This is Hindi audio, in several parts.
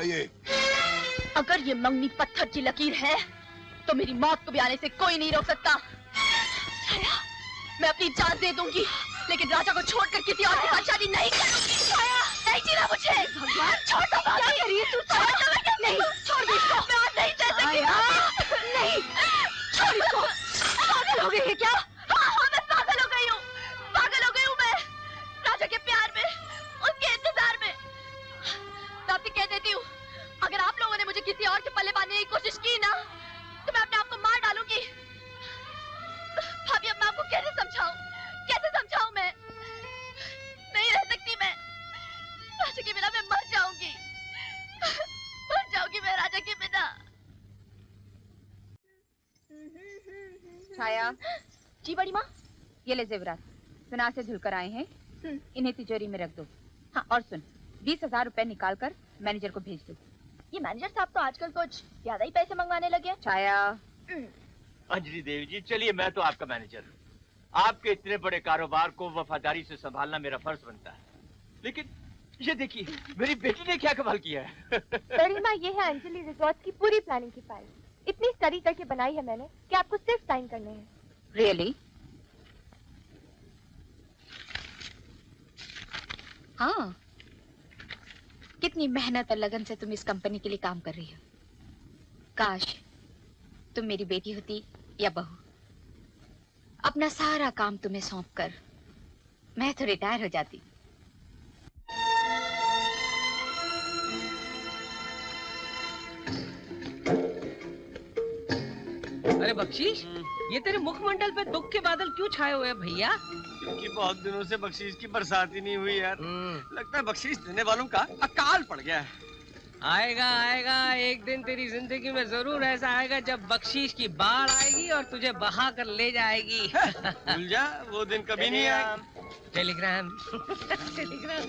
है ये? अगर ये मंगनी पत्थर की लकीर है तो मेरी मौत को भी आने से कोई नहीं रोक सकता। छाया, मैं अपनी जान दे दूंगी लेकिन राजा को छोड़कर किसी और के साथ शादी नहीं करूंगी। छाया, नहीं जीना मुझे। भगवान, छोड़ दो। क्या कर रही है तू? नहीं, छोड़ दे इसको। मैं आज नहीं सह सकती। नहीं, छोड़ इसको। पागल हो गई है क्या? हाँ, मैं पागल हो गई हूँ। पागल हो गई हूँ मैं राजा के प्यार में, उसके इंतजार में। मैं आपसे कह देती हूँ, अगर आप लोगों ने मुझे किसी और के पल्ले बांधने की कोशिश की ना तो मैं अपने आप को मार डालूंगी। भाभी, अब मैं आपको कैसे समझाऊं? कैसे समझाऊं? मैं नहीं रह सकती। मैं राजा के बिना मैं मर जाऊंगी। मर जाऊंगी मैं राजा के बिना। छाया। जी बड़ी माँ। ये ले जेवरात, सुनार से झुलकर आए हैं, इन्हें तिजोरी में रख दो। हाँ, और सुन, 20,000 रुपए निकाल कर मैनेजर को भेज दो। ये मैनेजर साहब तो आजकल कुछ ज्यादा ही पैसे मंगवाने लगे। छाया। अंजलि देवी जी, चलिए मैं तो आपका मैनेजर हूँ। आपके इतने बड़े कारोबार को वफादारी से संभालना मेरा फर्ज बनता है। लेकिन ये देखिए, मेरी बेटी ने क्या कमाल किया है। बड़ी माँ, ये है अंजलि रिजॉर्ट की पूरी प्लानिंग की फाइल। इतनी स्टडी करके बनाई है मैंने कि आपको सिर्फ साइन करने हैं। रियली? हाँ, कितनी मेहनत और लगन से तुम इस कंपनी के लिए काम कर रही हो। काश तुम मेरी बेटी होती या बहू। अपना सारा काम तुम्हें सौंपकर मैं तो रिटायर हो जाती। अरे बख्शीश, ये तेरे मुखमंडल पे दुख के बादल क्यों छाए हुए हैं भैया? क्योंकि बहुत दिनों से बख्शीश की बरसात ही नहीं हुई यार। लगता है बख्शीश देने वालों का अकाल पड़ गया है। आएगा आएगा, एक दिन तेरी जिंदगी में जरूर ऐसा आएगा जब बख्शीश की बाढ़ आएगी और तुझे बहा कर ले जाएगी। भूल जा, वो दिन कभी नहीं आएगा। टेलीग्राम। टेलीग्राम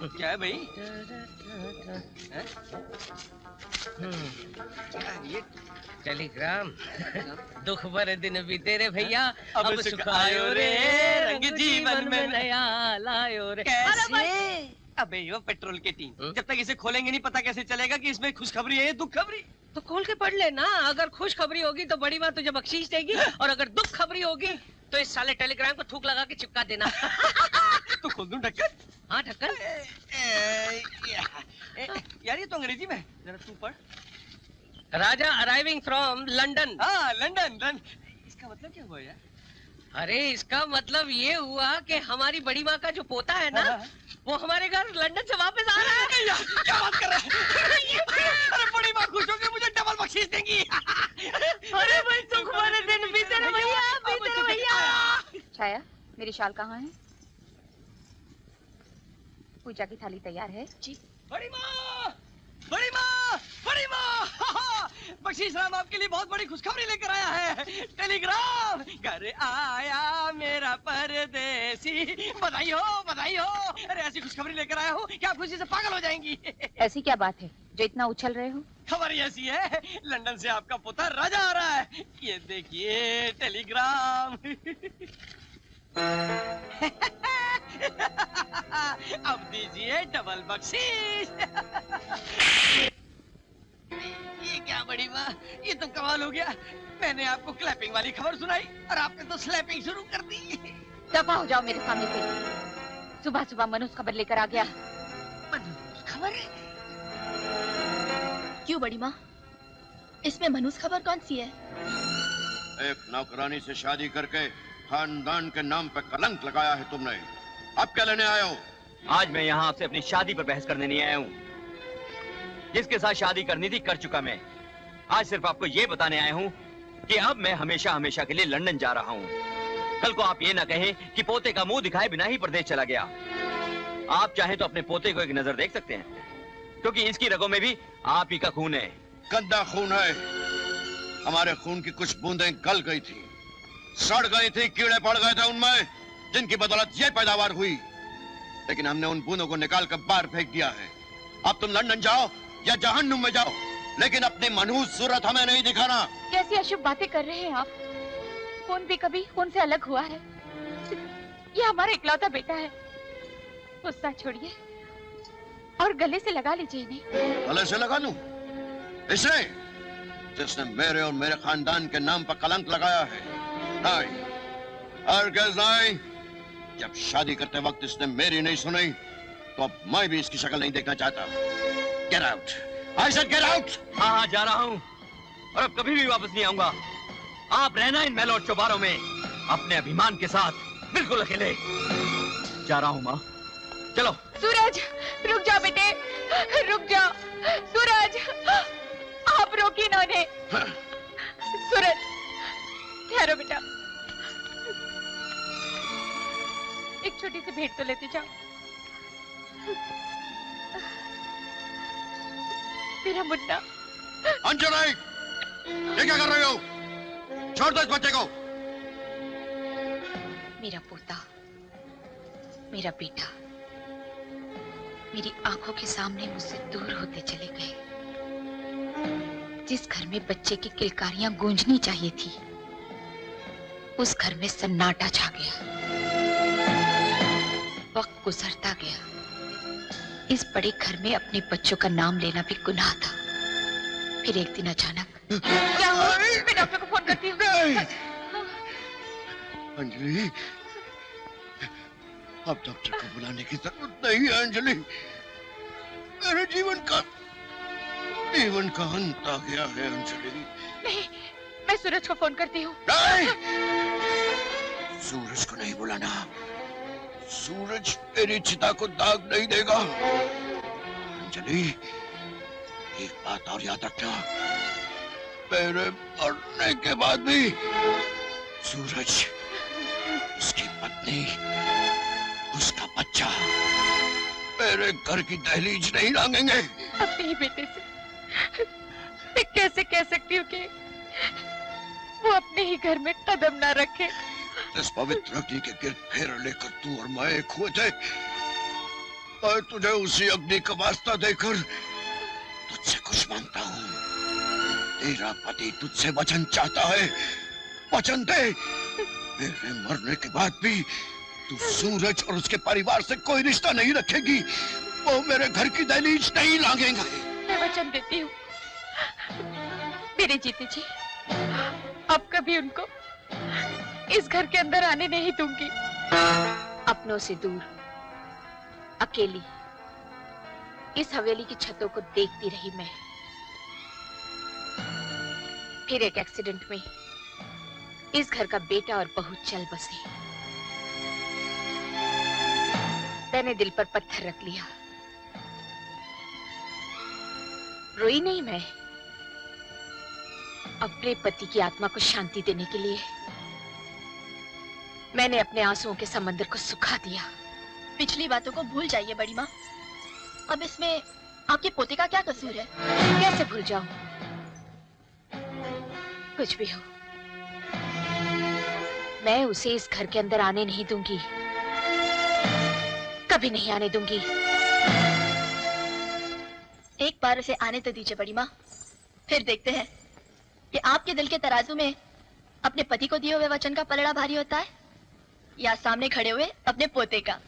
क्या है भाई? ये टेलीग्राम। दुख भरे दिन बीते रे भैया, अब सुख आयो रे, रंग जीवन में नया लायो रे। कैसे? अबे यो पेट्रोल के टीन, जब तक इसे खोलेंगे नहीं पता कैसे चलेगा कि इसमें खुशखबरी है दुख खबरी। तो खोल के पढ़ लेना। अगर खुश खबरी होगी तो बड़ी माँ तुझे बख्शीश देगी, और अगर दुख खबरी होगी तो इस साले टेलीग्राम को थूक लगा के चिपका देना। तो खोल दूं ढक्कन? हाँ, ढक्कन। यार ये तो अंग्रेजी में, जरा तू पढ़। राजा अराइविंग फ्रॉम लंदन। हाँ, लंदन। इसका मतलब क्या हुआ यार? अरे इसका मतलब ये हुआ कि हमारी बड़ी माँ का जो पोता है ना, वो हमारे घर लंदन से वापस आ रहा है। यार, क्या बात कर रहा है? अरे बड़ी माँ खुश होगी, मुझे डबल बख्शीश देंगी। अरे भाई, सुख भरे दिन बीते रे भैया, बीते रे भैया। छाया, मेरी शाल कहाँ है? पूजा की थाली तैयार है? जी। बड़ी माँ, बड़ी माँ, बड़ी माँ, बख्शीश राम आपके लिए बहुत बड़ी खुशखबरी लेकर आया है। टेलीग्राम, घर आया मेरा परदेसी। बधाई हो, बधाई हो। अरे ऐसी खुशखबरी लेकर आया हो कि आप खुशी से पागल हो जाएंगी। ऐसी क्या बात है जो इतना उछल रहे हो? खबर ऐसी है, लंदन से आपका पुत्र राजा आ रहा है। ये देखिए टेलीग्राम। अब दीजिए डबल बख्शीश। ये क्या बड़ी माँ, ये तो कमाल हो गया। मैंने आपको क्लैपिंग वाली खबर सुनाई और आपने तो स्लैपिंग शुरू कर दी। दफा हो जाओ मेरे सामने से। सुबह सुबह मनुष्य खबर लेकर आ गया। मनुष्य खबर? क्यों बड़ी माँ, इसमें मनुष्य खबर कौन सी है? एक नौकरानी से शादी करके खानदान के नाम पे कलंक लगाया है तुमने। अब क्या लेने आए हो? आज मैं यहाँ आपसे अपनी शादी पर बहस करने नहीं आया हूँ। जिसके साथ शादी करनी थी कर चुका मैं। आज सिर्फ आपको ये बताने आया हूँ कि अब मैं हमेशा हमेशा के लिए लंदन जा रहा हूँ। कल को आप ये ना कहें कि पोते का मुंह दिखाए बिना ही प्रदेश चला गया। आप चाहें तो अपने पोते को एक नजर देख सकते हैं, क्योंकि इसकी रगों में भी आप ही का खून है। गंदा खून है। हमारे खून की कुछ बूंदें गल गई थी, सड़ गई थी, कीड़े पड़ गए थे उनमें, जिनकी बदौलत ये पैदावार हुई। लेकिन हमने उन बूंदों को निकाल कर बाहर फेंक दिया है। अब तुम लंदन जाओ या जहन्नुम में जाओ, लेकिन अपनी मनहूस सूरत हमें नहीं दिखाना। कैसी अशुभ बातें कर रहे हैं आप? खून भी कभी खून से अलग हुआ है। ये हमारा इकलौता बेटा है। गुस्सा छोड़िए और गले से लगा लीजिए इन्हें। गले से लगा लूं? इसे जिसने मेरे और मेरे खानदान के नाम पर कलंक लगाया है? नहीं, हरगिज़ नहीं। जब शादी करते वक्त इसने मेरी नहीं सुनी, तो अब मैं भी इसकी शक्ल नहीं देखना चाहता। Get out! I said get out! हाँ, जा रहा हूँ और अब कभी भी वापस नहीं आऊंगा। आप रहना इन महलों और चौबारों में अपने अभिमान के साथ, बिल्कुल अकेले। जा रहा हूँ माँ, चलो। सूरज, रुक जाओ बेटे, रुक जाओ। सूरज, आप रोकिए ना उन्हें। सूरज, ठहरो बेटा, एक छोटी सी भेंट तो लेते जाओ। मेरा मुन्ना। अंजना, ये क्या कर रहे हो? छोड़ दो इस बच्चे को। मेरा पोता, मेरा बेटा मेरी आंखों के सामने मुझसे दूर होते चले गए। जिस घर में बच्चे की किलकारियां गूंजनी चाहिए थी, उस घर में सन्नाटा छा गया। वक्त गुजरता गया। इस बड़े घर में अपने बच्चों का नाम लेना भी गुनाह था। फिर एक दिन अचानक क्या हुआ? मैं डॉक्टर को फोन करती हूँ। अंजलि, अब डॉक्टर को बुलाने की जरूरत नहीं है अंजलि। मेरे जीवन का अंत आ गया है अंजलि। नहीं, मैं सूरज को फोन करती हूँ। नहीं, सूरज को नहीं बुलाना। सूरज मेरी चिता को दाग नहीं देगा। अंजलि, एक बात और याद रखना, मेरे मरने के बाद भी सूरज, उसकी पत्नी, उसका बच्चा मेरे घर की दहलीज नहीं लांघेंगे। अपने ही बेटे से मैं कैसे कह सकती हूँ कि वो अपने ही घर में कदम ना रखे। इस पवित्र अग्नि के गिर्द फेर लेकर तू और मैं एक हुए थे। मैं तुझे उसी अग्नि का वास्ता देकर तुझसे कुछ मांगता हूँ। तेरा पति तुझसे वचन चाहता है, वचन दे। मेरे मरने के बाद भी तू सूरज और उसके परिवार से कोई रिश्ता नहीं रखेगी। वो मेरे घर की दहलीज नहीं लांघेंगे। मैं वचन देती हूँ मेरे जीते जी, अब कभी उनको इस घर के अंदर आने नहीं दूंगी। अपनों से दूर, अकेली इस हवेली की छतों को देखती रही मैं। फिर एक एक्सीडेंट में इस घर का बेटा और बहू चल बसे। मैंने दिल पर पत्थर रख लिया। रोई नहीं मैं। अपने पति की आत्मा को शांति देने के लिए मैंने अपने आंसुओं के समंदर को सुखा दिया। पिछली बातों को भूल जाइए बड़ी माँ। अब इसमें आपके पोते का क्या कसूर है? कैसे भूल जाऊं? कुछ भी हो, मैं उसे इस घर के अंदर आने नहीं दूंगी। कभी नहीं आने दूंगी। एक बार उसे आने तो दीजिए बड़ी माँ, फिर देखते हैं कि आपके दिल के तराजू में अपने पति को दिए हुए वचन का पलड़ा भारी होता है या सामने खड़े हुए अपने पोते का।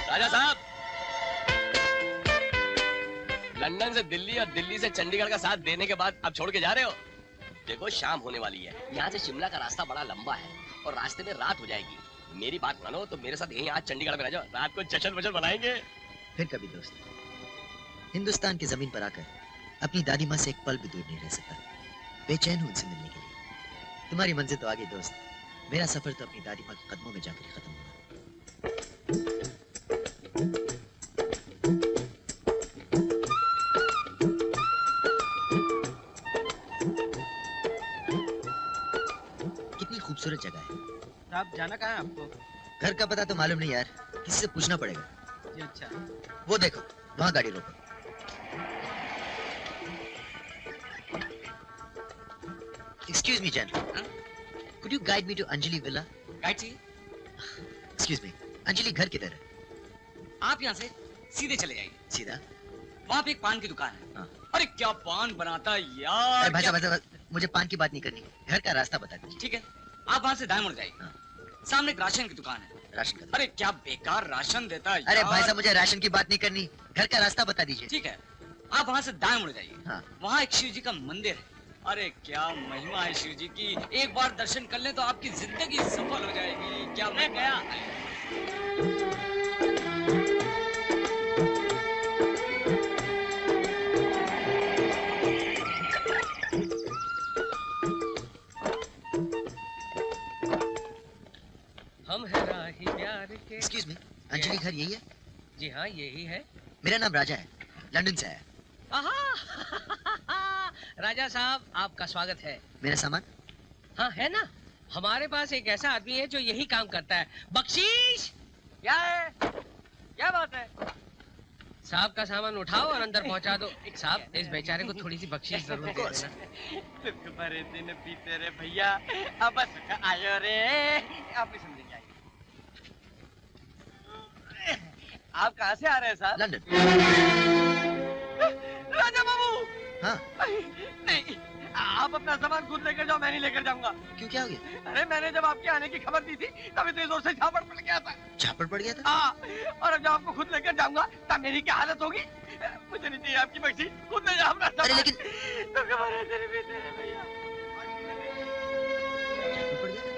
राजा साहब, लंदन से दिल्ली और दिल्ली से चंडीगढ़ का साथ देने के बाद अब छोड़ के जा रहे हो? देखो, शाम होने वाली है। यहाँ से शिमला का रास्ता बड़ा लंबा है और रास्ते में रात हो जाएगी। मेरी बात मानो तो मेरे साथ यहीं आज चंडीगढ़ में रह जाओ। रात को जश्न वश्न बनाएंगे। फिर कभी दोस्त, हिंदुस्तान की जमीन पर आकर अपनी दादी माँ से एक पल भी दूर नहीं रह सकता। बेचैन हूँ उनसे मिलने के लिए। तुम्हारी मंजिल तो आगे दोस्त, मेरा सफर तो अपनी दादी माँ के कदमों में जाकर ही खत्म हुआ। कितनी खूबसूरत जगह है। आप जाना कहाँ है आपको? घर का पता तो मालूम नहीं यार, किसी से पूछना पड़ेगा। जी अच्छा। वो देखो, वहाँ गाड़ी रोको। Excuse me, gentlemen. Could you guide me to Anjali Villa? Guide चाहिए? Excuse me, अंजलि घर किधर है? आप यहाँ से सीधे चले जाइए। सीधा? वहाँ पे एक पान की दुकान है हाँ। अरे क्या पान बनाता है यार। अरे भाई साहब, मुझे पान की बात नहीं करनी, घर का रास्ता बता दीजिए। ठीक है, आप वहाँ से दाएं मुड़ जाइए। हाँ। सामने एक राशन की दुकान है। राशन का? अरे क्या बेकार राशन देता है अरे यार। भाई साहब, मुझे राशन की बात नहीं करनी, घर का रास्ता बता दीजिए। ठीक है, आप वहाँ से दाएं मुड़ जाइए। हाँ। वहाँ एक शिव जी का मंदिर है। अरे क्या महिमा है शिव जी की, एक बार दर्शन कर लें तो आपकी जिंदगी सफल हो जाएगी। क्या मैं गया। हम है राही प्यार के। एक्सक्यूज मी, अंजलि घर यही है? जी हाँ, यही है। मेरा नाम राजा है, लंदन से आया। आहा राजा साहब, आपका स्वागत है। मेरा सामान? हाँ है ना, हमारे पास एक ऐसा आदमी है जो यही काम करता है। बख्शीश क्या है, क्या बात है? साहब का सामान उठाओ और अंदर पहुंचा दो। साहब, इस बेचारे को थोड़ी सी बख्शीश जरूर दे देना। दुख भरे दिन बीते रे भैया, अब बस आयो रे। आप भी समझेंगे। आप कहाँ से आ रहे हैं साहब? लंदन। राजा बाबू। हाँ। नहीं, आप अपना सामान खुद लेकर जाओ, मैं नहीं लेकर जाऊंगा। क्यों, क्या हो गया? अरे मैंने जब आपके आने की खबर दी थी तभी तो जोर से झापड़ पड़ गया था। झापड़ पड़ गया था? हाँ, और अब जब आपको खुद लेकर जाऊंगा तब मेरी क्या हालत होगी। मुझे नहीं चाहिए आपकी बख्शी, खुद ले जाओ अपना सामान। अरे लेकिन तो कमारे तेरे भी तेरे भैया। झापड़ पड़ गया था?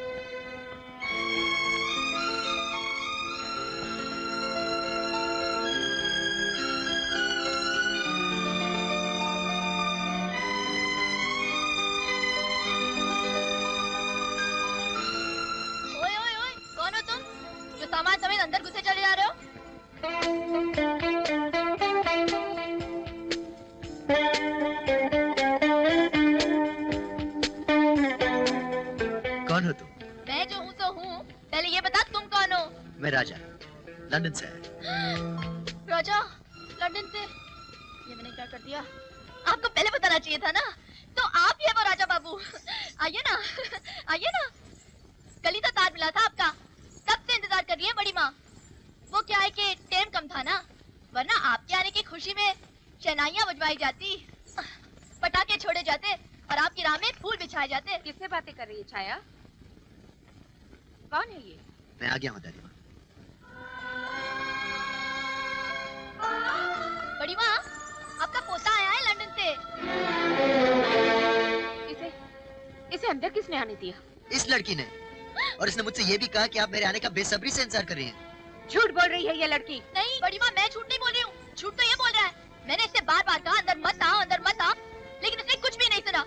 सामान समेत अंदर घुसे चले जा रहे हो? कौन हो तुम? मैं जो हूँ सो हूँ। पहले ये बता तुम कौन हो? मैं राजा, लंदन से आया। राजा, लंदन से? ये मैंने क्या कर दिया? आपको पहले बताना चाहिए था ना। तो आप ही है वो राजा बाबू। आइए ना, आइए ना। कल ही तो तार मिला था आपका, कब से इंतजार कर रही है बड़ी माँ। वो क्या है कि टाइम कम था ना, वरना आपके आने की खुशी में शहनाइयाँ बजवाई जाती, पटाखे छोड़े जाते और आपकी राह में फूल बिछाए जाते। किससे बातें कर रही है छाया? कौन है ये? मैं आ गया हूँ दादी माँ। बड़ी माँ, आपका पोता आया है लंदन से। इसे अंदर किसने आने दिया? इस लड़की ने, और इसने मुझसे ये भी कहा कि आप मेरे आने का बेसब्री से इंतजार कर रही हैं। झूठ बोल रही है ये लड़की। नहीं बड़ी माँ, मैं झूठ नहीं बोल रही हूँ, झूठ तो ये बोल रहा है। मैंने इससे बार बार कहा अंदर मत आओ, अंदर मत आओ, लेकिन इसने कुछ भी नहीं सुना,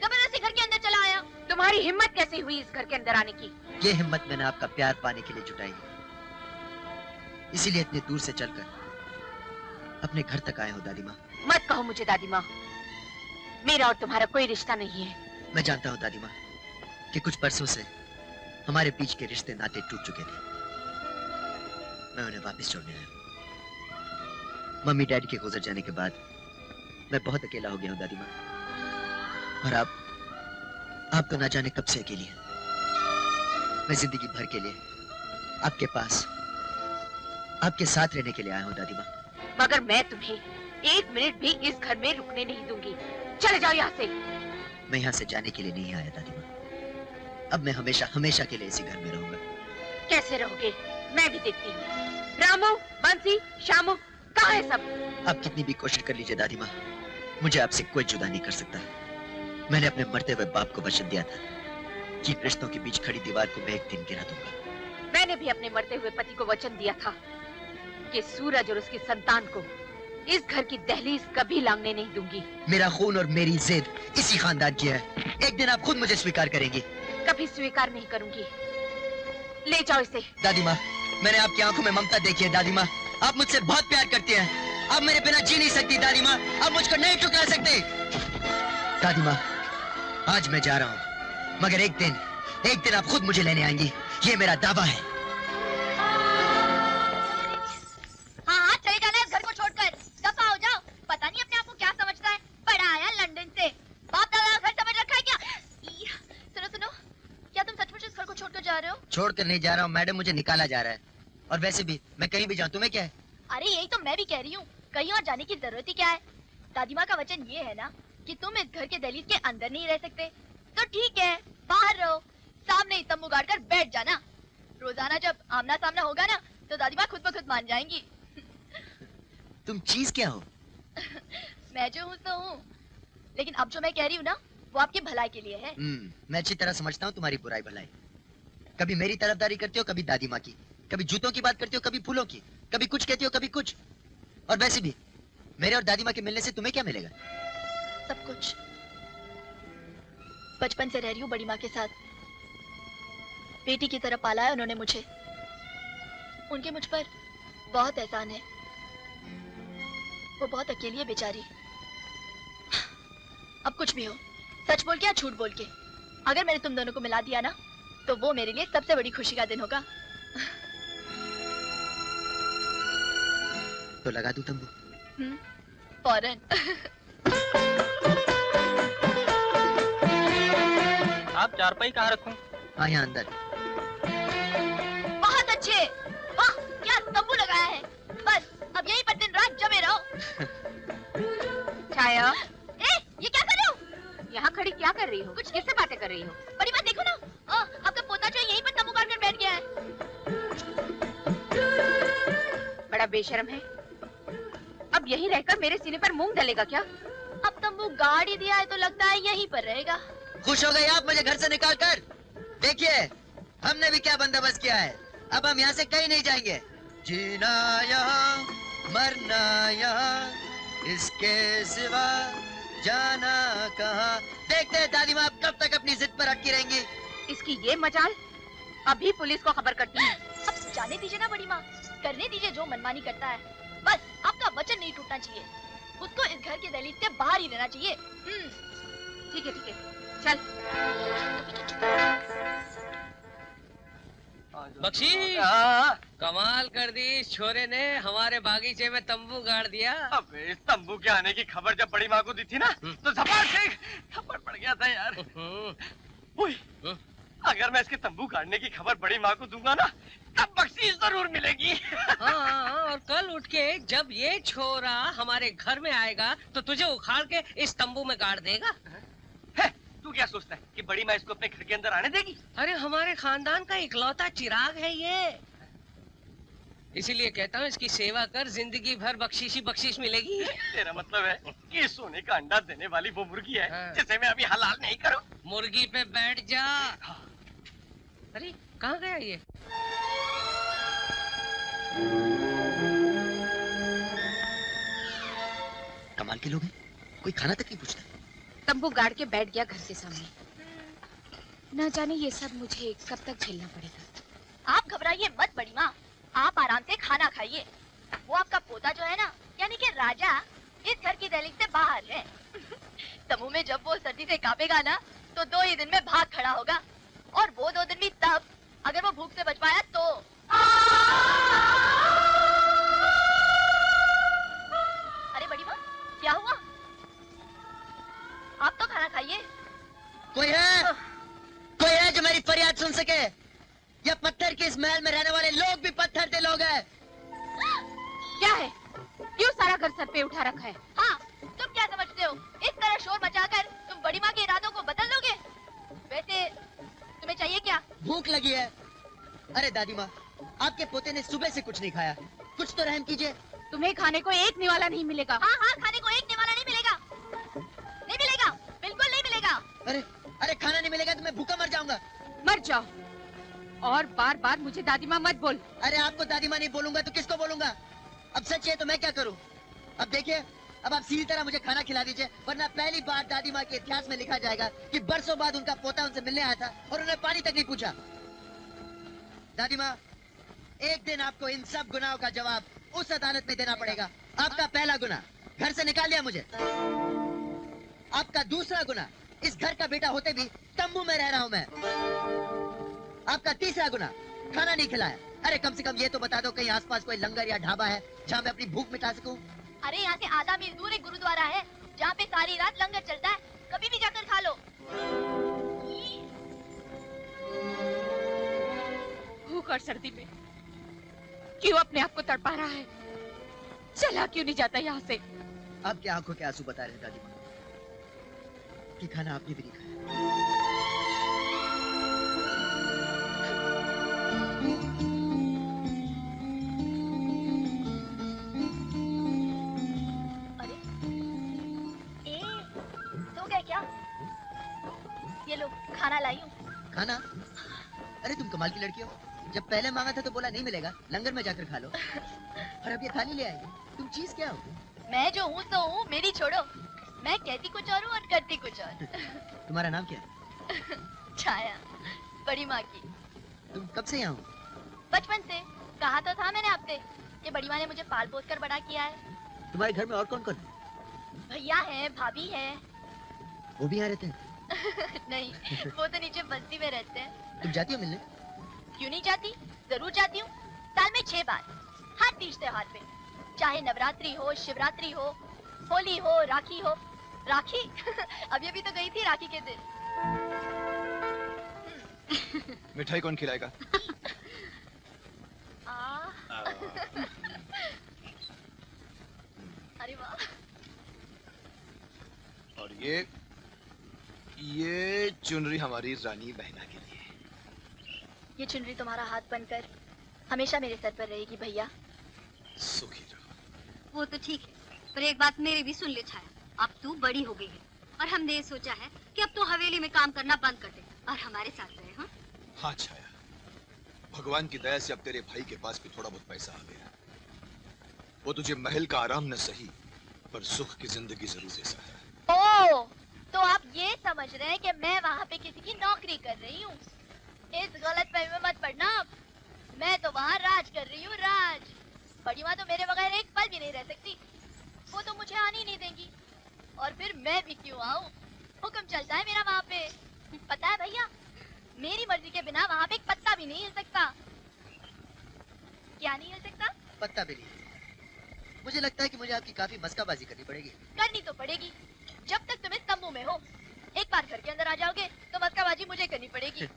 जबरदस्ती घर के अंदर चला आया। तुम्हारी हिम्मत कैसे हुई इस घर के अंदर आने की? ये हिम्मत मैंने आपका प्यार पाने के लिए जुटाई है, इसीलिए इतने दूर से चलकर अपने घर तक आया हूँ दादी माँ। मत कहो मुझे दादी माँ, मेरा और तुम्हारा कोई रिश्ता नहीं है। मैं जानता हूँ दादी माँ कि कुछ बरसों से हमारे बीच के रिश्ते नाते टूट चुके थे। मैं उन्हें वापस छोड़ने आया हूँ। मम्मी डैडी के गुजर जाने के बाद मैं बहुत अकेला हो गया हूँ दादी माँ, और आप तो ना जाने कब से अकेली हैं। मैं जिंदगी भर के लिए आपके पास, आपके साथ रहने के लिए आया हूँ दादी माँ। मगर मैं तुम्हें एक मिनट भी इस घर में रुकने नहीं दूंगी। चले जाओ यहाँ से। मैं यहाँ से जाने के लिए नहीं आया दादी माँ, अब मैं हमेशा हमेशा के लिए इसी घर में रहूंगा। कैसे रहोगे मैं भी देखती हूँ। रामू, बंसी, श्यामू, कहाँ है सब? आप कितनी भी कोशिश कर लीजिए दादी माँ, मुझे आपसे कोई जुदा नहीं कर सकता। मैंने अपने मरते हुए बाप को वचन दिया था कि रिश्तों के बीच खड़ी दीवार को मैं एक दिन गिरा दूंगा। मैंने भी अपने मरते हुए पति को वचन दिया था कि सूरज और उसकी संतान को इस घर की दहलीज कभी लांघने नहीं दूंगी। मेरा खून और मेरी जिद इसी खानदान की है, एक दिन आप खुद मुझे स्वीकार करेंगी। कभी स्वीकार नहीं करूंगी। ले जाओ इसे। दादी माँ, मैंने आपकी आंखों में ममता देखी है दादी माँ, आप मुझसे बहुत प्यार करती हैं। आप मेरे बिना जी नहीं सकती दादी माँ, आप मुझको नहीं ठुकरा सकते। दादी माँ, आज मैं जा रहा हूँ, मगर एक दिन आप खुद मुझे लेने आएंगी, ये मेरा दावा है। हाँ, चले जाना है घर को छोड़कर, दफा हो जाओ। पता नहीं अपने आप को क्या समझता है, बड़ा आया लंदन से, बाप दादा घर समझ रखा है क्या? सुनो, क्या तुम सचमुच इस घर को छोड़कर जा रहे हो? छोड़कर नहीं जा रहा हूँ मैडम, मुझे निकाला जा रहा है, और वैसे भी मैं कहीं भी जाऊँ तुम्हें क्या है? अरे यही तो मैं भी कह रही हूँ, कहीं और जाने की जरूरत ही क्या है? दादी माँ का वचन ये है ना कि तुम इस घर के दहलीज के अंदर नहीं रह सकते, तो ठीक है, बाहर रहो, सामने ही तंबू गाड़ कर बैठ जाना। रोजाना जब आमना सामना होगा ना, तो दादी माँ खुद ब खुद मान जाएंगी। तुम चीज क्या हो? मैं जो हूँ तो हूँ, लेकिन अब जो मैं कह रही हूँ ना, वो आपकी भलाई के लिए है। मैं अच्छी तरह समझता हूँ तुम्हारी बुराई भलाई। कभी मेरी तरफदारी करते हो, कभी दादी माँ की, कभी जूतों की बात करते हो, कभी फूलों की, कभी कुछ कहते हो, कभी कुछ। और वैसे भी मेरे और दादी माँ के मिलने से तुम्हें क्या मिलेगा? सब कुछ। बचपन से रह रही हूँ बड़ी माँ के साथ, बेटी की तरह पाला है उन्होंने मुझे। उनके मुझ पर बहुत एहसान है। वो बहुत अकेली है बेचारी। अब कुछ भी हो, सच बोल के या झूठ बोल के, अगर मैंने तुम दोनों को मिला दिया ना, तो वो मेरे लिए सबसे बड़ी खुशी का दिन होगा। तो लगा दूं तंबू? फौरन। आप चारपाई कहाँ रखूं? हाँ, यहाँ अंदर। बहुत अच्छे, वाह क्या तंबू लगाया है। बस अब यहीं पर दिन रात जमे रहो। छाया, ये क्या कर रहे हो? यहाँ खड़ी क्या कर रही हो? कुछ किससे बातें कर रही हो? बड़ी बात देखो ना, आपका पोता जो यहीं पर तंबू गाड़ कर बैठ गया है। बड़ा बेशर्म है। अब यहीं रहकर मेरे सीने पर मूंग डलेगा क्या? अब तंबू गाड़ ही दिया है तो लगता है यहीं पर रहेगा। खुश हो गए आप मुझे घर से निकाल कर? देखिए हमने भी क्या बंदोबस्त किया है। अब हम यहाँ से कहीं नहीं जाएंगे। जीना यहाँ, मरना यहाँ, इसके सिवा जाना कहाँ। देखते हैं दादी माँ कब तक अपनी जिद पर अटकी रहेंगी। इसकी ये मजाल, अभी पुलिस को खबर करती है। अब जाने दीजिए ना बड़ी माँ, करने दीजिए जो मनमानी करता है। बस आपका वचन नहीं टूटना चाहिए। उसको इस घर के दहलीज से बाहर ही रहना चाहिए। ठीक है ठीक है, चल। बख्शीश, कमाल कर दी इस छोरे ने, हमारे बागीचे में तंबू गाड़ दिया। अब इस तंबू के आने की खबर जब बड़ी माँ को दी थी ना, तो झपाट से थप्पड़ पड़ गया था यार। अगर मैं इसके तंबू गाड़ने की खबर बड़ी माँ को दूंगा ना, तब बख्शीश जरूर मिलेगी। हाँ, और कल उठ के जब ये छोरा हमारे घर में आएगा तो तुझे उखाड़ के इस तंबू में गाड़ देगा। तू क्या सोचता है कि बड़ी माँ इसको अपने घर के अंदर आने देगी? अरे हमारे खानदान का इकलौता चिराग है ये, इसीलिए कहता हूँ इसकी सेवा कर, जिंदगी भर बख्शीश ही बख्शीश मिलेगी। तेरा मतलब है कि सोने का अंडा देने वाली वो मुर्गी है जिसे मैं अभी हलाल नहीं करूँ? मुर्गी पे बैठ जा। अरे कहाँ गया ये? कमाल के लोग हैं, कोई खाना तक नहीं पूछता। तंबू गाड़ के बैठ गया घर के सामने। न जाने ये सब मुझे कब तक झेलना पड़ेगा। आप घबराइए मत बड़ी माँ, आप आराम से खाना खाइए। वो आपका पोता जो है ना, यानी कि राजा, इस घर की दहलीज से बाहर है। तंबू में जब वो सर्दी से कांपेगा ना, तो 2 ही दिन में भाग खड़ा होगा। और वो 2 दिन भी तब, अगर वो भूख से बच पाया तो। अरे बड़ी माँ, क्या हुआ? आप तो खाना खाइए। कोई है? कोई है जो मेरी फरियाद सुन सके? या पत्थर के इस महल में रहने वाले लोग भी पत्थर के लोग हैं? क्या है? क्यों सारा घर सर पे उठा रखा है? हाँ, तुम क्या समझते हो? इस तरह शोर मचाकर तुम बड़ी माँ के इरादों को बदल दोगे? वैसे तुम्हें चाहिए क्या? भूख लगी है। अरे दादी माँ, आपके पोते ने सुबह से कुछ नहीं खाया, कुछ तो रहम कीजिए। तुम्हें खाने को एक निवाला नहीं मिलेगा। हाँ हाँ, खाने को एक निवाला नहीं मिलेगा। नहीं मिलेगा, बिल्कुल नहीं मिलेगा। अरे अरे, खाना नहीं मिलेगा तो मैं भूखा मर जाऊंगा। मर जाओ, और बार बार मुझे दादी माँ मत बोल। अरे आपको दादी माँ नहीं बोलूंगा तो किसको बोलूंगा? अब सच है तो मैं क्या करूं? अब देखिए, अब आप सीधी तरह मुझे खाना खिला दीजिए, वरना पहली बार दादी माँ के इतिहास में लिखा जाएगा कि बरसों बाद उनका पोता उनसे मिलने आया था और उन्हें पानी तक नहीं पूछा। दादी माँ, एक दिन आपको इन सब गुनाहों का जवाब उस अदालत में देना पड़ेगा। आपका पहला गुनाह, घर से निकाल दिया मुझे। आपका दूसरा गुनाह, इस घर का बेटा होते भी तंबू में रह रहा हूं मैं। आपका तीसरा गुनाह, खाना नहीं खिलाया। अरे कम से कम ये तो बता दो कहीं आसपास कोई लंगर या ढाबा है जहाँ मैं अपनी भूख मिटा सकूं। अरे यहाँ से आधा मील दूर एक गुरुद्वारा है जहाँ पे सारी रात लंगर चलता है, कभी भी जाकर खा लो। भूख और सर्दी में क्यों अपने आप को तड़पा रहा है? चला क्यों नहीं जाता यहाँ से? आपकी आंखों के आंसू बता रहे दादी माँ कि खाना आपने भी नहीं खाया। अरे ए, सो गए क्या? ये लो खाना लाई हूँ। खाना? अरे तुम कमाल की लड़की हो, जब पहले मांगा था तो बोला नहीं मिलेगा, लंगर में जाकर खा लो, और अब ये खाली ले आएगी। तुम चीज क्या हो? मैं जो हूँ तो हूँ, मेरी छोड़ो। मैं कहती कुछ और हूँ और करती कुछ और। तुम्हारा नाम क्या है? छाया, बड़ी माँ की। तुम कब से यहाँ हो? बचपन से। कहा तो था मैंने आपसे, ये बड़ी माँ ने मुझे पाल पोस कर बड़ा किया है। तुम्हारे घर में और कौन कौन है? भैया है, भाभी है। वो भी यहाँ रहते हैं? नहीं, वो तो नीचे बस्ती में रहते हैं। तुम जाती हो मिलने? क्यों नहीं जाती, जरूर जाती हूँ। साल में 6 बार, हर तीज त्योहार पे, चाहे नवरात्रि हो, शिवरात्रि हो, होली हो, राखी हो। राखी? अभी अभी तो गई थी राखी के दिन। मिठाई कौन खिलाएगा? अरे वाह। और ये चुनरी हमारी रानी बहना के लिए। ये चुनरी तुम्हारा हाथ बनकर हमेशा मेरे सर पर रहेगी भैया। सुखी रहो। वो तो ठीक है, पर एक बात मेरी भी सुन ले छाया। अब तू बड़ी हो गई है और हमने ये सोचा है कि अब तू हवेली में काम करना बंद कर दे और हमारे साथ रहे। हाँ हाँ छाया, भगवान की दया से अब तेरे भाई के पास भी थोड़ा बहुत पैसा आ गया। वो तुझे महल का आराम न सही पर सुख की जिंदगी जरूर दे सकता है। ओह, तो आप ये समझ रहे हैं कि मैं वहाँ पे किसी की नौकरी कर रही हूँ? इस गलत फहमी में मत पड़ना। मैं तो वहाँ राज कर रही हूँ, राज। बड़ी माँ तो मेरे बगैर एक पल भी नहीं रह सकती। वो तो मुझे आने ही नहीं देंगी। और फिर मैं भी क्यों आऊँ? हुक्म चलता है मेरा वहाँ पे। पता है भैया, मेरी मर्जी के बिना वहाँ पे एक पत्ता भी नहीं हिल सकता। क्या नहीं हिल सकता? पत्ता भी नहीं। मुझे लगता है कि मुझे आपकी काफी मस्काबाजी करनी पड़ेगी। करनी तो पड़ेगी, जब तक तुम इस तंबू में हो। एक बार घर के अंदर आ जाओगे तो मस्काबाजी मुझे करनी पड़ेगी।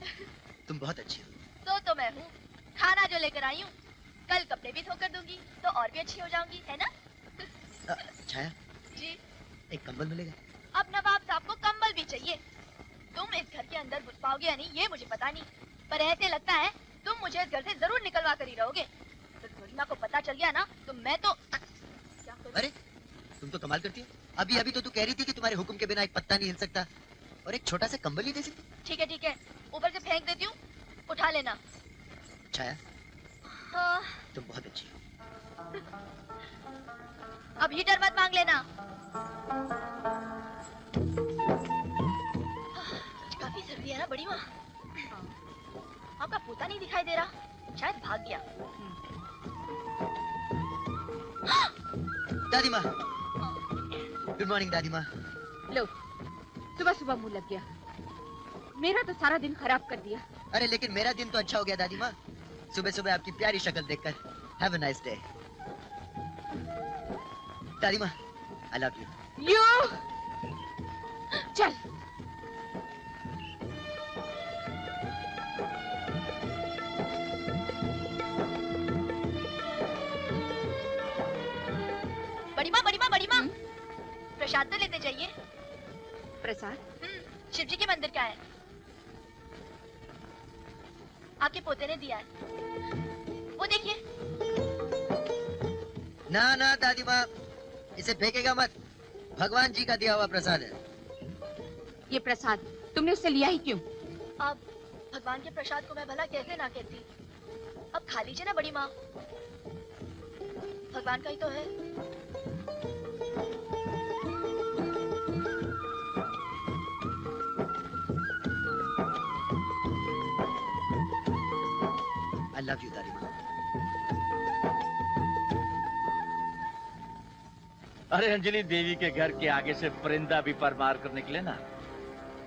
तुम बहुत अच्छी हो। तो मैं हूँ। खाना जो लेकर आई हूँ, कल कपड़े भी धोकर दूंगी तो और भी अच्छी हो जाऊंगी, है ना? छाया जी। एक कंबल मिलेगा? अब नवाब साहब को कंबल भी चाहिए। तुम इस घर के अंदर घुस पाओगे या नहीं ये मुझे पता नहीं, पर ऐसे लगता है तुम मुझे इस घर से जरूर निकलवा कर ही रहोगे। तो गरिमा को पता चल गया ना तो मैं तो क्या करूं? अरे तुम तो कमाल करती हो। अभी अभी तो तू कह रही थी कि तुम्हारे हुक्म के बिना एक पत्ता नहीं हिल सकता, और एक छोटा सा कंबल ही दे सकती। ठीक है, ऊपर से फेंक देती हूँ, उठा लेना। छाया हाँ। तुम बहुत अच्छी हो। अब हीटर मत मांग लेना। काफी सर्दी है ना बड़ी माँ? आपका पोता नहीं दिखाई दे रहा, शायद भाग गया। दादी माँ, गुड मॉर्निंग दादी माँ। लो, सुबह सुबह मुंह लग गया। मेरा तो सारा दिन खराब कर दिया। अरे लेकिन मेरा दिन तो अच्छा हो गया दादी माँ। सुबह सुबह आपकी प्यारी शक्ल देखकर। Have a nice day. दादी माँ, आई लव यू। यू चल। बड़ी माँ, प्रसाद तो लेते जाइए। प्रसाद? शिव जी के मंदिर का है, आपके पोते ने दिया है। वो देखिए। ना ना दादी माँ, इसे फेंकेगा मत। भगवान जी का दिया हुआ प्रसाद है। ये प्रसाद तुमने उससे लिया ही क्यों? अब भगवान के प्रसाद को मैं भला कैसे ना कहती। अब खा लीजिए ना बड़ी माँ, भगवान का ही तो है। I love you, दादी माँ। अरे अंजलि देवी के घर के आगे से परिंदा भी परमार कर निकले ना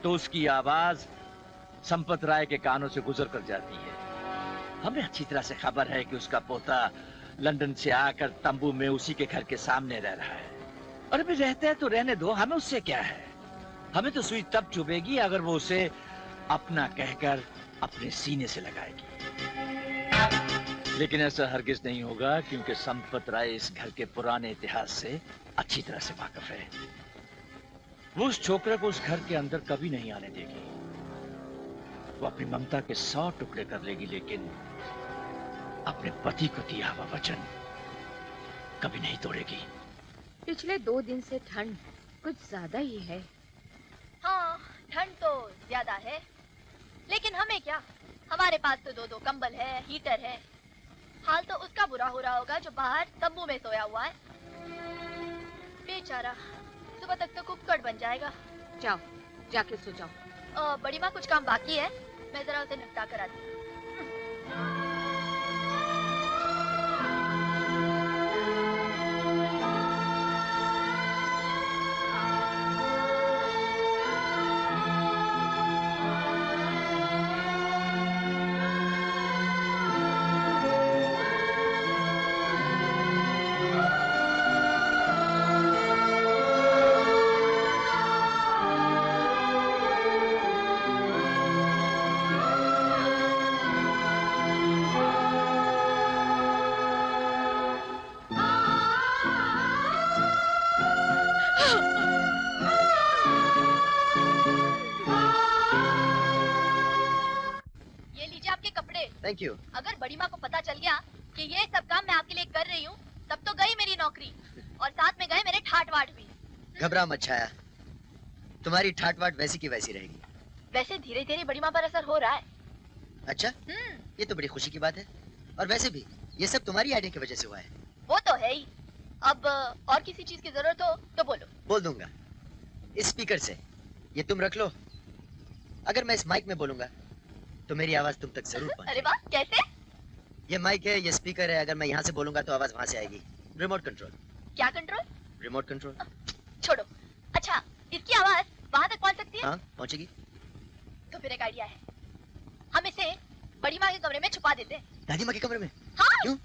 तो उसकी आवाज संपत राय के कानों से गुजर कर जाती है। हमें अच्छी तरह से खबर है कि उसका पोता लंदन से आकर तंबू में उसी के घर के सामने रह रहा है। और भी रहते हैं तो रहने दो, हमें उससे क्या है। हमें तो सुई तब चुभेगी अगर वो उसे अपना कहकर अपने सीने से लगाएगी। लेकिन ऐसा हरगिज नहीं होगा, क्योंकि संपत राय इस घर के पुराने इतिहास से अच्छी तरह से वाकिफ है। वो उस छोकरे को उस घर के अंदर कभी नहीं आने देगी। वो अपनी ममता के 100 टुकड़े कर लेगी, लेकिन अपने पति को दिया हुआ वचन कभी नहीं तोड़ेगी। पिछले 2 दिन से ठंड कुछ ज्यादा ही है। हाँ, ठंड तो ज्यादा है, लेकिन हमें क्या, हमारे पास तो 2-2 कंबल है, हीटर है। हाल तो उसका बुरा हो रहा होगा जो बाहर तंबू में सोया हुआ है। बेचारा सुबह तक तो कुक्कड़ बन जाएगा। जाओ, जाके सो जाओ। बड़ी माँ, कुछ काम बाकी है, मैं जरा उसे निपटा कर आती हूँ। Thank you. अगर बड़ी माँ को पता चल गया कि ये सब काम मैं आपके लिए कर रही हूँ, तब तो गई मेरी नौकरी और साथ में गए मेरे ठाट वाट भी। घबरा मत छाया, तुम्हारी ठाट वाट वैसी की वैसी रहेगी। वैसे धीरे धीरे बड़ी माँ पर असर हो रहा है। अच्छा, ये तो बड़ी खुशी की बात है। और वैसे भी ये सब तुम्हारी आइडिया की वजह से हुआ है। वो तो है ही। अब और किसी चीज की जरूरत हो तो बोलो। बोल दूंगा। इस स्पीकर से ये तुम रख लो। अगर मैं इस माइक में बोलूंगा तो मेरी आवाज तुम तक जरूर पहुंचेगी। अरे वाह, कैसे? ये माइक है, ये स्पीकर है। अगर मैं यहाँ से बोलूंगा तो आवाज वहाँ से आएगी। Remote control. क्या कंट्रोल? Remote control. छोड़ो। अच्छा, इसकी आवाज वहाँ तक पहुँच सकती है? हाँ, पहुँचेगी। तो फिर एक आइडिया है, हम इसे बड़ी माँ के कमरे में छुपा देते हैं। दादी माँ के कमरे में? हाँ। क्यों?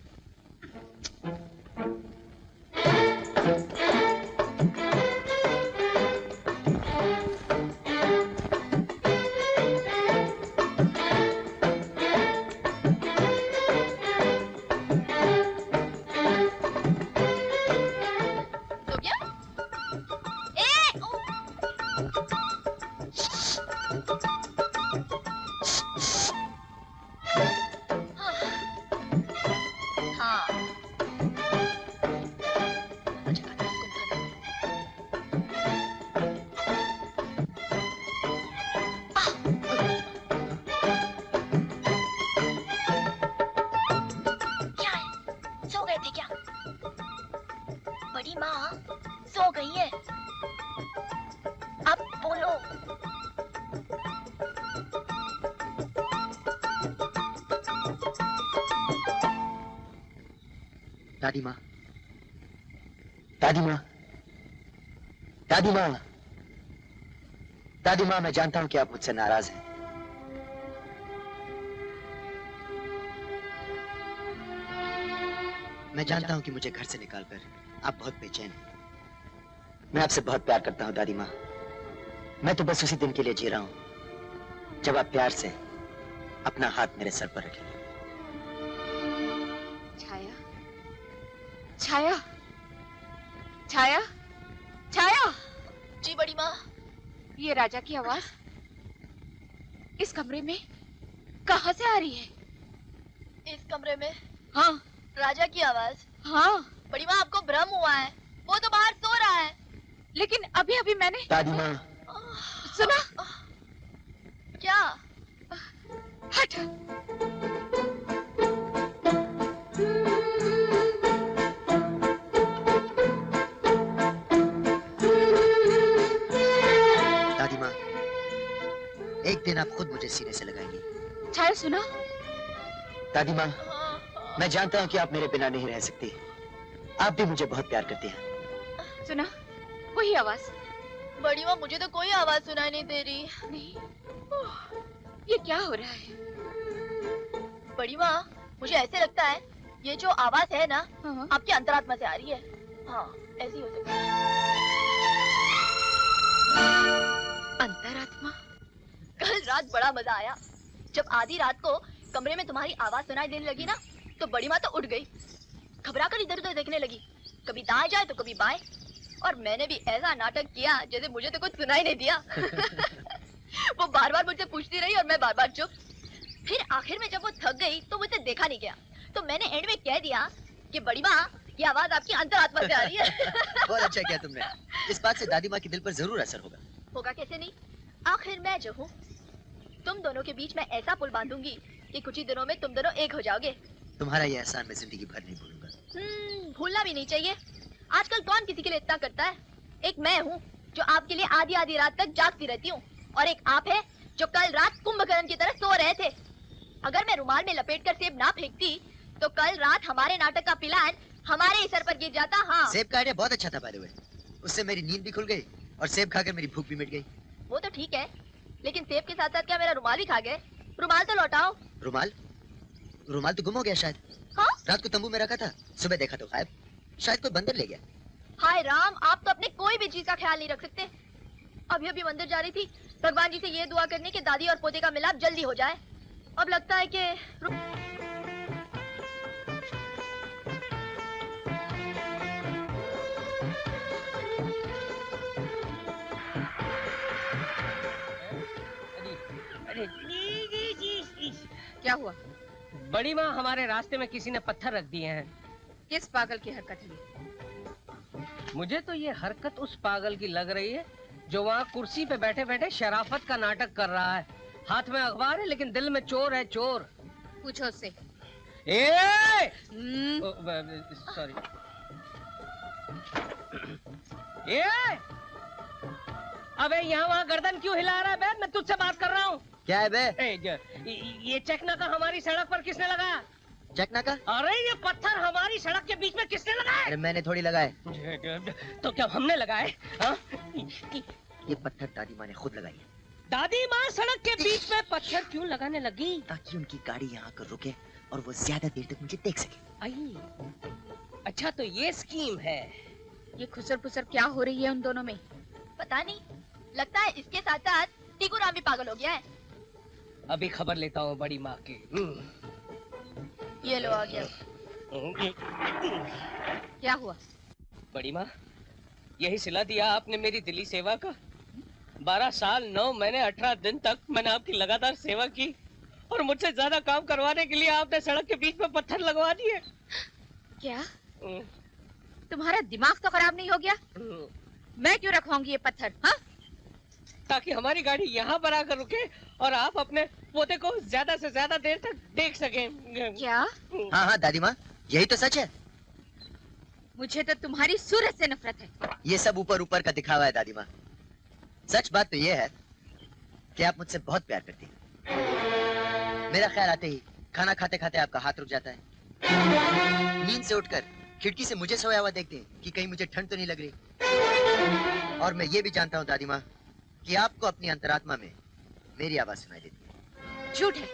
दादी माँ, दादी माँ, दादी माँ, दादी माँ, मैं जानता हूँ कि आप मुझसे नाराज हैं। मैं जानता हूँ कि मुझे घर से निकालकर आप बहुत बेचैन हैं। मैं आपसे बहुत प्यार करता हूँ दादी माँ। मैं तो बस उसी दिन के लिए जी रहा हूँ जब आप प्यार से अपना हाथ मेरे सर पर रखेंगे। छाया, छाया, छाया। जी बड़ी माँ। ये राजा की आवाज इस कमरे में कहाँ से आ रही है? इस कमरे में? हाँ। राजा की आवाज? हाँ। बड़ी माँ, आपको भ्रम हुआ है, वो तो बाहर सो रहा है। लेकिन अभी अभी मैंने दादी माँ सुना। क्या? हट। एक दिन आप खुद मुझे सीने से लगाएंगी। छाया सुना? दादी माँ, मैं जानता हूँ कि आप मेरे बिना नहीं रह सकती। आप भी मुझे बहुत प्यार करती हैं। सुना? वही आवाज। बड़ी माँ, मुझे तो कोई आवाज सुनाई नहीं दे रही। नहीं, ये क्या हो रहा है? बड़ी माँ, मुझे ऐसे लगता है ये जो आवाज है ना, आपकी अंतरात्मा से आ रही है। हाँ, ऐसी हो सकती है। अंतरात्मा? कल रात बड़ा मजा आया जब आधी रात को कमरे में तुम्हारी आवाज सुनाई देने लगी ना, तो बड़ी माँ तो उठ गई, घबरा कर इधर उधर देखने लगी, कभी दाएं जाए तो कभी बाएं, और मैंने भी ऐसा नाटक किया जैसे मुझे तो कुछ सुनाई नहीं दिया। वो बार बार मुझसे पूछती रही और मैं बार बार चुप। फिर आखिर में जब वो थक गई तो मुझसे देखा नहीं गया, तो मैंने एंड में कह दिया कि बड़ी माँ ये आवाज आपकी अंतरात्मा से आ रही है। बहुत अच्छा किया तुमने। इस बात से दादी माँ के दिल पर जरूर असर होगा। होगा कैसे नहीं, आखिर मैं जो हूँ, तुम दोनों के बीच में ऐसा पुल बांधूंगी कि कुछ ही दिनों में तुम दोनों एक हो जाओगे। तुम्हारा ये एहसान मैं जिंदगी भर नहीं भूलूंगा। भूलना भी नहीं चाहिए। आजकल कौन किसी के लिए इतना करता है। एक मैं हूँ जो आपके लिए आधी आधी रात तक जागती रहती हूँ, और एक आप है जो कल रात कुंभकर्ण की तरह सो रहे थे। अगर मैं रुमाल में लपेटकर सेब ना फेंकती तो कल रात हमारे नाटक का प्लान हमारे ही सर पर गिर जाता। हाँ, सेब का आइडिया बहुत अच्छा था बाय द वे। उससे मेरी नींद भी खुल गई और सेब खाकर मेरी भूख भी मिट गई। वो तो ठीक है, लेकिन सेब के साथ साथ क्या मेरा रुमाल भी खा गए? रुमाल तो लौटाओ। रुमाल? रुमाल तो गुम हो गया शायद। हाँ? रात को तंबू में रखा था, सुबह देखा तो गायब। शायद कोई बंदर ले गया। हाय राम, आप तो अपने कोई भी चीज का ख्याल नहीं रख सकते। अभी मंदिर जा रही थी भगवान जी से ये दुआ करने कि दादी और पोते का मिलाप जल्दी हो जाए। अब लगता है कि क्या हुआ? बड़ी माँ, हमारे रास्ते में किसी ने पत्थर रख दिए हैं। किस पागल की हरकत है? मुझे तो ये हरकत उस पागल की लग रही है जो वहाँ कुर्सी पे बैठे बैठे शराफत का नाटक कर रहा है। हाथ में अखबार है लेकिन दिल में चोर है, चोर। पूछो उससे। सॉरी। अबे यहाँ वहाँ गर्दन क्यों हिला रहा है बे? मैं तुझसे बात कर रहा हूँ। क्या है बे? ये चकनाका हमारी सड़क पर किसने लगाया? चकनाका? अरे ये पत्थर हमारी सड़क के बीच में किसने लगाया? अरे मैंने थोड़ी लगाए। तो क्या हमने लगाए? ये पत्थर दादी माँ ने खुद लगाई है। दादी माँ सड़क के बीच में पत्थर क्यों लगाने लगी? ताकि उनकी गाड़ी यहाँ आकर रुके और वो ज्यादा देर तक मुझे देख सके। आई, अच्छा तो ये स्कीम है। ये खुसर पुसर क्या हो रही है उन दोनों में? पता नहीं, लगता है इसके साथ साथ टीकू राम भी पागल हो गया है। अभी खबर लेता हूँ बड़ी माँ की। ये लो आ गया। क्या हुआ? बड़ी माँ, यही सिला दिया आपने मेरी दिली सेवा का। 12 साल 9 महीने 18 दिन तक मैंने आपकी लगातार सेवा की, और मुझसे ज्यादा काम करवाने के लिए आपने सड़क के बीच में पत्थर लगवा दिए। क्या तुम्हारा दिमाग तो खराब नहीं हो गया? मैं क्यों रखवाऊंगी ये पत्थर? हाँ, ताकि हमारी गाड़ी यहाँ पर आकर रुके और आप अपने पोते को ज्यादा से ज्यादा देर तक देख सकें। क्या? हाँ हाँ दादी माँ, यही तो सच है। मुझे तो तुम्हारी सूरत से नफरत है। ये सब ऊपर ऊपर का दिखावा है दादी माँ। सच बात तो ये है कि आप मुझसे बहुत प्यार करती हैं। मेरा ख्याल आते ही खाना खाते खाते आपका हाथ रुक जाता है। नींद से उठकर खिड़की से मुझे सोया हुआ देखते हैं कि कहीं मुझे ठंड तो नहीं लग रही। और मैं ये भी जानता हूँ दादी माँ कि आपको अपनी अंतरात्मा में मेरी आवाज सुनाई देती है। झूठ है,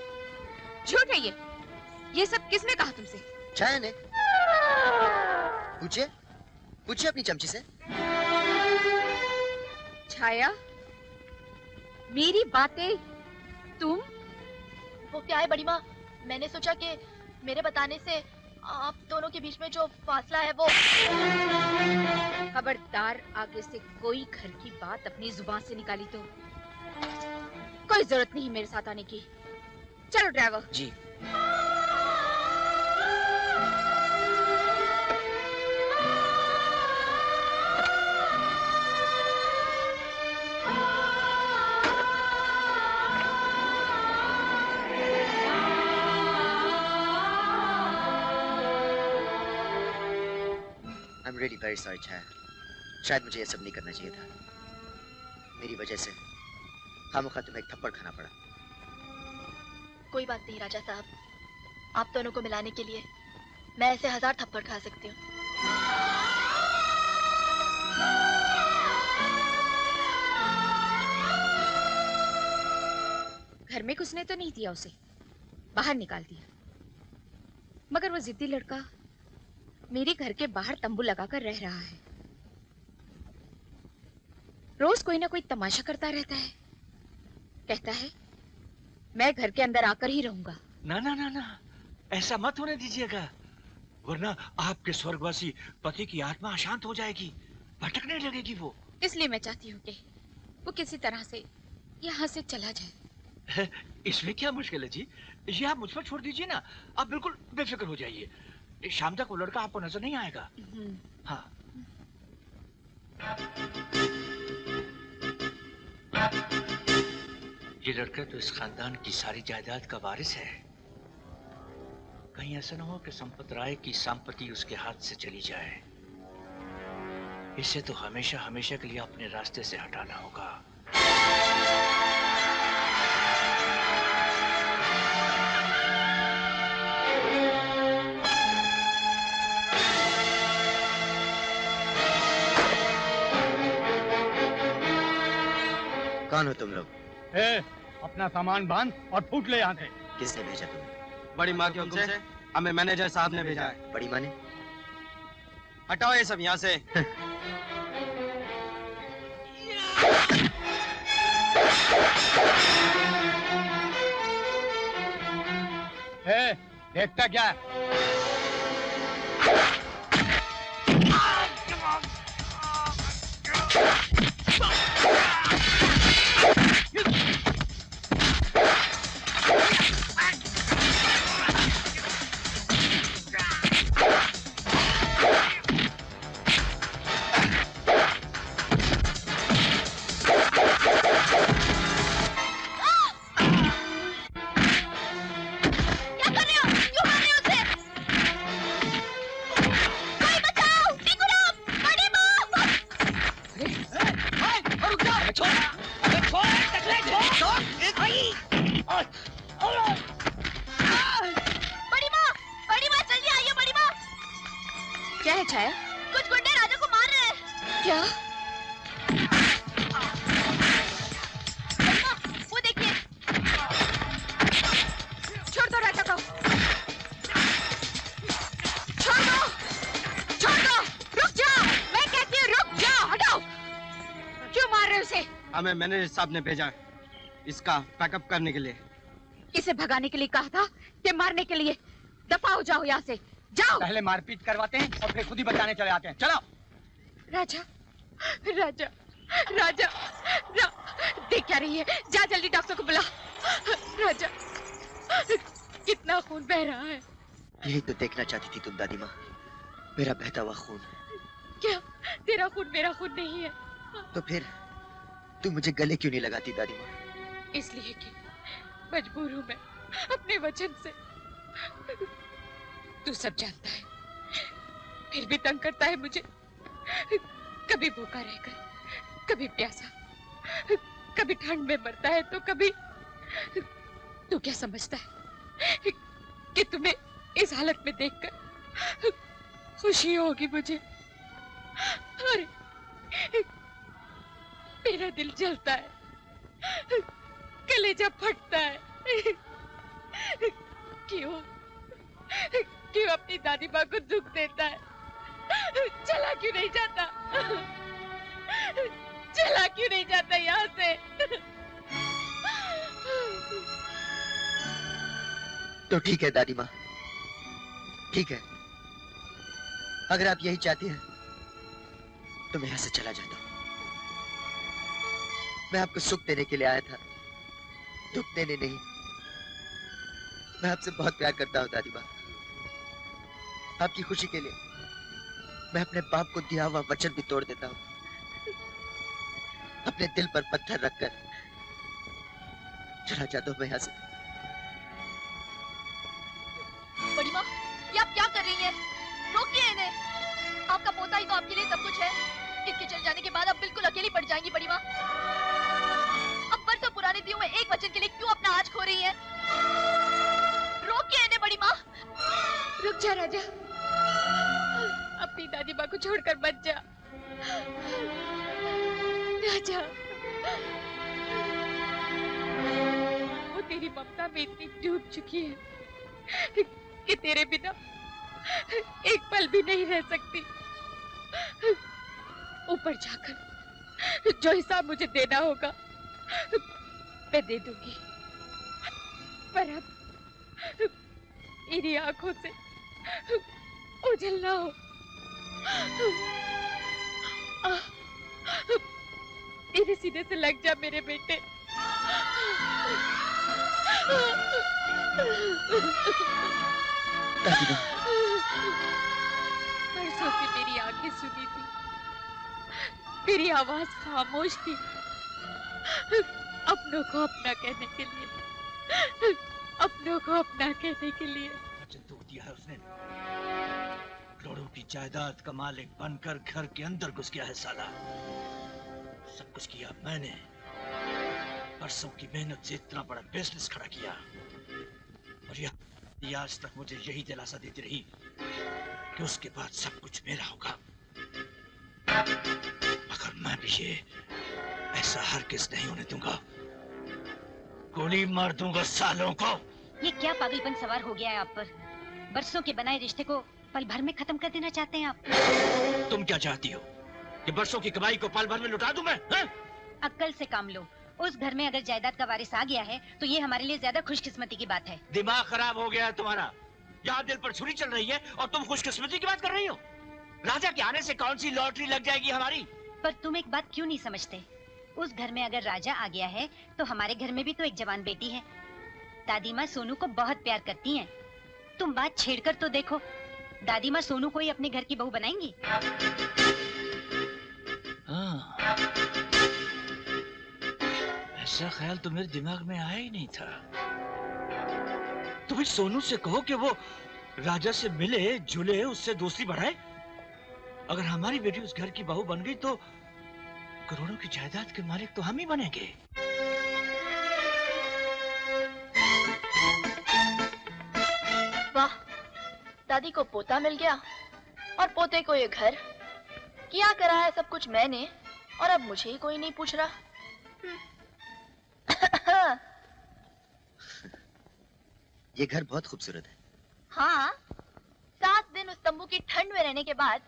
झूठ है ये सब किसने कहा तुमसे? छाया ने। पूछिए, पूछिए अपनी चमची से। छाया, मेरी बातें तुम? वो क्या है बड़ी माँ, मैंने सोचा कि मेरे बताने से आप दोनों के बीच में जो फासला है वो। खबरदार, आगे से कोई घर की बात अपनी जुबान से निकाली तो कोई जरूरत नहीं मेरे साथ आने की। चलो driver ji. I'm really very sorry Chhaya. शायद मुझे ये सब नहीं करना चाहिए था। मेरी वजह से खामखा तुम्हें एक थप्पड़ खाना पड़ा। कोई बात नहीं राजा साहब, आप दोनों को मिलाने के लिए मैं ऐसे 1000 थप्पड़ खा सकती हूँ। घर में कुछ ने तो नहीं दिया उसे, बाहर निकाल दिया। मगर वो जिद्दी लड़का मेरे घर के बाहर तंबू लगाकर रह रहा है। रोज कोई ना कोई तमाशा करता रहता है। कहता है मैं घर के अंदर आकर ही रहूंगा। ना ना ना ना, ऐसा मत होने दीजिएगा, वरना आपके स्वर्गवासी पति की आत्मा अशांत हो जाएगी, भटकने लगेगी वो। इसलिए मैं चाहती हूँ कि वो किसी तरह से यहाँ से चला जाए। इसमें क्या मुश्किल है जी, ये आप मुझ पर छोड़ दीजिए ना, आप बिल्कुल बेफिक्र हो जाइए। शाम तक वो लड़का आपको नजर नहीं आएगा। हाँ। ये लड़का तो इस खानदान की सारी जायदाद का वारिस है। कहीं ऐसा ना हो कि संपत राय की संपत्ति उसके हाथ से चली जाए। इसे तो हमेशा हमेशा के लिए अपने रास्ते से हटाना होगा। कौन हो तुम लोग? अपना सामान बांध और फूट ले यहाँ से। किसने भेजा तुम्हें? बड़ी माँ के हुक्म से हमें मैनेजर साहब ने भेजा है। बड़ी माँ ने? हटाओ ये सब यहाँ से। देखता क्या है? हमें मैनेजर साहब ने भेजा इसका पैकअप करने के लिए। इसे भगाने के लिए कहा था कि मारने के लिए? दफा हो जाओ यहाँ से, जाओ। पहले मारपीट करवाते हैं और फिर खुद ही बचाने चले आते हैं। चलो। राजा, राजा, राजा, देख क्या रही है? जा जल्दी डॉक्टर को बुला। राजा, कितना खून बह रहा है। यही तो देखना चाहती थी तुम दादी माँ, मेरा बहता हुआ खून। क्या तेरा खून मेरा खून नहीं है? तो फिर तू मुझे गले क्यों नहीं लगाती दादी माँ? इसलिए कि मजबूर हूँ मैं अपने वचन से। तू सब जानता है, फिर भी तंग करता है मुझे। कभी भूखा रहकर, कभी प्यासा, कभी ठंड में मरता है तो कभी। तू क्या समझता है कि तुम्हें इस हालत में देखकर खुशी होगी मुझे? अरे मेरा दिल जलता है, कलेजा फटता है। क्यों क्यों अपनी दादी माँ को दुख देता है? चला क्यों नहीं जाता? चला क्यों नहीं जाता यहाँ से? तो ठीक है दादी माँ, ठीक है। अगर आप यही चाहती हैं तो मैं यहाँ से चला जाता हूँ। मैं आपको सुख देने के लिए आया था, दुख देने नहीं। मैं आपसे बहुत प्यार करता हूँ दादी माँ। आपकी खुशी के लिए मैं अपने बाप को दिया हुआ वचन भी तोड़ देता हूँ। अपने दिल पर पत्थर रखकर चला जाता हूँ मैं यहाँ से। बड़ी माँ, ये आप क्या कर रही हैं? रोकिए इन्हें। आपका पोता ही तो आपके लिए सब कुछ है। इनके चले जाने के बाद आप बिल्कुल अकेली पड़ जाएंगी बड़ी माँ। अब बरसों पुराने दियों में एक वचन के लिए क्यों अपना आज खो रही हैं? रोकिए इन्हें बड़ी माँ। रुक जा राजा, अपनी दादी माँ को छोड़कर मत जा। राजा, वो तेरी ममता में इतनी डूब चुकी है कि तेरे बिना एक पल भी नहीं रह सकती। ऊपर जाकर जो हिसाब मुझे देना होगा मैं दे दूंगी, पर अब मेरी आंखों से ओझल ना हो। मेरे सीने से लग जा मेरे बेटे। परसों से मेरी आंखें सुनी थी, मेरी आवाज खामोश थी, अपनों को अपना कहने के लिए, अपनों को अपना कहने के लिए। दुख दिया है उसने। करोड़ों की जायदाद का मालिक बनकर घर के अंदर घुस गया है साला। सब कुछ किया मैंने। बरसों की मेहनत से इतना बड़ा बिजनेस खड़ा किया, और यह आज तक मुझे यही दिलासा देती रही कि उसके बाद सब कुछ मेरा होगा। मगर मैं भी ये ऐसा हरगिज़ नहीं होने दूंगा। गोली मार दूंगा सालों को। ये क्या पागलपन सवार हो गया है आप पर? बरसों के बनाए रिश्ते को पल भर में खत्म कर देना चाहते हैं आप? तुम क्या चाहती हो कि बरसों की कमाई को पल भर में लुटा दूं मैं? अक्ल से काम लो। उस घर में अगर जायदाद का वारिस आ गया है तो ये हमारे लिए ज्यादा खुशकिस्मती की बात है। दिमाग खराब हो गया है तुम्हारा। यहाँ दिल पर छुरी चल रही है और तुम खुशकिस्मती की बात कर रही हो। राजा के आने से कौन सी लॉटरी लग जाएगी हमारी? पर तुम एक बात क्यों नहीं समझते? उस घर में अगर राजा आ गया है तो हमारे घर में भी तो एक जवान बेटी है। दादी माँ सोनू को बहुत प्यार करती हैं। तुम बात छेड़कर तो देखो, दादी माँ सोनू को ही अपने घर की बहू बनाएंगी। ऐसा ख्याल तो मेरे दिमाग में आया ही नहीं था। तो भाई सोनू से कहो कि वो राजा से मिले जुले, उससे दोस्ती बढ़ाए। अगर हमारी बेटी उस घर की बहू बन गई तो करोड़ों की जायदाद के मालिक तो हम ही बनेंगे। वाह, दादी को पोता मिल गया और पोते को ये घर। क्या करा है सब कुछ मैंने, और अब मुझे ही कोई नहीं पूछ रहा। ये घर बहुत खूबसूरत है। हाँ, 7 दिन उस तंबू की ठंड में रहने के बाद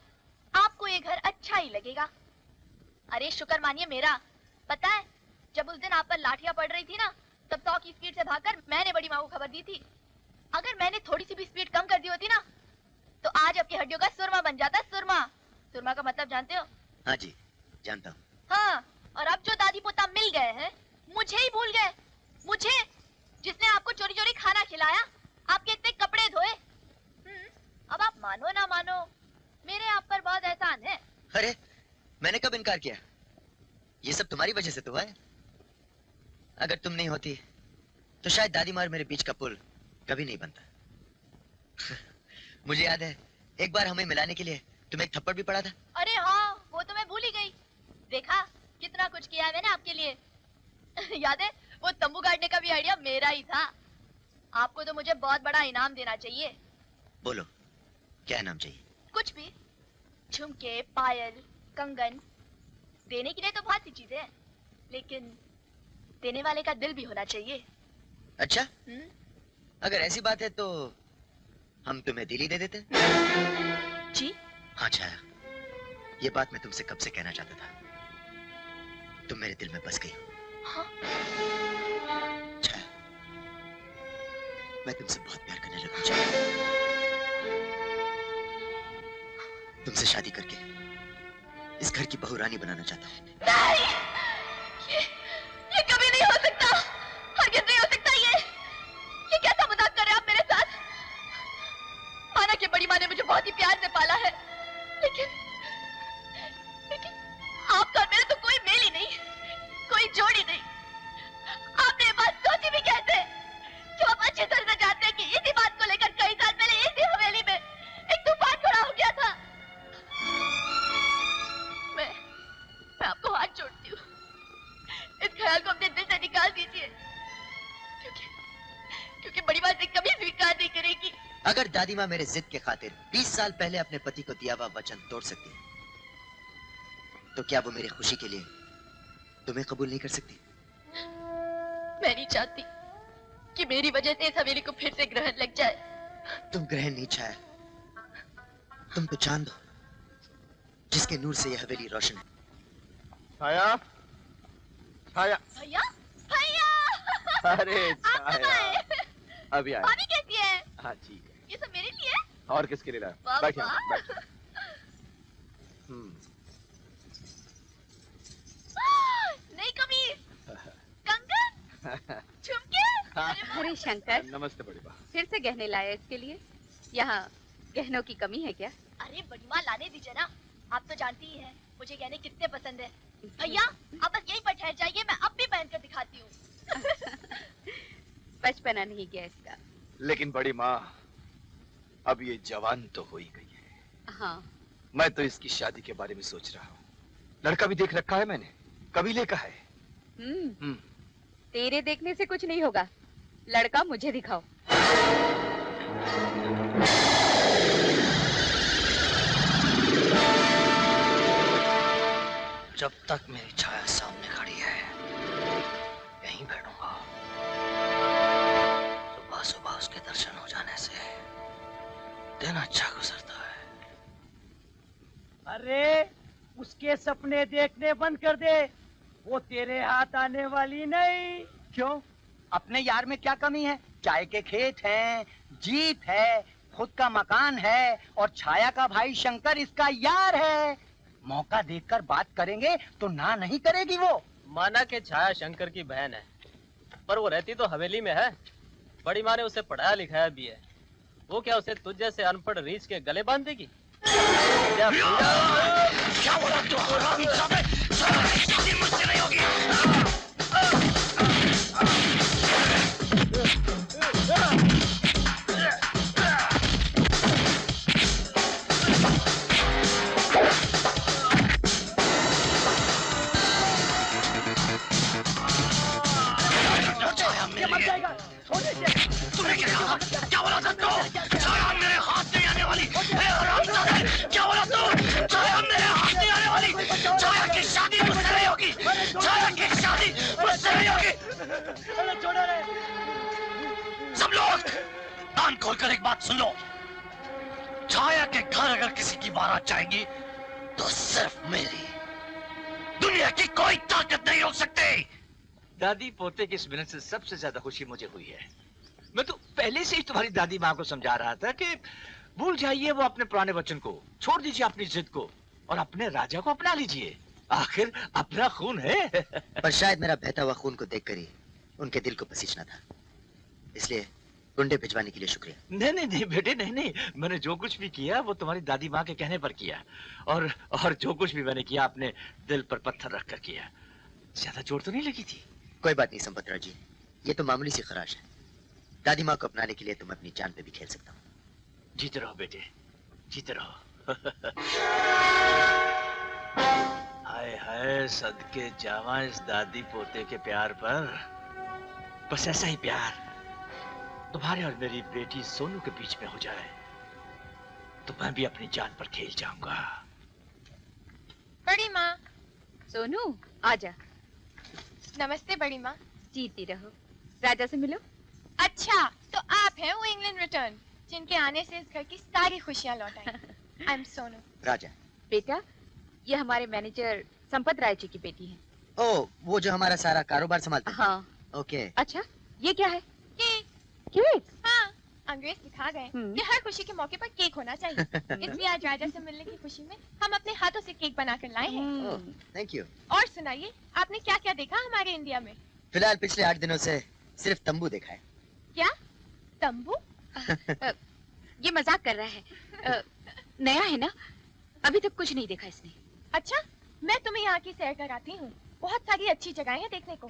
आपको ये घर अच्छा ही लगेगा। अरे शुक्र मानिए मेरा। पता है, जब उस दिन आप पर लाठियां पड़ रही थी ना, तब 100 की स्पीड से भागकर मैंने बड़ी माँ को खबर दी थी। अगर मैंने थोड़ी सी भी स्पीड कम कर दी होती ना, तो आज आपकी हड्डियों का सुरमा बन जाता। सुरमा, सुरमा का मतलब जानते हो? हाँ जी, जानता हूँ। हाँ, और अब जो दादी पोता मिल गए हैं, मुझे ही भूल गए। मुझे, जिसने आपको चोरी चोरी खाना खिलाया, आपके इतने कपड़े धोए। अब आप मानो ना मानो, मेरे आप पर बहुत एहसान है। अरे, मैंने कब इनकार किया? ये सब तुम्हारी वजह से तो हुआ है। अगर तुम नहीं होती तो शायद दादी माँ और मेरे बीच का पुल कभी नहीं बनता। मुझे याद है, एक बार हमें मिलाने के लिए तुम्हें एक थप्पड़ भी पड़ा था। अरे हाँ, वो तो मैं भूल ही गई। देखा कितना कुछ किया है मैंने आपके लिए। याद है, वो तंबू गाड़ने का भी आइडिया मेरा ही था। आपको तो मुझे बहुत बड़ा इनाम देना चाहिए। बोलो, क्या इनाम चाहिए? कुछ भी, झुमके, पायल, कंगन। देने के लिए तो बहुत सी चीजें हैं, लेकिन देने वाले का दिल भी होना चाहिए। अच्छा, अगर ऐसी बात है तो हम तुम्हें दिल ही दे देते। जी? हाँ छाया, ये बात मैं तुमसे कब से कहना चाहता था। तुम मेरे दिल में बस गई हो। हाँ? छाया, मैं तुमसे बहुत प्यार करने लगा। छाया, तुमसे शादी करके इस घर की बहू रानी बनाना चाहता हूँ। नहीं, ये कभी नहीं हो सकता। हरगिज़ नहीं हो सकता। ये कैसा मजाक कर रहे हैं आप मेरे साथ? माना कि बड़ी माँ ने मुझे बहुत ही प्यार से पाला है, लेकिन आपका और मेरा तो कोई मेल ही नहीं, कोई जोड़ी नहीं। आपने ये बात सोची भी कैसे? जो आप अच्छी तरह से जानते हैं कि इसी बात को लेकर कई साल पहले इसी हवेली में एक तूफान खड़ा हो गया था। मैं आपको हाथ जोड़ती हूँ, इस ख्याल को अपने दिल से निकाल दीजिए, क्योंकि बड़ी बात से कभी स्वीकार नहीं करेगी। अगर दादी माँ मेरे जिद के खातिर 20 साल पहले अपने पति को दिया हुआ वचन तोड़ सकती है, तो क्या वो मेरी खुशी के लिए तुम्हें कबूल नहीं कर सकती? मैं नहीं चाहती कि मेरी वजह से इस हवेली को फिर से ग्रहण लग जाए। तुम ग्रहण नहीं छाया, तुम तो चांद हो जिसके नूर से यह हवेली रोशन है। छाया, छाया, भैया, भैया। अरे छाया, अभी आया। भाभी कैसी है? हाँ ठीक है। ये सब मेरे लिए है? और किसके लिए लाया? बैठ यहाँ, बैठ। नई कमीज, कंगन, झुमके। अरे शंकर, नमस्ते बड़ी माँ। फिर से गहने लाए इसके लिए? यहाँ गहनों की कमी है क्या? अरे बड़ी माँ लाने दीजिए ना, आप तो जानती ही हैं मुझे गहने कितने पसंद है। भैया आप बस यहीं पर ठहर जाइए, मैं अब भी पहन कर दिखाती हूँ। बचपना नहीं गया इसका। लेकिन बड़ी माँ, अब ये जवान तो हो ही गई है। हाँ। मैं तो इसकी शादी के बारे में सोच रहा हूँ। लड़का भी देख रखा है मैंने, कबीले का है। तेरे देखने से कुछ नहीं होगा, लड़का मुझे दिखाओ। जब तक मेरी छाया सामने खड़ी है यहीं बैठूंगा। सुबह सुबह उसके दर्शन हो जाने से दिन अच्छा गुजरता है। अरे उसके सपने देखने बंद कर दे, वो तेरे हाथ आने वाली नहीं। क्यों? अपने यार में क्या कमी है? चाय के खेत हैं, जीप है, खुद का मकान है और छाया का भाई शंकर इसका यार है। मौका देखकर बात करेंगे तो ना नहीं करेगी वो। माना के छाया शंकर की बहन है, पर वो रहती तो हवेली में है। बड़ी माँ ने उसे पढ़ाया लिखाया भी है, वो क्या उसे तुझ जैसे अनपढ़ रीछ के गले बांध देगी? क्या बोला तू? मुझसे नहीं होगी। तूने क्या कहा? क्या बोला तुमको? छाया मेरे हाथ नहीं आने वाली। क्या बोला तू? छाया मेरे हाथ नहीं आने वाली। छाया की शादी मुझसे नहीं होगी। छाया की शादी मुझसे नहीं होगी। सब लोग कान खोलकर एक बात सुन लो। छाया के घर अगर किसी की बारात जाएगी तो सिर्फ मेरी। दुनिया की कोई ताकत नहीं रोक सकती। दादी पोते की इस मिलन से सबसे ज्यादा खुशी मुझे हुई है। मैं तो पहले से ही तुम्हारी दादी माँ को समझा रहा था कि भूल जाइए वो अपने पुराने वचन को, छोड़ दीजिए अपनी जिद को और अपने राजा को अपना लीजिए। आखिर अपना खून है। पर शायद मेरा बहता हुआ खून को देखकर ही उनके दिल को पसीजना था, इसलिए गुंडे भिजवाने के लिए शुक्रिया। नहीं नहीं नहीं बेटे, नहीं नहीं, मैंने जो कुछ भी किया वो तुम्हारी दादी माँ के कहने पर किया और जो कुछ भी मैंने किया अपने दिल पर पत्थर रख कर किया। ज्यादा चोट तो नहीं लगी थी? कोई बात नहीं संपतराव जी, ये तो मामूली सी खराश है। दादी माँ को अपनाने के लिए तुम अपनी जान पे भी खेल सकता हूँ। जीते रहो बेटे, जीते रहो। हाय हाय सदके जावा इस दादी पोते के प्यार पर। बस ऐसा ही प्यार तुम्हारे और मेरी बेटी सोनू के बीच में हो जाए तो मैं भी अपनी जान पर खेल जाऊंगा। बड़ी माँ। सोनू आजा। नमस्ते बड़ी माँ। जीती रहो। राजा से मिलो। अच्छा तो आप हैं वो इंग्लैंड रिटर्न जिनके आने से इस घर की सारी खुशियाँ लौट आई। I am Sonu. राजा। बेटा ये हमारे मैनेजर संपत राय जी की बेटी है। ओ, वो जो हमारा सारा कारोबार संभालते हैं। हाँ। ओके। अच्छा ये क्या है? केक। केक? हाँ, अंग्रेज सिखा गए कि हर खुशी के मौके पर केक होना चाहिए। इसलिए आज राजा से मिलने की खुशी में हम अपने हाथों से केक बनाकर लाए हैं। Thank you. और सुनाइए, आपने क्या क्या देखा हमारे इंडिया में? फिलहाल पिछले 8 दिनों से सिर्फ तंबू देखा है। क्या तंबू? ये मजाक कर रहा है। नया है ना, अभी तक कुछ नहीं देखा इसने। अच्छा, मैं तुम्हें यहाँ की सैर कराती हूँ। बहुत सारी अच्छी जगहें हैं देखने को।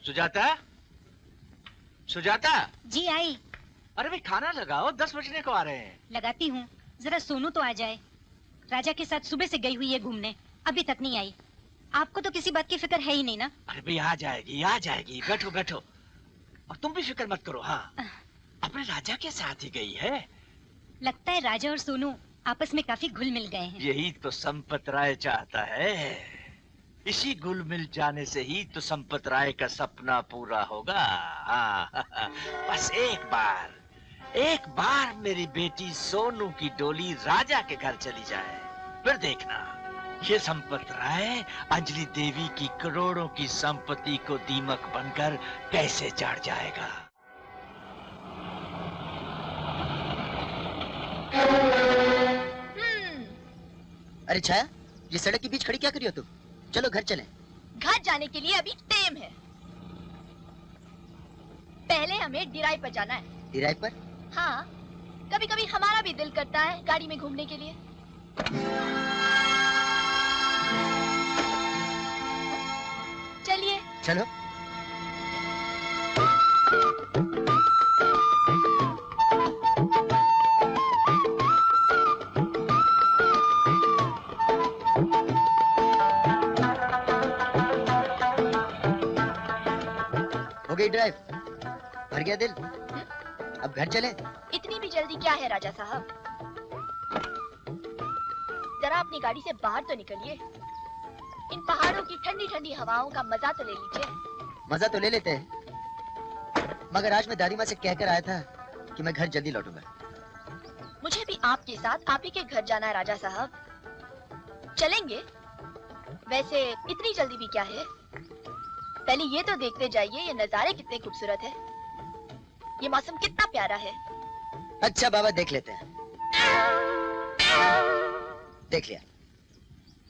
सुजाता, सुजाता। जी आई। अरे भाई खाना लगाओ, 10 बजने को आ रहे हैं। लगाती हूँ, जरा सोनू तो आ जाए। राजा के साथ सुबह से गई हुई है घूमने, अभी तक नहीं आई। आपको तो किसी बात की फिक्र है ही नहीं ना? अरे भाई आ जाएगी, आ जाएगी। बैठो बैठो। और तुम भी फिक्र मत करो। हाँ, अपने राजा के साथ ही गई है। लगता है राजा और सोनू आपस में काफी घुल मिल गए हैं। यही तो संपत राय चाहता है। इसी घुल मिल जाने से ही तो संपत राय का सपना पूरा होगा। बस एक बार मेरी बेटी सोनू की डोली राजा के घर चली जाए, फिर देखना ये संपत राय अंजलि देवी की करोड़ों की संपत्ति को दीमक बनकर कैसे चाट जाएगा। अरे छाया, ये सड़क के बीच खड़ी क्या करी हो तुम? चलो घर चलें। घर जाने के लिए अभी टाइम है। पहले हमें डिराई पर जाना है। डिराई पर? हाँ, कभी कभी हमारा भी दिल करता है गाड़ी में घूमने के लिए। चलिए। चलो। हो गई ड्राइव? भर गया दिल? अब घर चले? इतनी भी जल्दी क्या है राजा साहब? जरा अपनी गाड़ी से बाहर तो निकलिए। इन पहाड़ों की ठंडी ठंडी हवाओं का मजा तो ले लीजिए। मजा तो ले लेते हैं, मगर आज मैं दादी माँ से कहकर आया था कि मैं घर जल्दी लौटूंगा। मुझे भी आपके साथ आप ही के घर जाना है राजा साहब। चलेंगे? वैसे इतनी जल्दी भी क्या है? पहले ये तो देखते जाइए ये नजारे कितने खूबसूरत है, ये मौसम कितना प्यारा है। अच्छा बाबा, देख लेते हैं। देख लिया,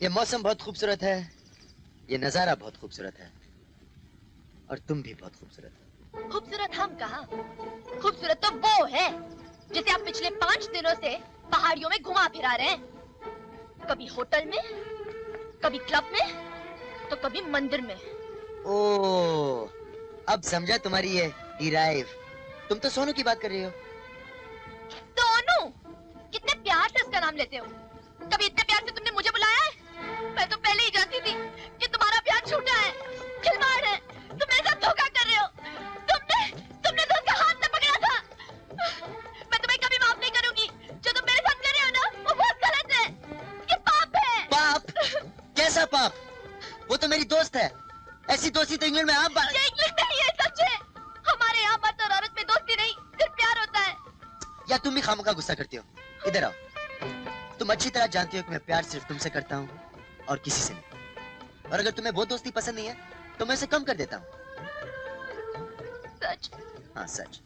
ये मौसम बहुत खूबसूरत है, ये नजारा बहुत खूबसूरत है, और तुम भी बहुत खूबसूरत हो। खूबसूरत हम कहाँ? खूबसूरत तो वो है जिसे आप पिछले 5 दिनों से पहाड़ियों में घुमा फिरा रहे हैं। कभी होटल में, कभी क्लब में, तो कभी मंदिर में। ओह, अब समझा तुम्हारी ये डिराइव। तुम तो सोनू की बात कर रही हो। सोनू? कितने प्यार से उसका नाम लेते हो। कभी इतने प्यार से तुमने मुझे बुलाया है? मैं तो पहले ही जानती थी कि तुम्हारा प्यार झूठा है, खिलवाड़ है। तुम मेरे साथ धोखा कर रहे हो। तुमने तो उसका हाथ न पकड़ा था। मैं तुम्हें कभी माफ नहीं करूंगी। जो तुम मेरे साथ कर रहे हो ना, वो बहुत गलत है। ये पाप है। पाप? कैसा पाप? वो तो मेरी दोस्त है। ऐसी दोस्ती तो इंग्लैंड में आप। ये इंग्लैंड नहीं है, सच है। हमारे यहाँ मर्द और औरत में दोस्ती नहीं, सिर्फ प्यार होता है। या तुम भी खामोखा गुस्सा करती हो? इधर आओ। तुम अच्छी तरह जानती हो कि मैं प्यार सिर्फ तुमसे करता हूँ और किसी से नहीं। और अगर तुम्हें वो दोस्ती पसंद नहीं है तो मैं उसे कम कर देता हूँ। सच? हाँ सच।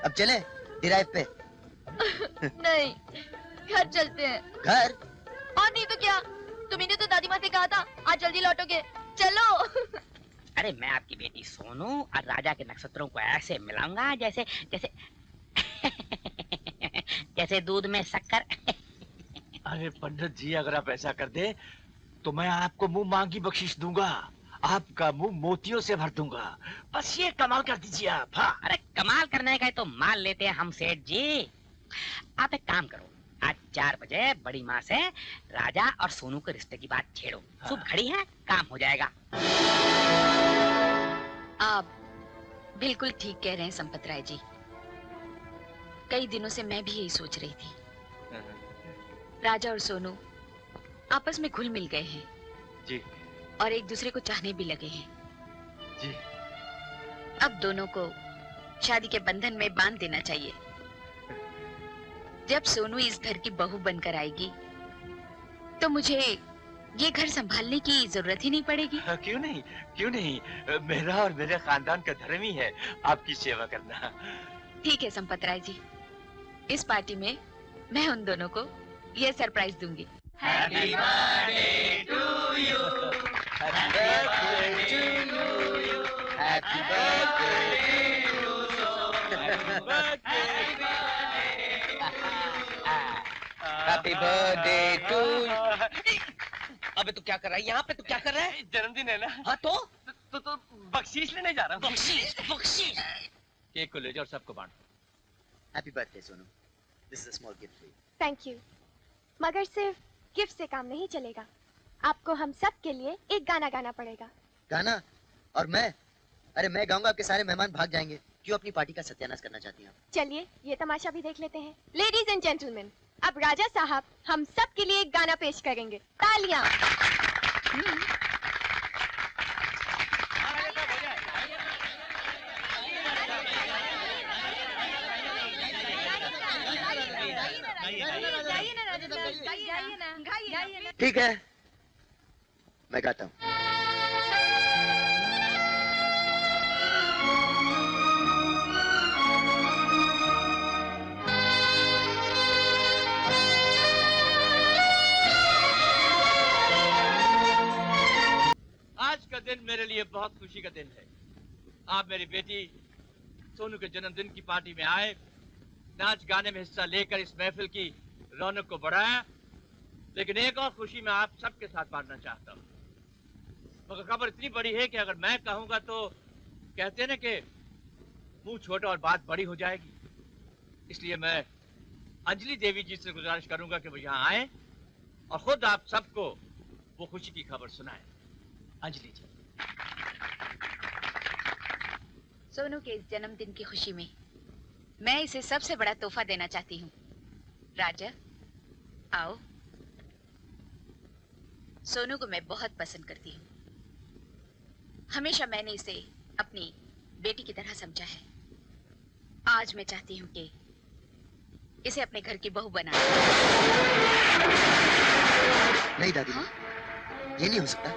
अब चले डिराइव पे? नहीं, घर चलते हैं। घर? और नहीं तो क्या, तुम्ही ने तो दादी माँ से कहा था आज जल्दी लौटोगे। चलो। अरे मैं आपकी बेटी सोनू और राजा के नक्षत्रों को ऐसे मिलाऊंगा जैसे जैसे जैसे दूध में शक्कर। अरे पंडित जी, अगर आप ऐसा कर दे तो मैं आपको मुंह मांगी बख्शिश दूंगा। आपका मुंह मोतियों से भर दूंगा। बस ये कमाल कर दीजिए आप। हाँ। अरे कमाल करने का तो मान लेते हैं हम सेठ जी। आप एक काम करो, आज 4 बजे बड़ी माँ से राजा और सोनू के रिश्ते की बात छेड़ो। शुभ घड़ी है, काम हो जाएगा। आप बिल्कुल ठीक कह रहे हैं संपत राय जी। कई दिनों से मैं भी यही सोच रही थी। राजा और सोनू आपस में घुल मिल गए हैं जी, और एक दूसरे को चाहने भी लगे हैं जी। अब दोनों को शादी के बंधन में बांध देना चाहिए। जब सोनू इस घर की बहू बनकर आएगी तो मुझे ये घर संभालने की जरूरत ही नहीं पड़ेगी। क्यों नहीं, क्यों नहीं। मेरा और मेरे खानदान का धर्म ही है आपकी सेवा करना। ठीक है संपत राय जी, इस पार्टी में मैं उन दोनों को ये सरप्राइज दूंगी। Happy birthday to you. Happy birthday to you. Happy birthday to Happy birthday to you. अबे तू क्या कर रहा है यहाँ पे? तू क्या कर रहा है? जन्मदिन है ना। हाँ तो बख्शीश लेने जा रहा हूँ। बख्शीश, बख्शीश। केक को ले जाओ और सबको बांटो। Happy birthday Sonu. This is a small gift for you. Thank you. मगर सिर्फ गिफ्ट से काम नहीं चलेगा। आपको हम सब के लिए एक गाना गाना पड़ेगा। गाना? और मैं? अरे मैं गाऊंगा, आपके सारे मेहमान भाग जाएंगे। क्यों अपनी पार्टी का सत्यानाश करना चाहती हैं आप? चलिए ये तमाशा भी देख लेते हैं। लेडीज एंड जेंटलमैन, अब राजा साहब हम सब के लिए एक गाना पेश करेंगे। तालियां। गाइए ना। ठीक है, मैं गाता हूँ। आज का दिन मेरे लिए बहुत खुशी का दिन है। आप मेरी बेटी सोनू के जन्मदिन की पार्टी में आए, नाच गाने में हिस्सा लेकर इस महफिल की रौनक को बढ़ाया, लेकिन एक और खुशी मैं आप सबके साथ बांटना चाहता हूँ। मगर खबर इतनी बड़ी है कि अगर मैं कहूंगा तो कहते हैं ना कि मुंह छोटा और बात बड़ी हो जाएगी। इसलिए मैं अंजलि देवी जी से गुजारिश करूंगा कि वो यहाँ आए और खुद आप सबको वो खुशी की खबर सुनाएं। अंजलि जी। सोनू के इस जन्मदिन की खुशी में मैं इसे सबसे बड़ा तोहफा देना चाहती हूँ। राजा, आओ। सोनू को मैं बहुत पसंद करती हूँ। हमेशा मैंने इसे अपनी बेटी की तरह समझा है। आज मैं चाहती हूँ कि इसे अपने घर की बहू बना। नहीं दादी, हाँ? ये नहीं हो सकता।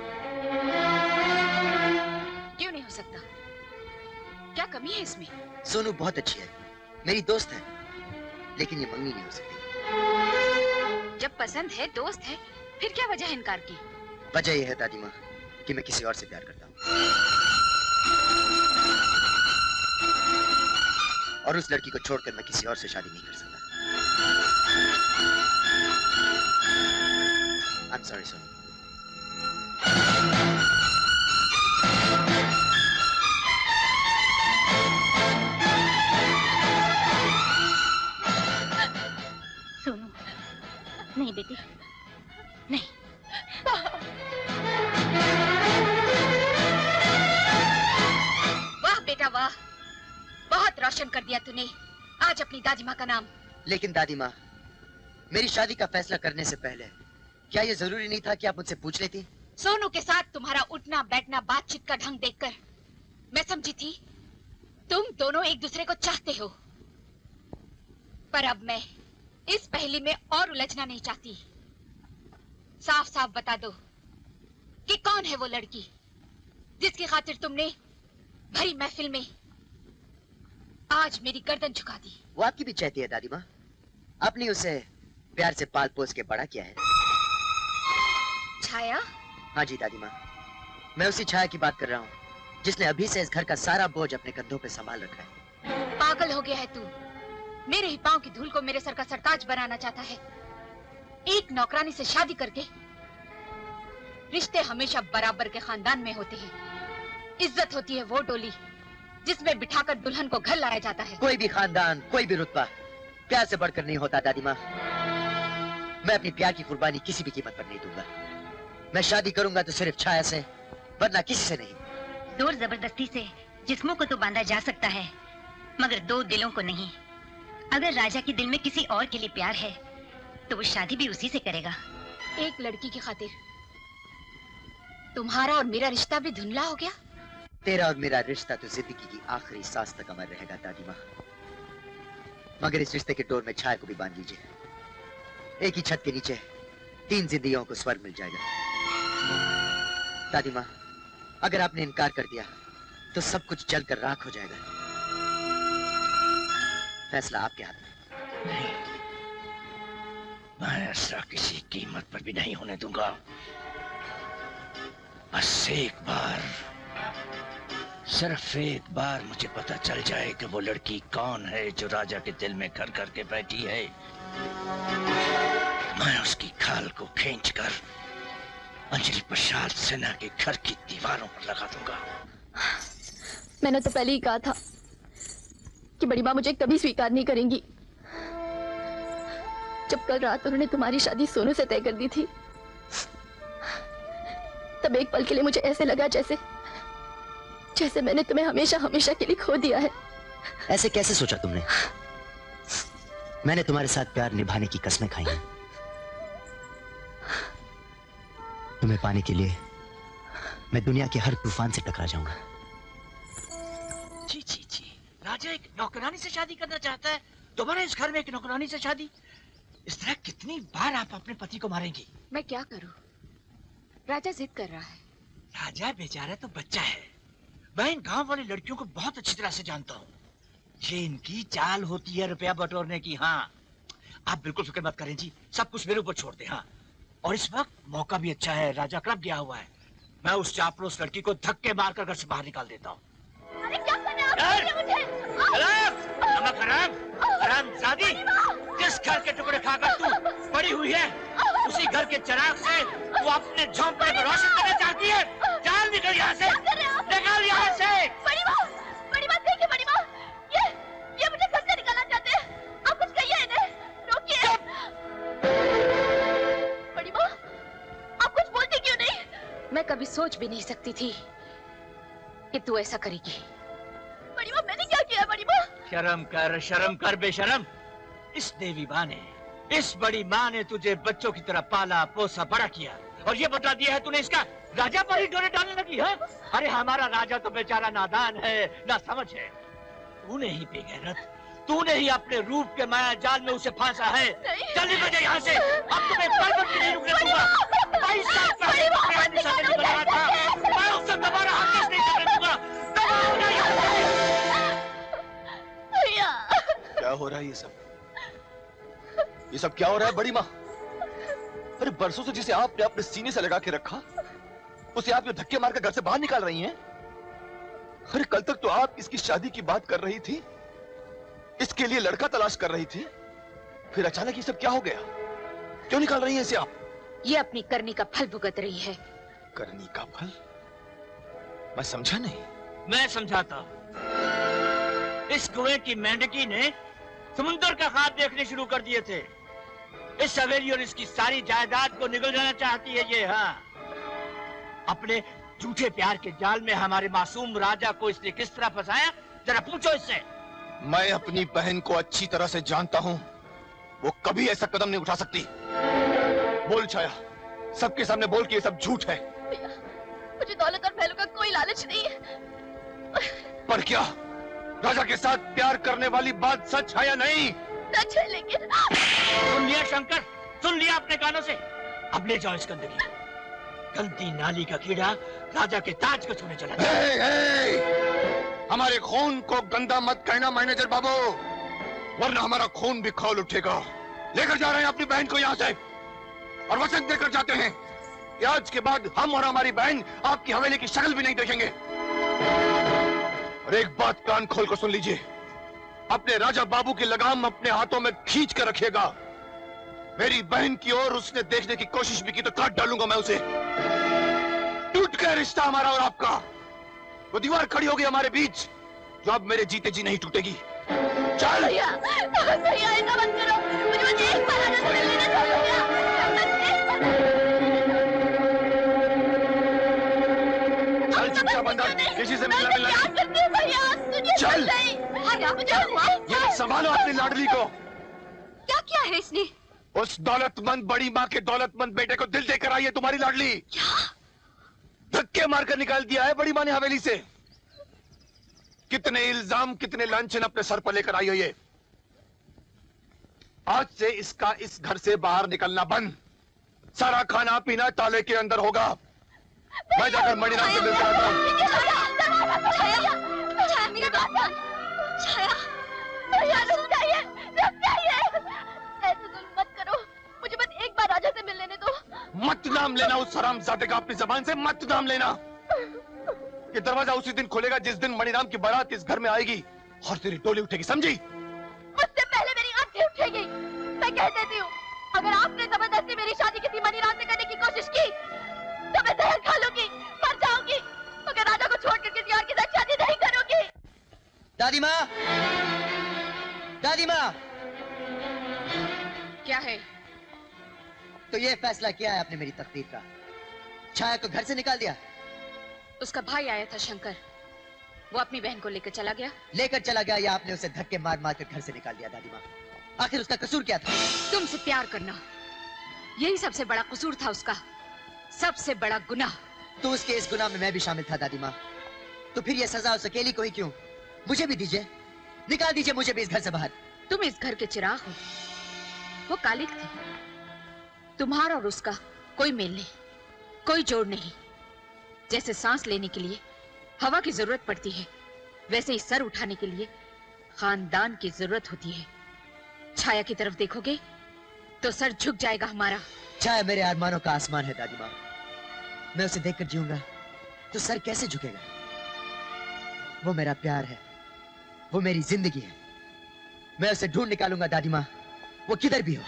क्यों नहीं हो सकता? क्या कमी है इसमें? सोनू बहुत अच्छी है, मेरी दोस्त है, लेकिन ये मंगनी नहीं हो सकती। जब पसंद है, दोस्त है, फिर क्या वजह है इनकार की? वजह यह है दादी माँ कि मैं किसी और से प्यार करता हूँ, और उस लड़की को छोड़कर मैं किसी और से शादी नहीं कर सकता। I'm sorry, Sonu. सोनू, नहीं बेटी, नहीं। वाह बेटा वाह, बहुत रोशन कर दिया तूने आज अपनी दादी माँ का नाम। लेकिन दादी माँ, मेरी शादी का फैसला करने से पहले क्या ये जरूरी नहीं था कि आप मुझसे पूछ लेती? सोनू के साथ तुम्हारा उठना बैठना बातचीत का ढंग देखकर मैं समझी थी तुम दोनों एक दूसरे को चाहते हो, पर अब मैं इस पहेली में और उलझना नहीं चाहती। साफ साफ बता दो कि कौन है वो लड़की जिसकी खातिर तुमने भरी महफिल में आज मेरी गर्दन झुका दी। वो आपकी भी चाहती है दादी माँ, आपने उसे प्यार से पाल पोस के बड़ा किया है। छाया? हाँ जी दादी माँ, मैं उसी छाया की बात कर रहा हूँ जिसने अभी से इस घर का सारा बोझ अपने कंधों पे संभाल रखा है। पागल हो गया है तू, मेरे ही पांव की धूल को मेरे सर का सरताज बनाना चाहता है। एक नौकरानी से शादी करके रिश्ते हमेशा बराबर के खानदान में होते हैं। इज्जत होती है वो डोली जिसमें बिठाकर दुल्हन को घर लाया जाता है। कोई भी खानदान, कोई भी रुतबा प्यार से बढ़कर नहीं होता दादी माँ। मैं अपनी प्यार की कुर्बानी किसी भी कीमत पर नहीं दूंगा। मैं शादी करूंगा तो सिर्फ छाया से, वरना किसी से नहीं। जोर जबरदस्ती से जिस्मों को तो बांधा जा सकता है, मगर दो दिलों को नहीं। अगर राजा के दिल में किसी और के लिए प्यार है तो वो शादी भी उसी से करेगा। एक लड़की की खातिर तुम्हारा और मेरा रिश्ता भी धुंधला हो गया। तेरा और मेरा रिश्ता तो जिंदगी की आखिरी सांस तक अमर रहेगा दादी माँ, मगर इस रिश्ते के डोर में छाया को भी बांध लीजिए। एक ही छत के नीचे 3 जिंदगियों को स्वर्ग मिल जाएगा। दादी माँ, अगर आपने इनकार कर दिया तो सब कुछ जलकर राख हो जाएगा। फैसला आपके हाथ में। नहीं, मैं ऐसा किसी कीमत पर भी नहीं होने दूंगा। बस एक बार, सिर्फ एक बार मुझे पता चल जाए कि वो लड़की कौन है जो राजा के दिल में घर करके बैठी है, मैं उसकी खाल को खींचकर अंजलि प्रसाद सिन्हा के घर की दीवारों पर लगा दूंगा। मैंने तो पहले ही कहा था कि बड़ी माँ मुझे कभी स्वीकार नहीं करेंगी। जब कल रात उन्होंने तुम्हारी शादी सोनू से तय कर दी थी, तब एक पल के लिए मुझे ऐसे लगा जैसे मैंने तुम्हें हमेशा हमेशा के लिए खो दिया है। ऐसे कैसे सोचा तुमने? मैंने तुम्हारे साथ प्यार निभाने की कसमें खाई हैं। तुम्हें पाने के लिए मैं दुनिया के हर तूफान से टकरा जाऊंगा। जी जी जी, राजा एक नौकरानी से शादी करना चाहता है, दोबारा इस घर में एक नौकरानी से शादी? इस तरह कितनी बार आप अपने पति को मारेंगी? मैं क्या करूं? राजा जिद कर रहा है। राजा बेचारा तो बच्चा है। मैं इन गांव वाली लड़कियों को बहुत अच्छी तरह से जानता हूँ। ये इनकी चाल होती है रुपया बटोरने की। हाँ, आप बिल्कुल फिक्र मत करें जी, सब कुछ मेरे ऊपर छोड़ दे। हाँ, और इस वक्त मौका भी अच्छा है, राजा क्लब गया हुआ है। मैं उस चापलूस लड़की को धक्के मारकर घर से बाहर निकाल देता हूँ। हरामजादी, जिस घर के टुकड़े खाकर तू पड़ी हुई है, उसी घर के चिराग से तू अपने झोंपड़े को रोशन करना चाहती है। चल निकल यहाँ से, निकल यहाँ से। बड़ी माँ देखिए, बड़ी माँ, ये मुझे घर से निकालना चाहते हैं। आप कुछ कहिए इन्हें, रोकिए। बड़ी माँ, आप कुछ बोलती क्यों नहीं? मैं कभी सोच भी नहीं सकती थी कि तू ऐसा करेगी। बड़ी माँ, मैंने क्या किया? बड़ी माँ, शर्म कर बेशरम। इस देवी माँ ने, इस बड़ी माँ ने तुझे बच्चों की तरह पाला पोसा बड़ा किया, और ये बता दिया है तूने इसका राजा पर ही डोरे डालने लगी है। अरे हमारा राजा तो बेचारा नादान है, ना समझ है। तूने ही बेगैरत, तूने ही अपने रूप के माया जाल में उसे फांसा है। चल निकल जा यहाँ से, अब तुम्हें पल भर भी नहीं रुकने दूंगा। 22 साल पहले मैं उससे दोबारा हरगिज़ नहीं करने दूंगा। क्या हो रहा है ये सब क्या हो रहा है बड़ी माँ? अरे बरसों से जिसे आपने अपने सीने से लगा के रखा, उसे आप ये धक्के मारकर घर से बाहर निकाल रही हैं। अरे कल तक तो आप इसकी शादी की बात कर रही थी, इसके लिए लड़का तलाश कर रही थी, फिर अचानक ये सब क्या हो गया? क्यों निकाल रही हैं इसे आप? ये अपनी करनी का फल भुगत रही है। करनी का फल? मैं समझा नहीं। मैं समझाता हूँ। इस कुएं की मेंढकी ने समुद्र का ख्वाब देखने शुरू कर दिए थे। इस हवेली और इसकी सारी जायदाद को निगल जाना चाहती है ये। हाँ, अपने झूठे प्यार के जाल में हमारे मासूम राजा को इसने किस तरह फंसाया, जरा पूछो इससे। मैं अपनी बहन को अच्छी तरह से जानता हूँ, वो कभी ऐसा कदम नहीं उठा सकती। बोल छाया, सबके सामने बोल कि ये सब झूठ है। मुझे दौलत और महलों का कोई लालच नहीं है। पर क्या राजा के साथ प्यार करने वाली बात सच है या नहीं? सच है, लेकिन सुन लिया शंकर, सुन लिया अपने कानों से। अब ले जाओ इस गंदगी, गंदी नाली का कीड़ा राजा के ताज को छूने चला। हमारे खून को गंदा मत कहना मैनेजर बाबू, वरना हमारा खून भी खौल उठेगा। लेकर जा रहे हैं अपनी बहन को यहाँ से, और वचन देकर जाते हैं कि आज के बाद हम और हमारी बहन आपकी हवेली की शक्ल भी नहीं देखेंगे। और एक बात कान खोल कर सुन लीजिए, अपने राजा बाबू की लगाम अपने हाथों में खींच कर रखिएगा। मेरी बहन की ओर उसने देखने की कोशिश भी की तो काट डालूंगा मैं उसे। टूट गया रिश्ता हमारा और आपका। वो दीवार खड़ी होगी हमारे बीच, जो अब मेरे जीते जी नहीं टूटेगी। चल भैया, ऐसा मत करो। मुझे एक बार राजा से मिलने दो भैया। चल चुपचाप अंदर, किसी से मिलना चल। ये संभालो अपनी लाडली को। क्या किया है इसने? उस दौलतमंद बड़ी माँ के दौलतमंद बेटे को दिल देकर आई है तुम्हारी लाडली। क्या? धक्के मारकर निकाल दिया है बड़ी माँ ने हवेली से। कितने इल्जाम, कितने लांछन अपने सर पर लेकर आई है ये। आज से इसका इस घर से बाहर निकलना बंद। सारा खाना पीना ताले के अंदर होगा। मैं जाकर मणिराम से मिलकर आता हूँ। ऐसे जुल्म मत करो, मुझे बस एक बार राजा से मिल लेने दो। मत नाम लेना उस हरामजादे का अपनी जबान से, मत नाम लेना। ये दरवाजा उसी दिन खुलेगा जिस दिन मणिराम की बारात इस घर में आएगी और तेरी डोली उठेगी, समझी? मुझसे पहले मेरी आंखें उठेगी। मैं कह देती हूँ, अगर आपने जबरदस्ती मेरी शादी किसी मणिराम से करने की कोशिश की तो मैं जहर खा लूंगी, मर जाऊंगी, मगर राजा को छोड़कर किसी और के साथ शादी नहीं करूंगी। दादी माँ, दादी माँ। क्या है? तो ये फैसला किया है आपने मेरी तकदीर का? छाया को घर से निकाल दिया? उसका भाई आया था शंकर, वो अपनी बहन को लेकर चला गया। लेकर चला गया या आपने उसे धक्के मार मार कर घर से निकाल दिया? दादी माँ, आखिर उसका कसूर क्या था? तुमसे प्यार करना, यही सबसे बड़ा कसूर था उसका, सबसे बड़ा गुनाह। तो उसके इस गुनाह में मैं भी शामिल था दादी माँ। तो फिर ये सजा उस अकेली को ही क्यों? मुझे भी दीजिए, निकाल दीजिए मुझे भी इस घर से बाहर। तुम इस घर के चिराग हो, वो कालिक थी। तुम्हारा और उसका कोई मेल नहीं, कोई जोड़ नहीं। जैसे सांस लेने के लिए हवा की जरूरत पड़ती है, वैसे ही सर उठाने के लिए खानदान की जरूरत होती है। छाया की तरफ देखोगे तो सर झुक जाएगा हमारा। छाया मेरे अरमानों का आसमान है दादी माँ। मैं उसे देखकर जीऊंगा तो सर कैसे झुकेगा? वो मेरा प्यार है, वो मेरी जिंदगी है। मैं उसे ढूंढ निकालूंगा दादी माँ, वो किधर भी हो।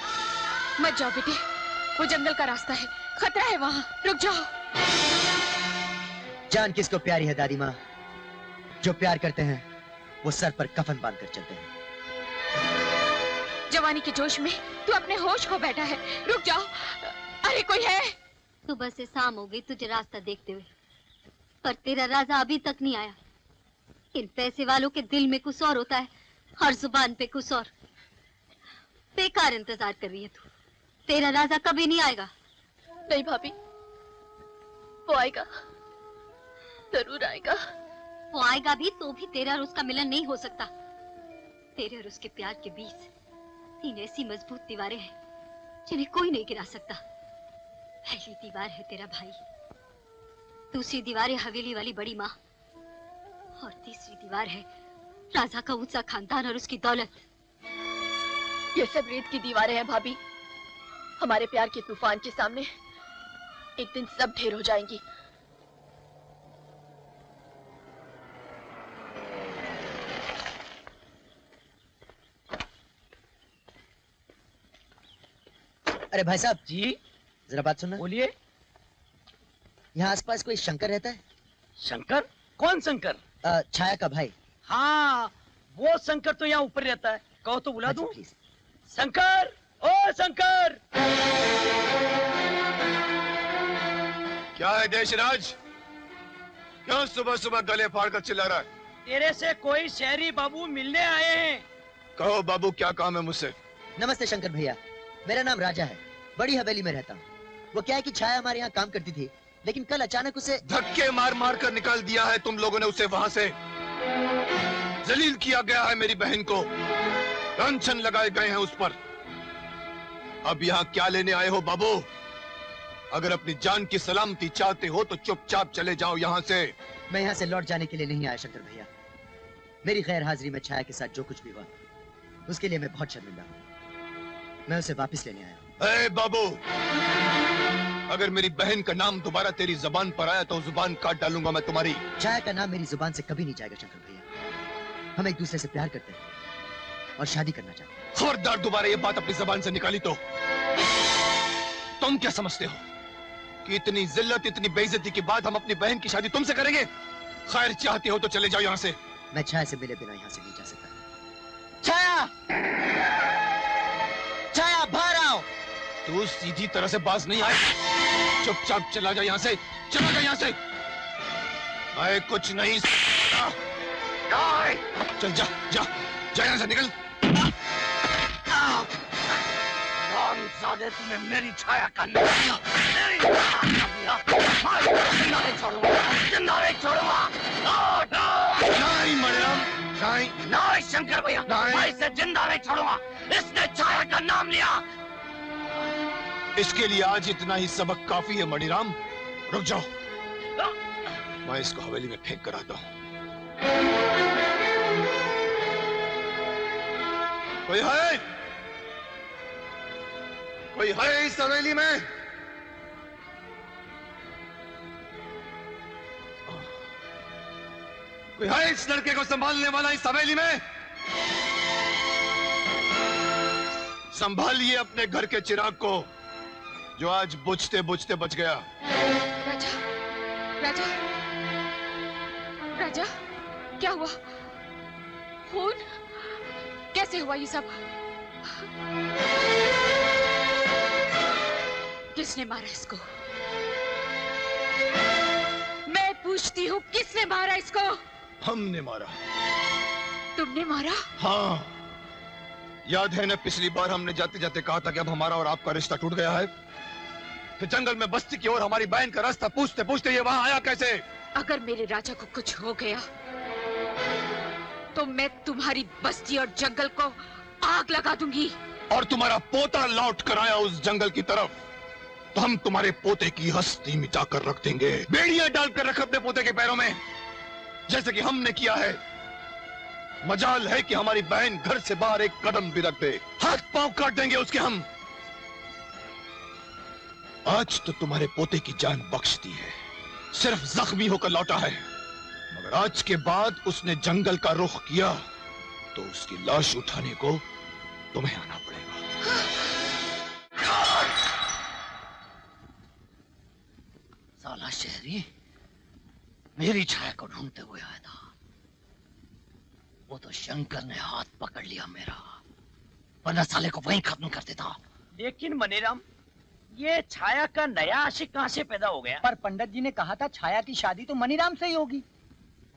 मत जाओ बेटे, वो जंगल का रास्ता है, खतरा है वहां, रुक जाओ। जान किसको प्यारी है दादी माँ? जो प्यार करते हैं वो सर पर कफन बांधकर चलते हैं। जवानी के जोश में तू अपने होश खो बैठा है, रुक जाओ। अरे कोई है? सुबह से शाम हो गई तुझे रास्ता देखते हुए, पर तेरा राजा अभी तक नहीं आया। इन पैसे वालों के दिल में कुछ और होता है, हर जुबान पे कुछ और। बेकार इंतजार कर रही है तू, तेरा राजा कभी नहीं आएगा। नहीं भाभी, वो आएगा, जरूर आएगा। वो आएगा भी तो भी तेरा और उसका मिलन नहीं हो सकता। तेरे और उसके प्यार के बीच 3 ऐसी मजबूत दीवारें हैं जिन्हें कोई नहीं गिरा सकता। पहली दीवार है तेरा भाई, दूसरी दीवार है हवेली वाली बड़ी माँ, और तीसरी दीवार है राजा का ऊंचा खानदान और उसकी दौलत। ये सब रेत की दीवारें हैं भाभी। हमारे प्यार के तूफान के सामने एक दिन सब ढेर हो जाएंगी। अरे भाई साहब जी, जरा बात सुनना। बोलिए। यहाँ आसपास कोई शंकर रहता है? शंकर? कौन शंकर? छाया का भाई। हाँ, वो शंकर तो यहाँ ऊपर रहता है, कहो तो बुला दूं। शंकर, ओ शंकर! क्या है देशराज? क्यों सुबह सुबह गले फाड़ कर चिल्ला रहा है? तेरे से कोई शहरी बाबू मिलने आए हैं। कहो बाबू, क्या काम है मुझसे? नमस्ते शंकर भैया, मेरा नाम राजा है, बड़ी हवेली में रहता हूँ। वो क्या है कि छाया हमारे यहाँ काम करती थी, लेकिन कल अचानक उसे धक्के मार मार कर निकाल दिया है तुम लोगों ने उसे वहां से। जलील किया गया है मेरी बहन को, लांछन लगाए गए हैं उस पर। अब यहाँ क्या लेने आए हो बाबू? अगर अपनी जान की सलामती चाहते हो तो चुपचाप चले जाओ यहाँ से। मैं यहाँ से लौट जाने के लिए नहीं आया शंकर भैया। मेरी गैर हाजिरी में छाया के साथ जो कुछ भी हुआ उसके लिए मैं बहुत शर्मिंदा हूँ। मैं उसे वापस लेने आया। ए बाबू, अगर मेरी बहन का नाम दोबारा तेरी जुबान पर आया तो जुबान काट डालूंगा मैं तुम्हारी। छाया का नाम मेरी जुबान से कभी नहीं जाएगा शंकर भैया। हम एक दूसरे से प्यार करते हैं और शादी करना चाहते हैं। खबरदार दोबारा ये बात अपनी जुबान से निकाली तो। तुम क्या समझते हो कि इतनी जिल्लत, इतनी बेइज्जती के बाद हम अपनी बहन की शादी तुमसे करेंगे? खैर, चाहते हो तो चले जाओ यहाँ से। मैं छाया से मिले बिना यहाँ से नहीं जा सकता। छाया! छाया, बाहर आओ। तू सीधी तरह से बाज नहीं आए। चुपचाप चला जा यहाँ से, चला जा यहाँ से। मैं कुछ नहीं सकता। चल जा, जा, जा यहाँ से निकल। रामजादे, तुम्हें मेरी छाया का नाम लिया, मेरी छाया का लिया। मैं जिंदा नहीं छोड़ूंगा, जिंदा नहीं छोड़ूंगा। नहीं मरियम, नहीं। नहीं शंकर भैया, मैं इसे जिंदा नहीं छोड़ूंगा। इसने छाया का नाम लिया। इसके लिए आज इतना ही सबक काफी है मणिराम। रुक जाओ, मैं इसको हवेली में फेंक कर आता हूँ। कोई है? कोई है इस हवेली में? कोई है इस लड़के को संभालने वाला इस हवेली में? संभालिए अपने घर के चिराग को जो आज बुझते बुझते बच गया। राजा, राजा, राजा, क्या हुआ? खून? कैसे हुआ ये सब? किसने मारा इसको? मैं पूछती हूँ, किसने मारा इसको? हमने मारा। तुमने मारा? हाँ, याद है ना पिछली बार हमने जाते जाते कहा था कि अब हमारा और आपका रिश्ता टूट गया है। फिर जंगल में बस्ती की ओर हमारी बहन का रास्ता पूछते पूछते ये वहां आया कैसे? अगर मेरे राजा को कुछ हो गया तो मैं तुम्हारी बस्ती और जंगल को आग लगा दूंगी। और तुम्हारा पोता लौट कर आया उस जंगल की तरफ, तो हम तुम्हारे पोते की हस्ती मिटाकर रख देंगे। बेड़ियां डालकर रख अपने पोते के पैरों में, जैसे कि हमने किया है। मजाल है कि हमारी बहन घर से बाहर एक कदम भी रख दे, हाथ पांव काट देंगे उसके हम। आज तो तुम्हारे पोते की जान बख्श दी है, सिर्फ जख्मी होकर लौटा है, मगर आज के बाद उसने जंगल का रुख किया तो उसकी लाश उठाने को तुम्हें आना पड़ेगा। साला शहरी मेरी छाया को ढूंढते हुए आया था, वो तो शंकर ने हाथ पकड़ लिया मेरा, वरना साले को वहीं खत्म कर देता। लेकिन मनीराम, ये छाया का नया आशिक कहां से पैदा हो गया? पर पंडित जी ने कहा था छाया की शादी तो मनीराम से ही होगी।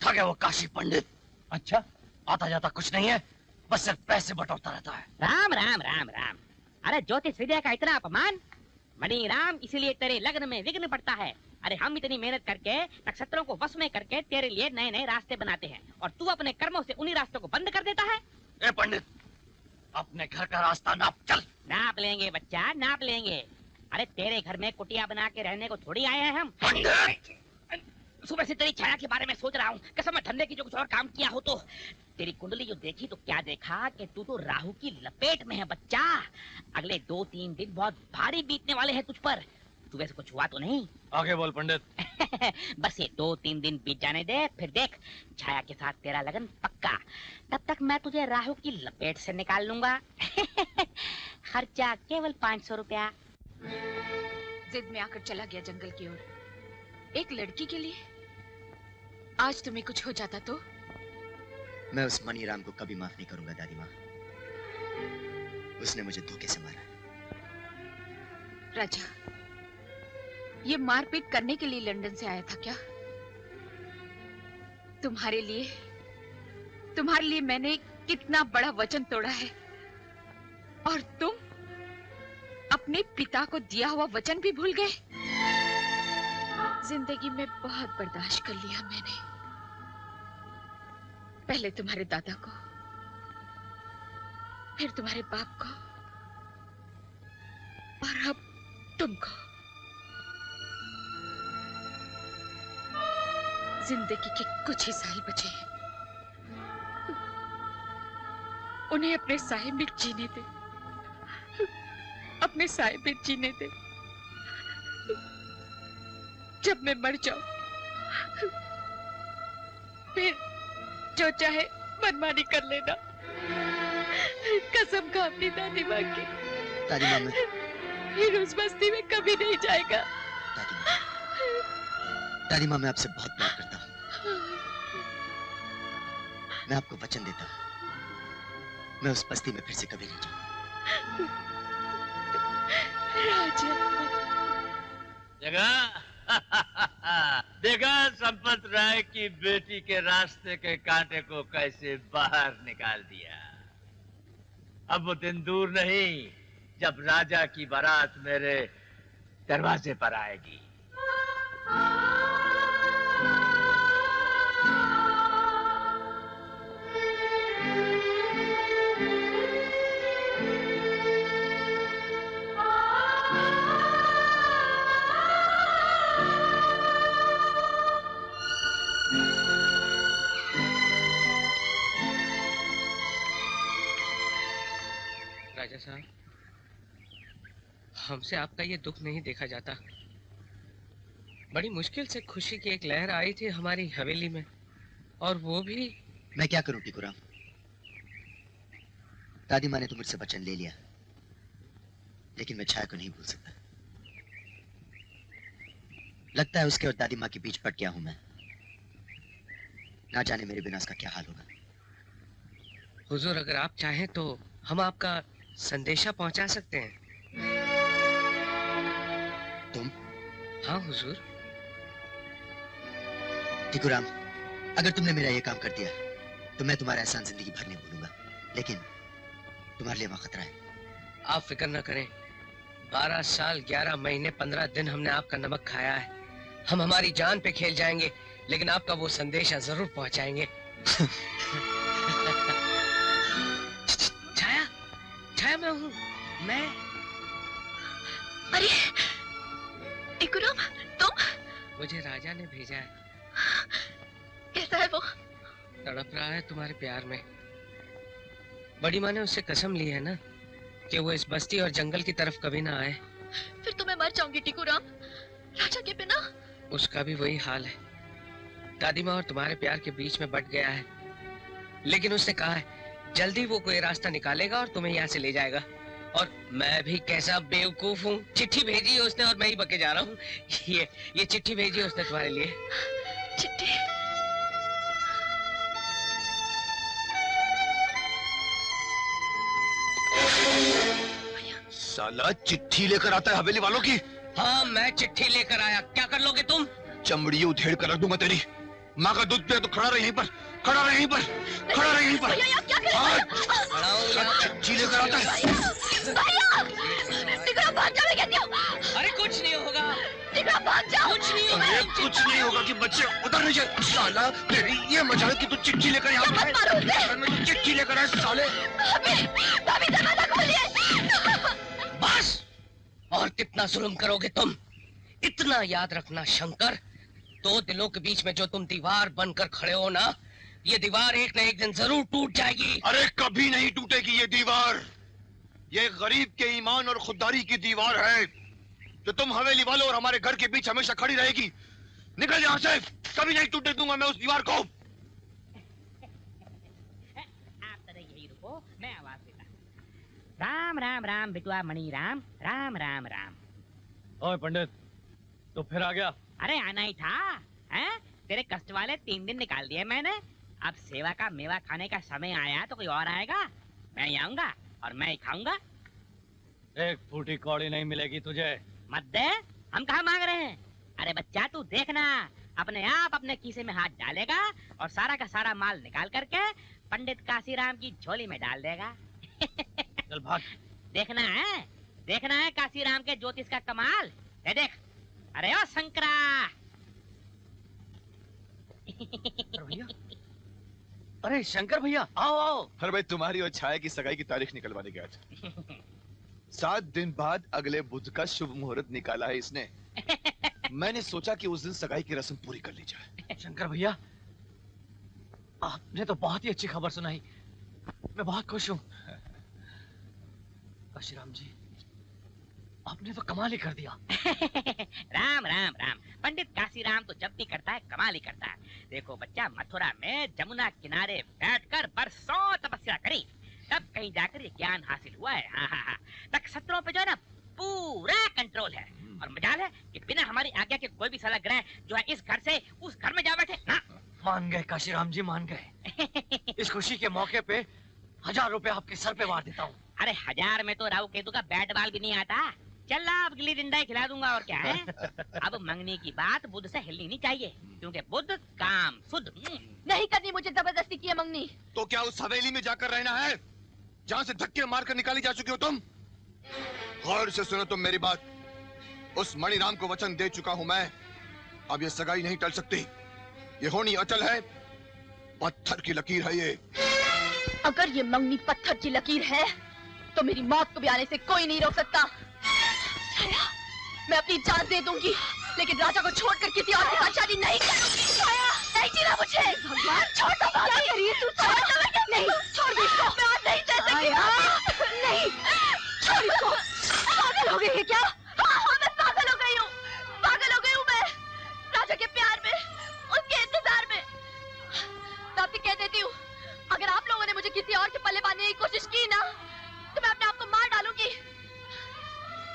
था क्या वो काशी पंडित? अच्छा, आता जाता कुछ नहीं है, बस सिर्फ पैसे बटोरता रहता है। राम राम राम राम। अरे ज्योतिष विद्या का इतना अपमान, मणिराम, इसीलिए तेरे लग्न में विघ्न पड़ता है। अरे हम इतनी मेहनत करके नक्षत्रों को वश में करके तेरे लिए नए नए रास्ते बनाते हैं, और तू अपने कर्मों से उन्हीं रास्तों को बंद कर देता है। ए पंडित, अपने घर का रास्ता नाप चल। नाप लेंगे बच्चा, नाप लेंगे। अरे तेरे घर में कुटिया बना के रहने को थोड़ी आए हैं हम। सुबह से तेरी छाया के बारे में सोच रहा हूँ, कसम है धंधे की जो कुछ और काम किया हो तो। तेरी कुंडली जो देखी तो क्या देखा कि तू तो राहु की लपेट में है बच्चा। अगले 2-3 दिन बहुत भारी बीतने वाले हैं तुझ पर। तू वैसे कुछ हुआ तो नहीं? आगे बोल पंडित। बस ये 2-3 दिन बीत जाने दे, फिर देख छाया के साथ तेरा लगन पक्का। तब तक मैं तुझे राहु की लपेट से निकाल लूंगा। खर्चा केवल 500 रुपया। जिद में आकर चला गया जंगल की ओर, एक लड़की के लिए। आज तुम्हें कुछ हो जाता तो? मैं उस मणिराम को कभी माफ नहीं करूंगा दादी माँ, उसने मुझे धोखे से मारा। राजा, ये मारपीट करने के लिए लंदन से आया था क्या? तुम्हारे लिए मैंने कितना बड़ा वचन तोड़ा है, और तुम अपने पिता को दिया हुआ वचन भी भूल गए। जिंदगी में बहुत बर्दाश्त कर लिया मैंने, पहले तुम्हारे दादा को, फिर तुम्हारे बाप को, और अब तुमको। जिंदगी के कुछ ही साल बचे हैं, उन्हें अपने साए में जीने दे, अपने साए में जीने दे। जब मैं मर जाऊं, फिर जो चाहे मनमानी कर लेना। कसम खा अपनी दादी माँ की। दादी माँ, मैं फिर उस बस्ती में कभी नहीं जाएगा। दादी माँ, मैं आपसे बहुत प्यार करता हूँ। मैं आपको वचन देता हूँ, मैं उस बस्ती में फिर से कभी नहीं जाऊंगा। जगह देखा संपत राय की बेटी के रास्ते के कांटे को कैसे बाहर निकाल दिया। अब वो दिन दूर नहीं जब राजा की बारात मेरे दरवाजे पर आएगी। राजा साहब, हमसे आपका ये दुख नहीं देखा जाता। बड़ी मुश्किल से खुशी की एक लहर आई थी हमारी हवेली में, और वो भी। मैं क्या करूं टिकुराम, दादी माँ ने तो मुझसे वचन ले लिया, लेकिन मैं छाया को नहीं भूल सकता। लगता है उसके और दादी माँ के बीच पट गया हूं मैं। ना जाने मेरे बिना उसका क्या हाल होगा। हुजूर, अगर आप चाहें तो हम आपका संदेशा पहुंचा सकते हैं। तुम? हाँ हुजूर। टिकुराम, अगर तुमने मेरा ये काम कर दिया तो मैं तुम्हारा एहसान जिंदगी भर नहीं भूलूंगा, लेकिन तुम्हारे लिए वहां खतरा है। आप फिक्र न करें, 12 साल 11 महीने 15 दिन हमने आपका नमक खाया है। हम हमारी जान पे खेल जाएंगे, लेकिन आपका वो संदेशा जरूर पहुंचाएंगे। छाया, मैं हूँ, मैं। अरे टिकुराम, तुम? मुझे राजा ने भेजा है। कैसा है वो? तड़प रहा है तुम्हारे प्यार में। बड़ी माँ ने उससे कसम ली है ना कि वो इस बस्ती और जंगल की तरफ कभी ना आए। फिर तो मैं मर जाऊंगी टिकुराम, राजा के बिना। उसका भी वही हाल है। दादी माँ और तुम्हारे प्यार के बीच में बट गया है, लेकिन उसने कहा है जल्दी वो कोई रास्ता निकालेगा और तुम्हें यहाँ से ले जाएगा। और मैं भी कैसा बेवकूफ हूँ, चिट्ठी भेजी है उसने और मैं ही बके जा रहा हूँ। ये चिट्ठी भेजी है उसने तुम्हारे लिए। चिट्ठी? साला चिट्ठी लेकर आता है हवेली वालों की। हाँ, मैं चिट्ठी लेकर आया। क्या कर लोगे तुम? चमड़ी उधेड़ कर रख दूंगा तेरी। माँ का दूध पिया तो खड़ा रहे यहीं पर, खड़ा रहे यहीं पर, खड़ा रहे यहीं पर। चिट्ठी लेकर आता है। टिकुराम भाग जाओ, मैं कहती हूँ। अरे कुछ नहीं होगा। टिकुराम भाग जाओ। कुछ नहीं होगा। अरे कुछ नहीं होगा कि बच्चे उधर नहीं जाए। साला तेरी ये मजाल कि तू चिट्ठी लेकर यहाँ पे आए। चिट्ठी लेकर आए साले। भाभी दरवाजा खोलिए। बस, और कितना जुल्म करोगे तुम? इतना याद रखना शंकर, दो दिलों के बीच में जो तुम दीवार बनकर खड़े हो ना, ये दीवार एक न एक दिन जरूर टूट जाएगी। अरे कभी नहीं टूटेगी ये दीवार। ये गरीब के ईमान और खुददारी की दीवार है जो तुम हवेली वालों और हमारे घर के बीच हमेशा खड़ी रहेगी। निकल यहाँ से, कभी नहीं टूटने दूंगा मैं उस दीवार को। आप तरह यही रुको, मैं आवाज देता। राम राम राम बिटुआ मणि राम, राम राम राम। ओए पंडित, तो फिर आ गया? अरे आना ही था, हैं? तेरे कष्ट वाले 3 दिन निकाल दिए मैंने। अब सेवा का मेवा खाने का समय आया तो कोई और आएगा, मैं ही आऊंगा और मैं ही खाऊंगा। एक फूटी कौड़ी नहीं मिलेगी तुझे। मत दे, हम कहाँ मांग रहे हैं। अरे बच्चा तू देखना, अपने आप अपने खीसे में हाथ डालेगा और सारा का सारा माल निकाल करके पंडित काशीराम की झोली में डाल देगा। चल भाग। देखना है काशीराम के ज्योतिष का कमाल। ये देख, अरे ओ शंकरा। भैया, अरे शंकर भैया, आओ आओ। अरे भाई, तुम्हारी और छाया की सगाई की तारीख निकलवाने गया था। 7 दिन बाद अगले बुध का शुभ मुहूर्त निकाला है इसने। मैंने सोचा कि उस दिन सगाई की रस्म पूरी कर ली जाए। शंकर भैया, आपने तो बहुत ही अच्छी खबर सुनाई, मैं बहुत खुश हूँ। काशीराम जी, आपने तो कमाल ही कर दिया। राम राम राम। पंडित काशीराम तो जब भी करता है कमाल ही करता है। देखो बच्चा, मथुरा में जमुना किनारे बैठकर बरसों तपस्या करी, तब कहीं जाकर ये ज्ञान हासिल हुआ है। हाँ। नक्षत्रों पे जो है ना पूरा कंट्रोल है। और मजाल है कि बिना हमारी आज्ञा के कोई भी साला ग्रह जो है इस घर से उस घर में जा बैठे ना। मान गए काशीराम जी, मान गए। इस खुशी के मौके पे 1000 रुपए आपके सर पे मार देता हूँ। अरे 1000 में तो राहु केतु का बैट बॉल भी नहीं आता। चल अब गिल्ली डंडा ही खिला दूंगा और क्या है। अब मंगनी की बात बुध से हिलनी नहीं चाहिए, क्योंकि बुध काम शुद्ध। नहीं करनी मुझे जबरदस्ती की है मंगनी। तो क्या उस हवेली में जाकर रहना है जहाँ से धक्के मारकर निकाली जा चुकी हो तुम? गौर से सुनो तुम मेरी बात। उस मणिराम को वचन दे चुका हूं मैं। अब ये सगाई नहीं टल सकती, ये होनी अचल है। पत्थर की लकीर है ये। अगर ये मंगनी पत्थर की लकीर है तो मेरी मौत को भी आने से कोई नहीं रोक सकता। मैं अपनी जान दे दूंगी, लेकिन राजा को छोड़कर किसी और के साथ शादी नहीं करूंगी। नहीं जीना मुझे। भगवान छोड़ दो। क्या करिए तू? नहीं, छोड़ दे इसको। मैं आज नहीं सह सकती। नहीं, छोड़ इसको। पागल हो गई है क्या? हाँ, मैं पागल हो गई हूँ। पागल हो गई हूँ मैं, राजा के प्यार में, उसके इंतजार में। मैं आपसे कह देती हूँ, अगर आप लोगों ने मुझे किसी और के पल्ले बांधने की कोशिश की ना, तो मैं अपने आप को मार डालूंगी।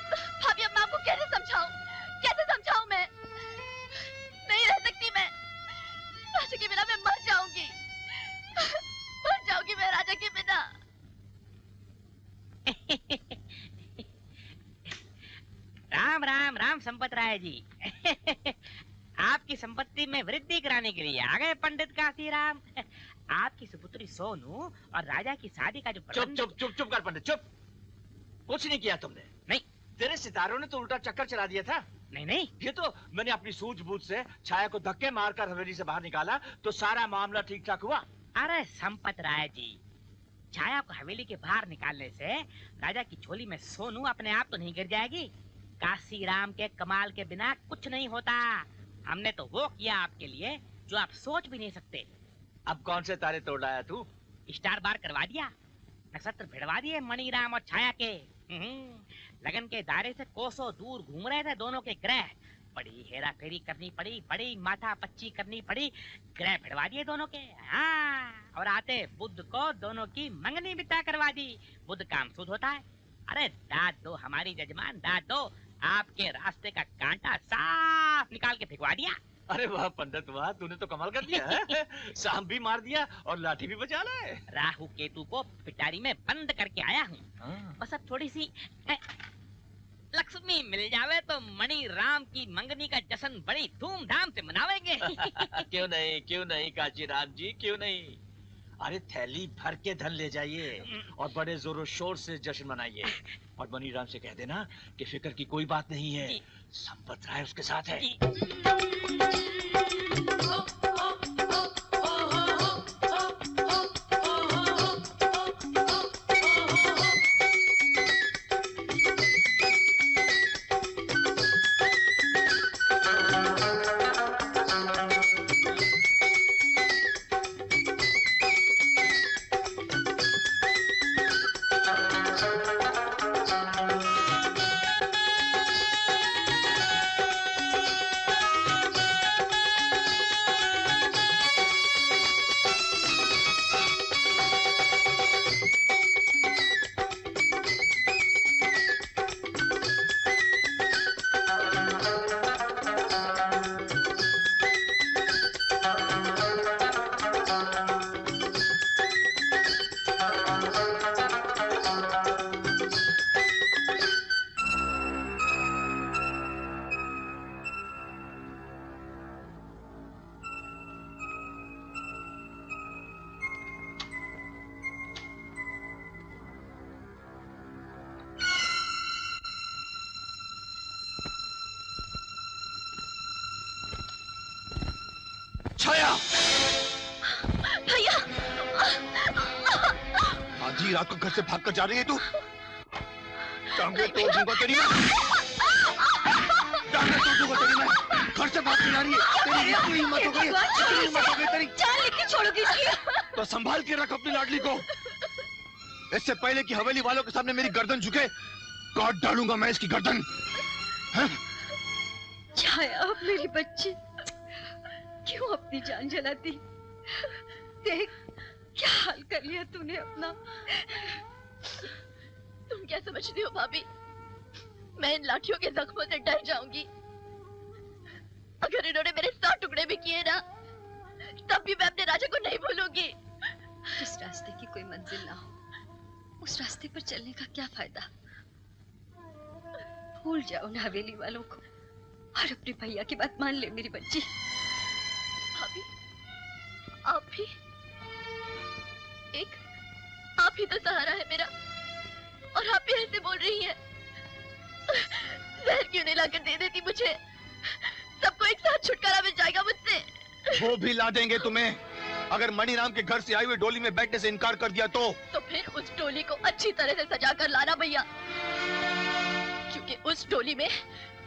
भाभी, अब मैं आपको कैसे समझाऊं? कैसे समझाऊं? मैं नहीं रह सकती। मैं राजा के बिना मैं मर जाऊंगी। मर जाऊंगी मैं राजा के बिना। राम राम राम संपत राय जी। आपकी संपत्ति में वृद्धि कराने के लिए आ गए पंडित काशीराम। आपकी सुपुत्री सोनू और राजा की शादी का जो चुप कर पंडित, चुप। कुछ नहीं किया तुमने। नहीं, तेरे सितारों ने तो उल्टा चक्कर चला दिया था। नहीं, ये तो मैंने अपनी सूझबूझ से छाया को धक्के मारकर हवेली से बाहर निकाला तो सारा मामला ठीक ठाक हुआ। अरे संपत राय जी, छाया को हवेली के बाहर निकालने से राजा की झोली में सोनू अपने आप तो नहीं गिर जाएगी। काशी राम के कमाल के बिना कुछ नहीं होता। हमने तो वो किया आपके लिए जो आप सोच भी नहीं सकते। अब कौन से तारे तोड़ लाया तू? स्टार बार करवा दिया, नक्षत्र भिड़वा दिए मणिराम और छाया के। लगन के दायरे से कोसों दूर घूम रहे थे दोनों के ग्रह। बड़ी हेरा फेरी करनी पड़ी, बड़ी माथा पच्ची करनी पड़ी, ग्रह भिड़वा दिए दोनों के। हाँ, और आते बुध को दोनों की मंगनी बिता करवा दी। बुध काम शुद्ध होता है। अरे दाद दो हमारी जजमान, दाद दो। आपके रास्ते का कांटा साफ निकाल के फेंकवा दिया। अरे वाह पंडित वाह, तूने तो कमाल कर दिया है। सांप भी मार दिया और लाठी भी बचा लाए। राहु केतु को पिटारी में बंद करके आया हूँ। बस अब थोड़ी सी लक्ष्मी मिल जावे तो मणि राम की मंगनी का जश्न बड़ी धूमधाम से मनावेंगे। क्यों नहीं काशी राम जी, क्यों नहीं। अरे थैली भर के धन ले जाइए और बड़े जोरों शोर से जश्न मनाइए। और मणि राम से कह देना कि फिक्र की कोई बात नहीं है, संपत राय उसके साथ है। रात को घर से भागकर जा रही है तू? टांगे तोड़ दूंगा तेरी मैं। टांगे तोड़ दूंगा तेरी मैं। घर से भाग के जा रही है। तेरी हिम्मत हो गई, तेरी हिम्मत हो गई तेरी। जान लेके छोड़ोगी इसकी? तो संभाल के रख अपनी लाडली को। इससे पहले कि हवेली वालों के सामने मेरी गर्दन झुके, काट डालूंगा मैं इसकी गर्दन। छाया मेरी बच्ची, क्यों अपनी जान जलाती? देख क्या हाल कर लिया तूने अपना। तुम क्या समझती हो भाभी? मैं इन लाठियों के जख्मों से डर जाऊंगी। अगर इन्होंने मेरे 100 टुकड़े भी किए ना, तब भी मैं अपने राजा को नहीं भूलूंगी। जिस रास्ते की कोई मंजिल ना हो, उस रास्ते पर चलने का क्या फायदा? भूल जाओ ना हवेली वालों को और अपने भैया की बात मान ले मेरी बच्ची। भाभी, आप भी आप ही तो सहारा है मेरा, और आप भी ऐसे बोल रही हैं। जहर क्यों नहीं लाकर दे देती मुझे? सबको एक साथ छुटकारा मिल जाएगा मुझसे। वो भी ला देंगे तुम्हें। अगर मणिराम के घर से आई हुई डोली में बैठने से इनकार कर दिया तो फिर उस डोली को अच्छी तरह से सजा कर लाना भैया, क्योंकि उस डोली में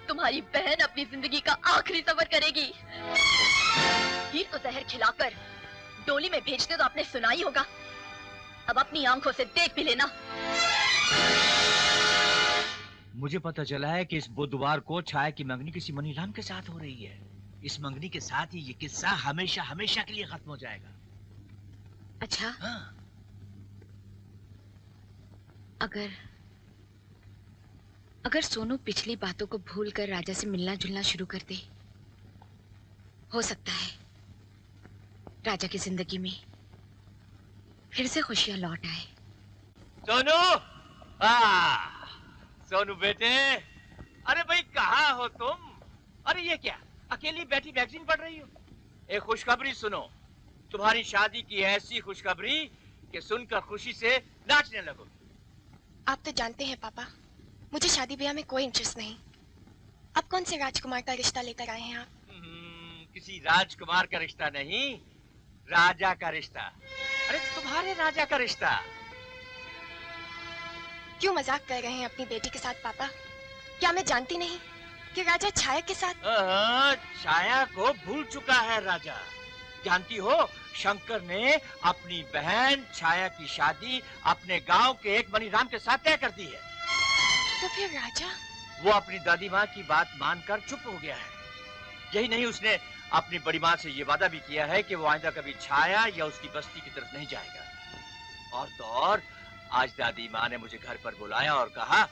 तुम्हारी बहन अपनी जिंदगी का आखिरी सफर करेगी। हीर को जहर खिलाकर डोली में भेजते तो आपने सुना ही होगा। अब अपनी आंखों से देख भी लेना। मुझे पता चला है कि इस बुधवार को छाया की मंगनी किसी मणिराम के साथ हो रही है। इस मंगनी के साथ ही ये किस्सा हमेशा हमेशा के लिए खत्म हो जाएगा। अच्छा? हाँ। अगर सोनू पिछली बातों को भूलकर राजा से मिलना जुलना शुरू कर दे, हो सकता है राजा की जिंदगी में फिर से खुशियां लौट आए। सोनू, सोनू बेटे, अरे भाई कहाँ हो तुम? अरे ये क्या, अकेली बैठी मैगजीन पढ़ रही हो? एक खुशखबरी सुनो, तुम्हारी शादी की ऐसी खुशखबरी कि सुनकर खुशी से नाचने लगो। आप तो जानते हैं पापा, मुझे शादी ब्याह में कोई इंटरेस्ट नहीं। अब कौन से राजकुमार का रिश्ता लेकर आए हैं आप? किसी राजकुमार का रिश्ता नहीं, राजा का रिश्ता। अरे तुम्हारे राजा का रिश्ता। क्यों मजाक कर रहे हैं अपनी बेटी के साथ पापा? क्या मैं जानती नहीं कि राजा छाया के साथ? छाया को भूल चुका है राजा। जानती हो, शंकर ने अपनी बहन छाया की शादी अपने गांव के एक मनीराम के साथ तय कर दी है। तो फिर राजा? वो अपनी दादी माँ की बात मानकर चुप हो गया है। यही नहीं, उसने अपनी बड़ी माँ से ये वादा भी किया है कि वो आइंदा कभी छाया या उसकी बस्ती की तरफ नहीं जाएगा। और तो और, आज दादी माँ ने मुझे घर पर बुलाया और कहा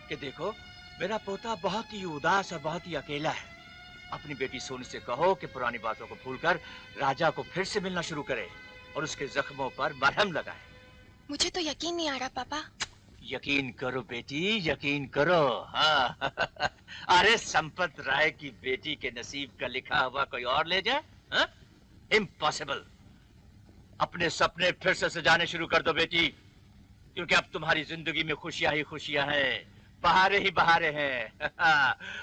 कि देखो, मेरा पोता बहुत ही उदास और बहुत ही अकेला है। अपनी बेटी सोनी से कहो कि पुरानी बातों को भूलकर राजा को फिर से मिलना शुरू करे और उसके जख्मों पर मरहम लगाए। मुझे तो यकीन नहीं आ रहा पापा। यकीन करो बेटी, यकीन करो। हाँ। अरे संपत राय की बेटी के नसीब का लिखा हुआ कोई और ले जाए? इम्पॉसिबल। अपने सपने फिर से सजाने शुरू कर दो बेटी, क्योंकि अब तुम्हारी जिंदगी में खुशियां ही खुशियां हैं, बहारे ही बहारे हैं।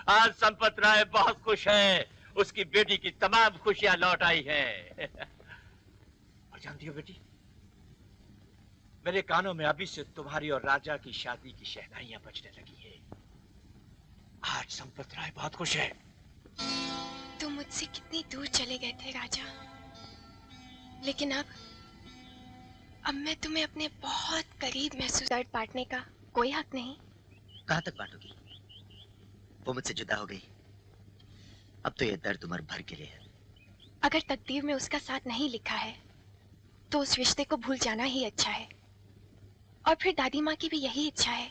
आज संपत राय बहुत खुश है, उसकी बेटी की तमाम खुशियां लौट आई हैं। और जानती हो बेटी, मेरे कानों में अभी से तुम्हारी और राजा की शादी की शहनाइयां बजने लगी है। आज संपत राय बहुत खुश है। तुम मुझसे कितनी दूर चले गए थे राजा, लेकिन अब मैं तुम्हें अपने बहुत करीब महसूस दर्द बांटने का कोई हक नहीं। कहाँ तक बांटोगी? वो मुझसे जुदा हो गई, अब तो ये दर्द उम्र भर के लिए है। अगर तकदीर में उसका साथ नहीं लिखा है तो उस रिश्ते को भूल जाना ही अच्छा है। और फिर दादी माँ की भी यही इच्छा है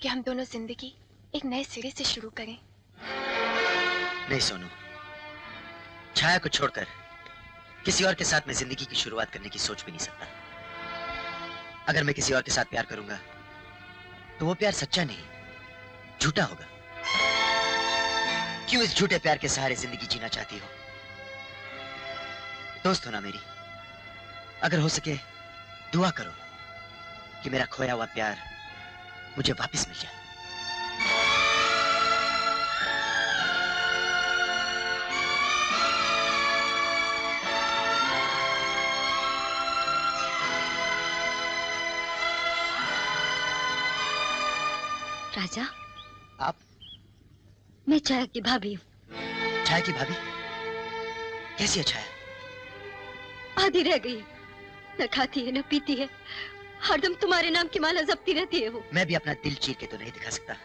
कि हम दोनों जिंदगी एक नए सिरे से शुरू करें। नहीं सोनू, छाया को छोड़कर किसी और के साथ मैं जिंदगी की शुरुआत करने की सोच भी नहीं सकता। अगर मैं किसी और के साथ प्यार करूंगा तो वो प्यार सच्चा नहीं, झूठा होगा। क्यों इस झूठे प्यार के सहारे जिंदगी जीना चाहती हो? दोस्त हो ना मेरी, अगर हो सके दुआ करो कि मेरा खोया हुआ प्यार मुझे वापस मिल जाए। राजा, आप? मैं छाया की भाभी हूँ। छाया की भाभी? कैसी है छाया? आधी रह गई, न खाती है न पीती है, हरदम तुम्हारे नाम की माला जपती रहती है वो। मैं भी अपना दिल चीर के तो नहीं दिखा सकता,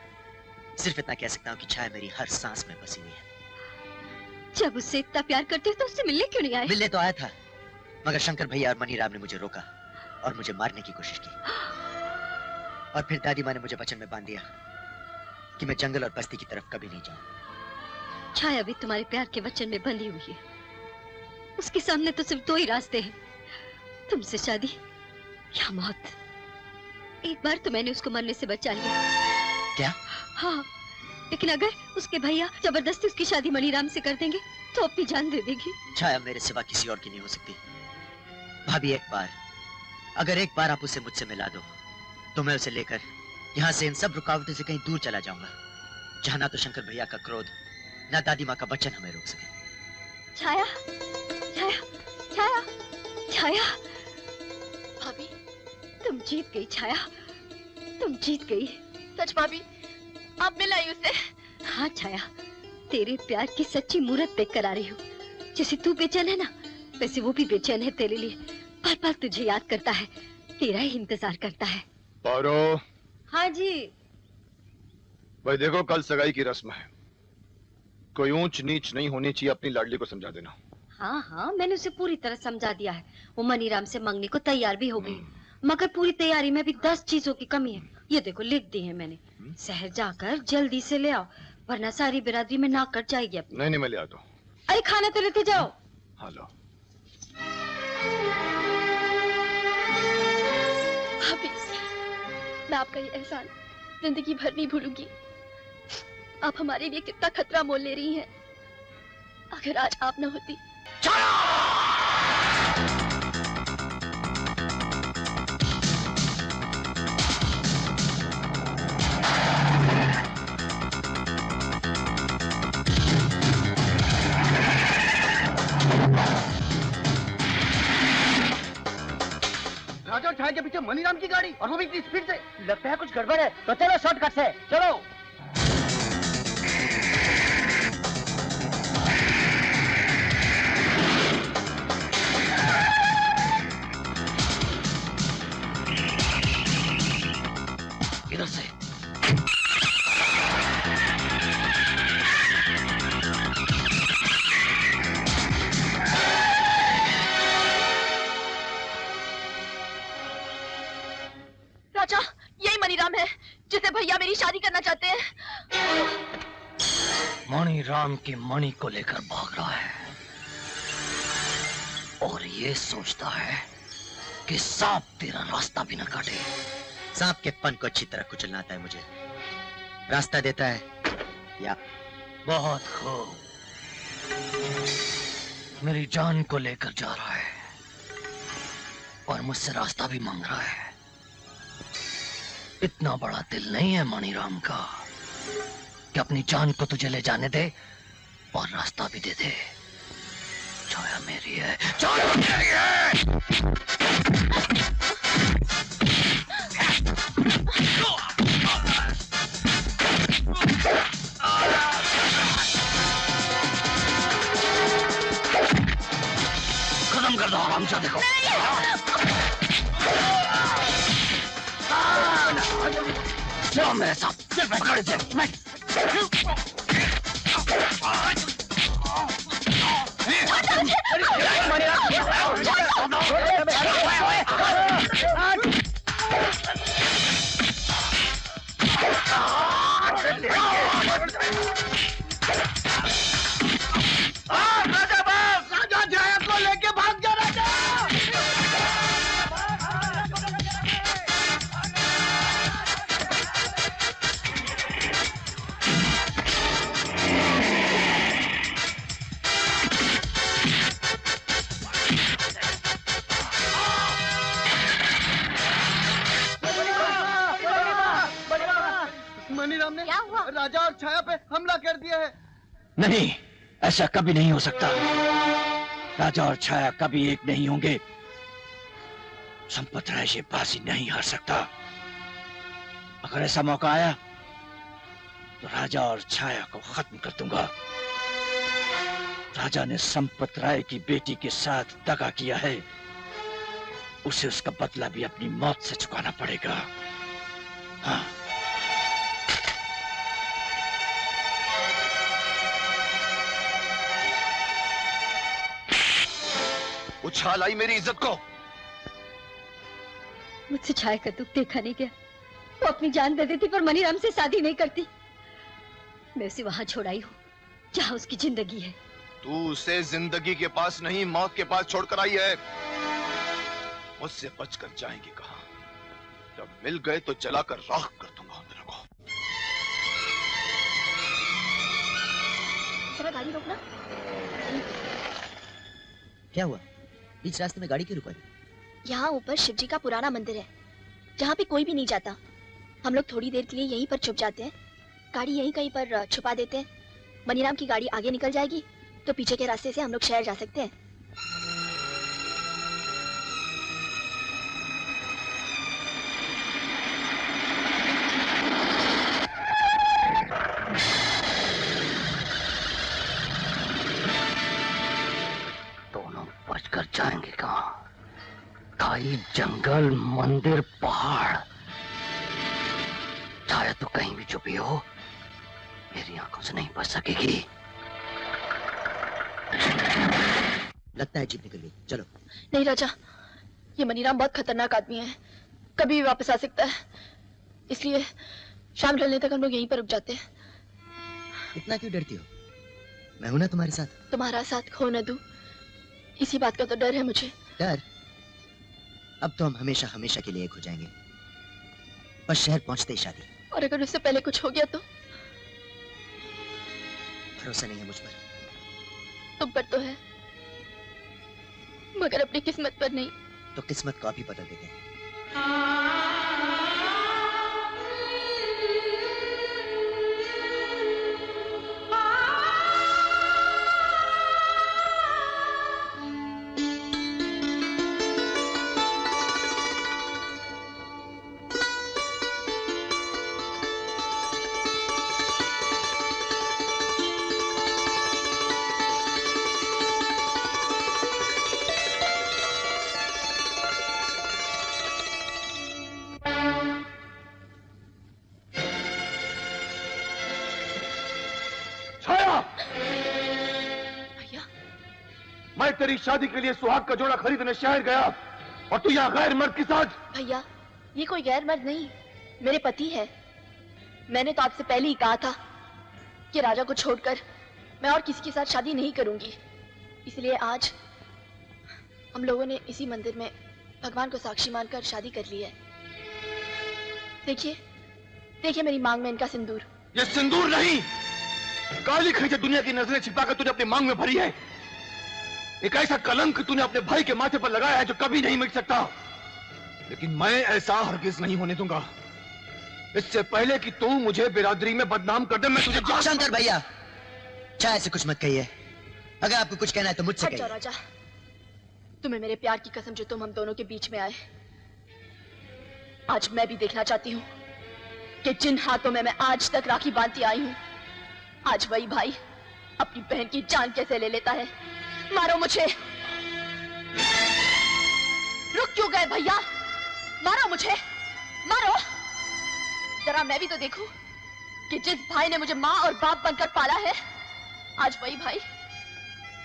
सिर्फ इतना कह सकता हूँ कि छाया मेरी हर सांस में बसी हुई है। जब उससे इतना प्यार करते हो तो उससे मिलने क्यों नहीं आए? मिलने तो आया था, मगर शंकर भैया और मनीराम ने मुझे रोका और मुझे मारने की कोशिश की। और फिर दादी माँ ने मुझे वचन में बांध दिया कि मैं जंगल और बस्ती की तरफ कभी नहीं जाऊं। छाया भी तुम्हारे प्यार के वचन में बंधी हुई है। उसके सामने तो सिर्फ दो ही रास्ते हैं, तुमसे शादी या मौत। एक बार तो मैंने उसको मरने से बचा लिया। क्या? हाँ, लेकिन अगर उसके भैया जबरदस्ती उसकी शादी मनीराम से कर देंगे तो अपनी जान दे देगी। छाया मेरे सिवा किसी और की नहीं हो सकती। भाभी, अगर एक बार आप उसे मुझसे मिला दो तो मैं उसे लेकर यहाँ से इन सब रुकावटों से कहीं दूर चला जाऊंगा, जहाँ ना तो शंकर भैया का क्रोध, ना दादी माँ का वचन हमें रोक सके। छाया, छाया, छाया, छाया। भाभी, तुम जीत गई छाया, तुम जीत गई। सच भाभी, आप मिलाई उसे? हाँ छाया, तेरे प्यार की सच्ची मूरत देख कर आ रही हूँ। जैसे तू बेचैन है ना, वैसे वो भी बेचैन है तेरे लिए। पल पल तुझे याद करता है, तेरा ही इंतजार करता है। पारो। हाँ जी। भाई देखो, कल सगाई की रस्म है, कोई ऊंच नीच नहीं होनी चाहिए, अपनी लाडली को समझा देना। हाँ हाँ, मैंने उसे पूरी तरह समझा दिया है। वो मनीराम से मांगने को तैयार भी हो गई, मगर पूरी तैयारी में भी 10 चीजों की कमी है। ये देखो लिख दी है मैंने। शहर जाकर जल्दी से ले आओ, वरना सारी बिरादरी में नाक कट जाएगी अपनी। नहीं मैं ले आता हूँ। अरे खाना तो लेते जाओ। हाँ लो। भाभी, मैं आपका ये एहसान जिंदगी भर नहीं भूलूंगी। आप हमारे लिए कितना खतरा मोल ले रही हैं। अगर आज आप न होती। राजा छाया आगे पीछे मनीराम की गाड़ी, और वो भी इतनी स्पीड से। लगता है कुछ गड़बड़ है, तो चलो शॉर्टकट से, चलो। इधर से। राजा, यही मनीराम है जिसे भैया मेरी शादी करना चाहते हैं। मणिराम की मणि को लेकर भाग रहा है और ये सोचता है कि सांप तेरा रास्ता भी न काटे। सांप के पन को अच्छी तरह कुचलना आता है मुझे। रास्ता देता है या? बहुत खूब। मेरी जान को लेकर जा रहा है और मुझसे रास्ता भी मांग रहा है। इतना बड़ा दिल नहीं है मणिराम का कि अपनी जान को तुझे ले जाने दे और रास्ता भी दे दे। छाया मेरी है, छाया मेरी है। खत्म कर दो हरामजादे को। चलो मेरे साथ, पकड़ इसे। राजा छाया को लेके भाग जा राजा। मनीराम ने राजा और छाया पे हमला कर दिया है। नहीं, ऐसा कभी नहीं हो सकता। राजा और छाया कभी एक नहीं होंगे। संपत राय ये बाजी नहीं हार सकता। अगर ऐसा मौका आया तो राजा और छाया को खत्म कर दूंगा। राजा ने संपत राय की बेटी के साथ दगा किया है, उसे उसका बदला भी अपनी मौत से चुकाना पड़ेगा। हाँ। उछाल आई मेरी इज्जत को। मुझसे छाया का दुख देखा नहीं गया। वो अपनी जान दे देती पर मनीराम से शादी नहीं करती। मैं उसे वहां छोड़ाई हूँ जहाँ उसकी जिंदगी है। तू उसे जिंदगी के पास नहीं, मौत के पास छोड़कर आई है। मुझसे बचकर जाएंगे कहां? जब मिल गए तो जलाकर राख कर दूंगा उन दोनों को। जरा गाड़ी रोकना। क्या हुआ? बीच रास्ते में गाड़ी क्यों रुका? यहाँ ऊपर शिवजी का पुराना मंदिर है जहाँ पे कोई भी नहीं जाता। हम लोग थोड़ी देर के लिए यहीं पर छुप जाते हैं, गाड़ी यहीं कहीं पर छुपा देते हैं। मनीराम की गाड़ी आगे निकल जाएगी तो पीछे के रास्ते से हम लोग शहर जा सकते हैं। दोनों बचकर जाएंगे कहां? खाई, जंगल, मंदिर, पहाड़। छाया तो कहीं भी छुपी हो, मेरी आंखों से नहीं बच सकेगी। लगता है जीप निकल गई। चलो। नहीं राजा, ये मनीराम बहुत खतरनाक आदमी है, कभी भी वापस आ सकता है। इसलिए शाम ढलने तक हम लोग यहीं पर रुक जाते हैं। इतना क्यों डरती हो? मैं हूं ना तुम्हारे साथ। तुम्हारा साथ खो न दूं, इसी बात का तो डर है मुझे। डर? अब तो हम हमेशा हमेशा के लिए एक हो जाएंगे। बस शहर पहुंचते ही शादी। और अगर उससे पहले कुछ हो गया तो? भरोसा नहीं है मुझ पर। तुम पर तो है, मगर अपनी किस्मत पर नहीं। तो किस्मत को अभी बदल देते हैं। मैं तेरी शादी के लिए सुहाग का जोड़ा खरीदने शहर गया और तू यहाँ गैर मर्द के साथ। भैया ये कोई गैर मर्द नहीं, मेरे पति है। मैंने तो आपसे पहले ही कहा था कि राजा को छोड़कर मैं और किसी के साथ शादी नहीं करूंगी। इसलिए आज हम लोगों ने इसी मंदिर में भगवान को साक्षी मानकर शादी कर ली है। देखिए देखिए मेरी मांग में इनका सिंदूर। ये सिंदूर नहीं, काली खींचे दुनिया की नजरें छिपाकर तूने अपनी मांग में भरी है। एक ऐसा कलंक तूने अपने भाई के माथे पर लगाया है जो कभी नहीं मिट सकता। लेकिन मैं ऐसा हरगिज नहीं होने दूंगा। इससे पहले कि तू मुझे बिरादरी में बदनाम कर दे, मैं तुझे। शंकर भैया, चाहे से कुछ मत कहिए। अगर आपको कुछ कहना है तो मुझसे कहिए। राजा, तुम्हें मेरे प्यार की कसम जो तुम हम दोनों के बीच में आए, आज मैं भी देखना चाहती हूँ कि जिन हाथों में मैं आज तक राखी बांधती आई हूँ, आज वही भाई अपनी बहन की जान कैसे ले लेता है। मारो मुझे। रुक क्यों गए भैया? मारो मुझे, मारो। जरा मैं भी तो देखूं कि जिस भाई ने मुझे माँ और बाप बनकर पाला है, आज वही भाई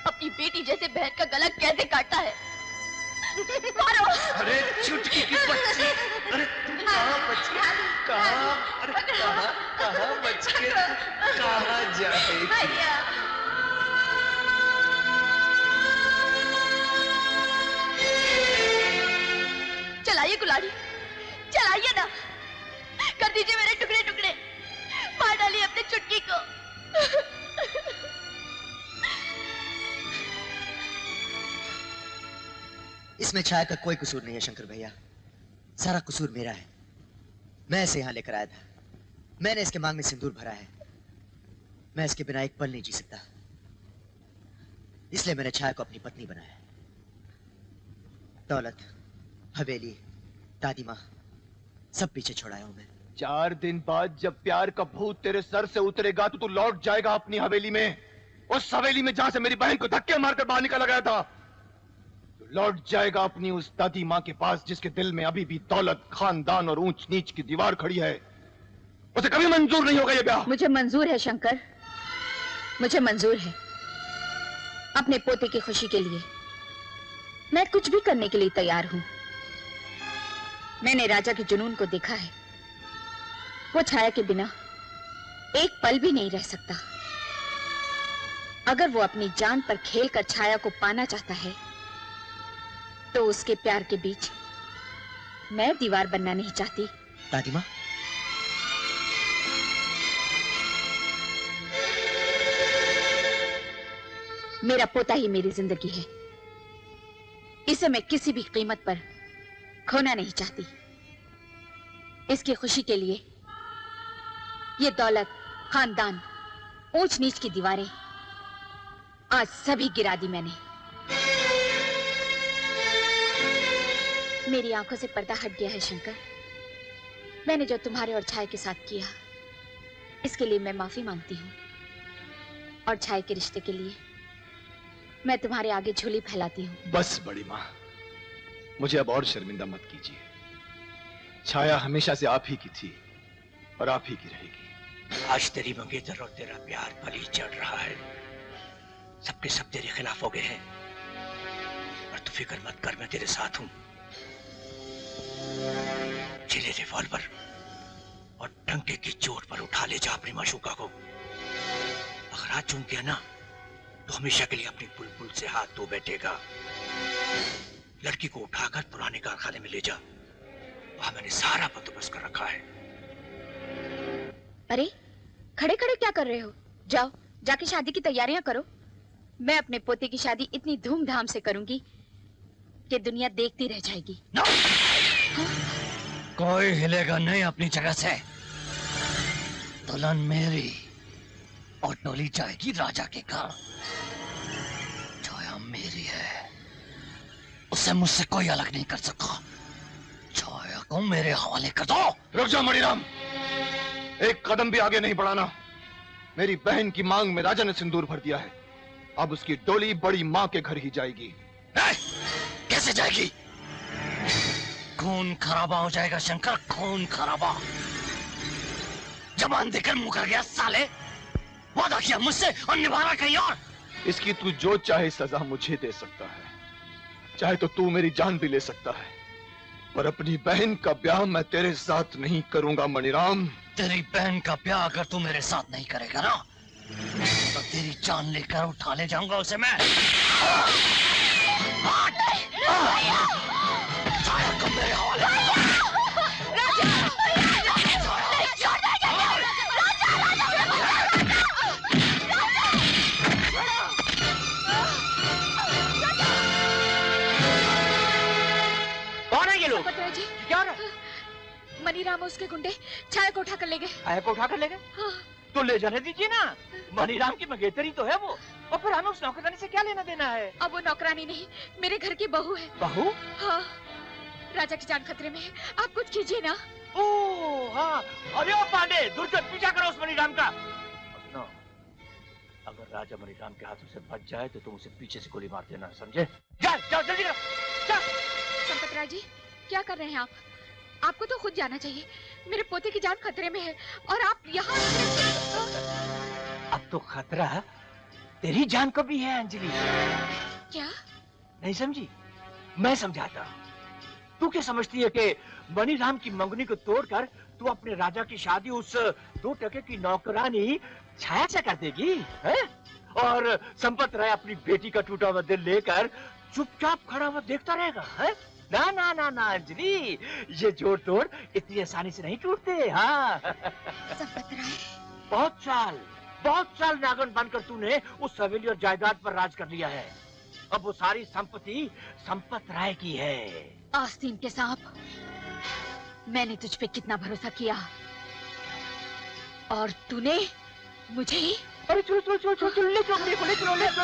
अपनी बेटी जैसे बहन का गला कैसे काटता है। मारो। अरे चुटकी की बच्ची, अरे तुम कहाँ बच गई? कहाँ बच के कहाँ जाएगी? चलाइए कुल्हाड़ी, चलाइए ना, कर दीजिए मेरे टुकड़े टुकड़े, मार डालिए अपने चुटकी को। इसमें छाया का कोई कसूर नहीं है शंकर भैया, सारा कसूर मेरा है। मैं इसे यहां लेकर आया था, मैंने इसके मांग में सिंदूर भरा है। मैं इसके बिना एक पल नहीं जी सकता, इसलिए मैंने छाया को अपनी पत्नी बनाया। दौलत, हवेली, दादी माँ सब पीछे छोड़ाया हूं मैं। 4 दिन बाद जब प्यार का भूत तेरे सर से उतरेगा तो तू लौट जाएगा अपनी हवेली में, उस हवेली में जहां से मेरी बहन को धक्के मारकर बाहर निकाला गया था। तू लौट जाएगा अपनी उस दादी माँ के पास जिसके दिल में अभी भी दौलत, खानदान और ऊंच नीच की दीवार खड़ी है। उसे कभी मंजूर नहीं होगा ये ब्याह। मुझे मंजूर है शंकर, मुझे मंजूर है। अपने पोते की खुशी के लिए मैं कुछ भी करने के लिए तैयार हूं। मैंने राजा के जुनून को देखा है, वो छाया के बिना एक पल भी नहीं रह सकता। अगर वो अपनी जान पर खेलकर छाया को पाना चाहता है तो उसके प्यार के बीच मैं दीवार बनना नहीं चाहती। दादी माँ, मेरा पोता ही मेरी जिंदगी है, इसे मैं किसी भी कीमत पर खोना नहीं चाहती। इसकी खुशी के लिए ये दौलत, खानदान, ऊंच नीच की दीवारें आज सभी गिरा दी मैंने। मेरी आंखों से पर्दा हट गया है शंकर। मैंने जो तुम्हारे और छाया के साथ किया, इसके लिए मैं माफी मांगती हूँ। और छाया के रिश्ते के लिए मैं तुम्हारे आगे झोली फैलाती हूँ। बस बड़ी माँ, मुझे अब और शर्मिंदा मत कीजिए। छाया हमेशा से आप ही की थी और आप ही की रहेगी। आज तेरी मंगेतर और तेरा प्यार पली चढ़ रहा है। सबके सब तेरे खिलाफ हो गए हैं, और तू फिक्र मत कर, मैं तेरे साथ हूं। चिले रिवॉल्वर और डंके की चोट पर उठा ले जा अपनी माशूका को। अगर हाथ चूम गया ना तो हमेशा के लिए अपनी बुलबुल से हाथ धो बैठेगा। लड़की को उठाकर पुराने कारखाने में ले जा, वहां मैंने सारा बंदोबस्त कर रखा है। अरे खड़े खड़े क्या कर रहे हो? जाओ जाके शादी की तैयारियां करो। मैं अपने पोते की शादी इतनी धूमधाम से करूंगी कि दुनिया देखती रह जाएगी। कोई हिलेगा नहीं अपनी जगह से। दुल्हन मेरी और डोली जाएगी राजा के घर। छाया मेरी है, उसे मुझसे कोई अलग नहीं कर सकता। छाया को मेरे हवाले कर दो। रुक जा मणिराम, एक कदम भी आगे नहीं बढ़ाना। मेरी बहन की मांग में राजा ने सिंदूर भर दिया है, अब उसकी डोली बड़ी माँ के घर ही जाएगी। कैसे जाएगी? खून खराबा हो जाएगा शंकर, खून खराबा। जबान देकर मुकर गया साले। वादा किया मुझसे और निभाना कहीं और। इसकी तू जो चाहे सजा मुझे दे सकता है, चाहे तो तू मेरी जान भी ले सकता है, पर अपनी बहन का ब्याह मैं तेरे साथ नहीं करूंगा मणिराम। तेरी बहन का ब्याह अगर तू मेरे साथ नहीं करेगा ना, तो तेरी जान लेकर उठा ले जाऊंगा उसे मैं। छाया को मेरे हवाले। कौन है ये लोग? जी क्या हो रहा है? मणिराम और उसके गुंडे छाया को उठा कर ले गए। छाया को उठा कर ले गए? हाँ। तो ले जाने दीजिए ना, मणिराम की मंगेतरी तो है वो, और फिर हमें उस नौकरानी से क्या लेना देना है? अब वो नौकरानी नहीं, मेरे घर की बहू है। बहू? हाँ, राजा की जान खतरे में है, आप कुछ कीजिए ना। ओह हाँ, अरे ओ पांडे, दुर्जन पीछा करो उस मणिराम का। सुनो, अगर राजा मणिराम के हाथों से बच जाए तो तुम उसे पीछे से गोली मार देना, समझे? जाओ जाओ जल्दी करो, जाओ। संपतराय जी, क्या कर रहे हैं आप? आपको तो खुद जाना चाहिए, मेरे पोते की जान खतरे में है और आप यहाँ। अब तो खतरा तेरी जान को भी है अंजलि। क्या? नहीं समझी? मैं समझाता हूँ। तू क्या समझती है कि मणिराम की मंगनी को तोड़कर तू अपने राजा की शादी उस 2 टके की नौकरानी छाया से कर देगी, है? और संपत राय अपनी बेटी का टूटा हुआ दिल लेकर चुपचाप खड़ा हुआ देखता रहेगा, है? ना ना ना ना अंजलि, ये जोड़ तोड़ इतनी आसानी से नहीं टूटते। हाँ संपत राय, बहुत साल नागन बनकर तूने उस हवेली और जायदाद पर राज कर लिया है। अब वो सारी संपत्ति संपत राय की है। आस्तीन के सांप, मैंने तुझ पे कितना भरोसा किया और तूने मुझे ही। अरे चलो चलो चलो चलो चलो ले चलो ले चलो ले चलो ले चलो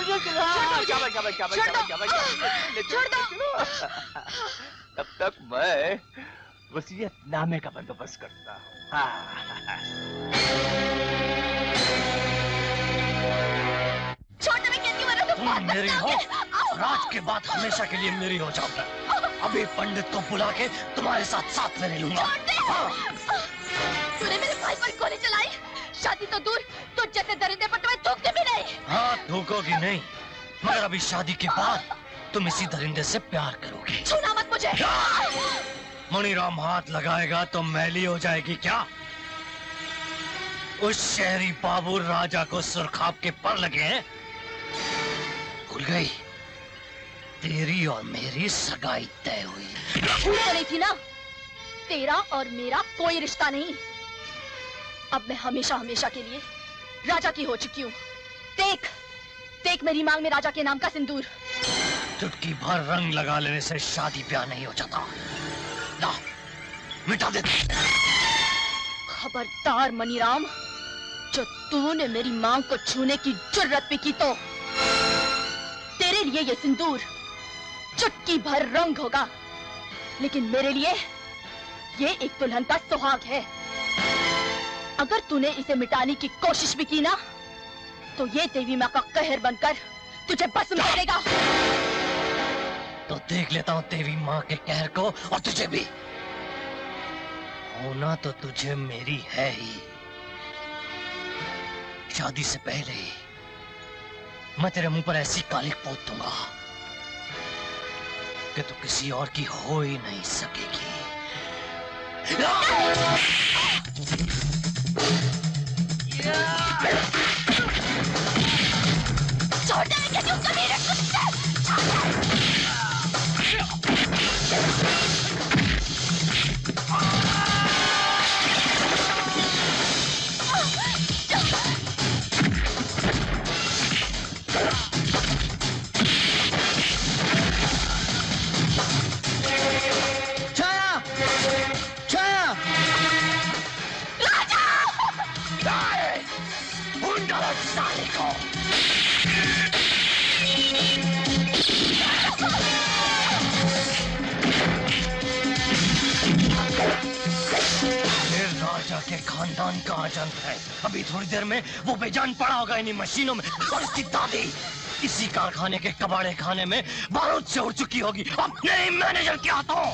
छोड़ दो। तब तक मैं वसीयतनामे का बंदोबस्त करता हूँ। तुम मेरी हो, राज के बाद हमेशा के लिए मेरी हो जाओगे। अभी पंडित को बुला के तुम्हारे साथ साथ में लूंगा। तूने मेरे भाई पर गोली चलाई, शादी तो दूर, तुझ जैसे दरिंदे पर तुम्हें थूकते भी नहीं। हाँ थूकोगी नहीं, मगर अभी शादी के बाद तुम इसी दरिंदे से प्यार करोगी। छूना मत मुझे। मणिराम हाथ लगाएगा तो मैली हो जाएगी क्या? उस शहरी बाबू राजा को सुरखाब के पर लगे हैं। भूल गई, तेरी और मेरी सगाई तय हुई। भूल तो नहीं थी ना, तेरा और मेरा कोई रिश्ता नहीं। अब मैं हमेशा हमेशा के लिए राजा की हो चुकी हूँ। देख देख मेरी मांग में राजा के नाम का सिंदूर। चुटकी भर रंग लगा लेने से शादी ब्याह नहीं हो जाता। ला, मिटा दे। खबरदार मणिराम, जो तूने मेरी मांग को छूने की जुर्रत भी की तो तेरे लिए ये सिंदूर चुटकी भर रंग होगा, लेकिन मेरे लिए ये एक दुल्हन का सुहाग है। अगर तूने इसे मिटाने की कोशिश भी की ना, तो ये देवी माँ का कहर बनकर तुझे भस्म कर देगा। तो देख लेता हूँ देवी माँ के कहर को, और तुझे भी। होना तो तुझे मेरी है ही। शादी से पहले ही मैं तेरे मुंह पर ऐसी कालिक पोत दूंगा कि तू किसी और की हो ही नहीं सकेगी। छोड़ देंगे क्यों कमीने कुत्ते? के खानदान का आजंत है। अभी थोड़ी देर में वो बेजान पड़ा होगा इन्हीं मशीनों में, और इसकी दादी इसी कारखाने के कबाड़े खाने में बारूद से उड़ चुकी होगी अपने मैनेजर के हाथों।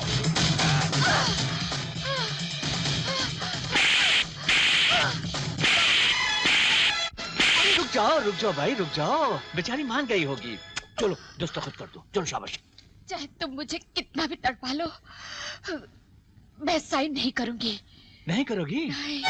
रुक जाओ भाई, रुक जाओ। बेचारी मान गई होगी। चलो दस्तखत कर दो, चलो शाबाश। चाहे तुम मुझे कितना भी तड़पा लो, मैं साइन नहीं करूंगी। नहीं करोगी? नहीं।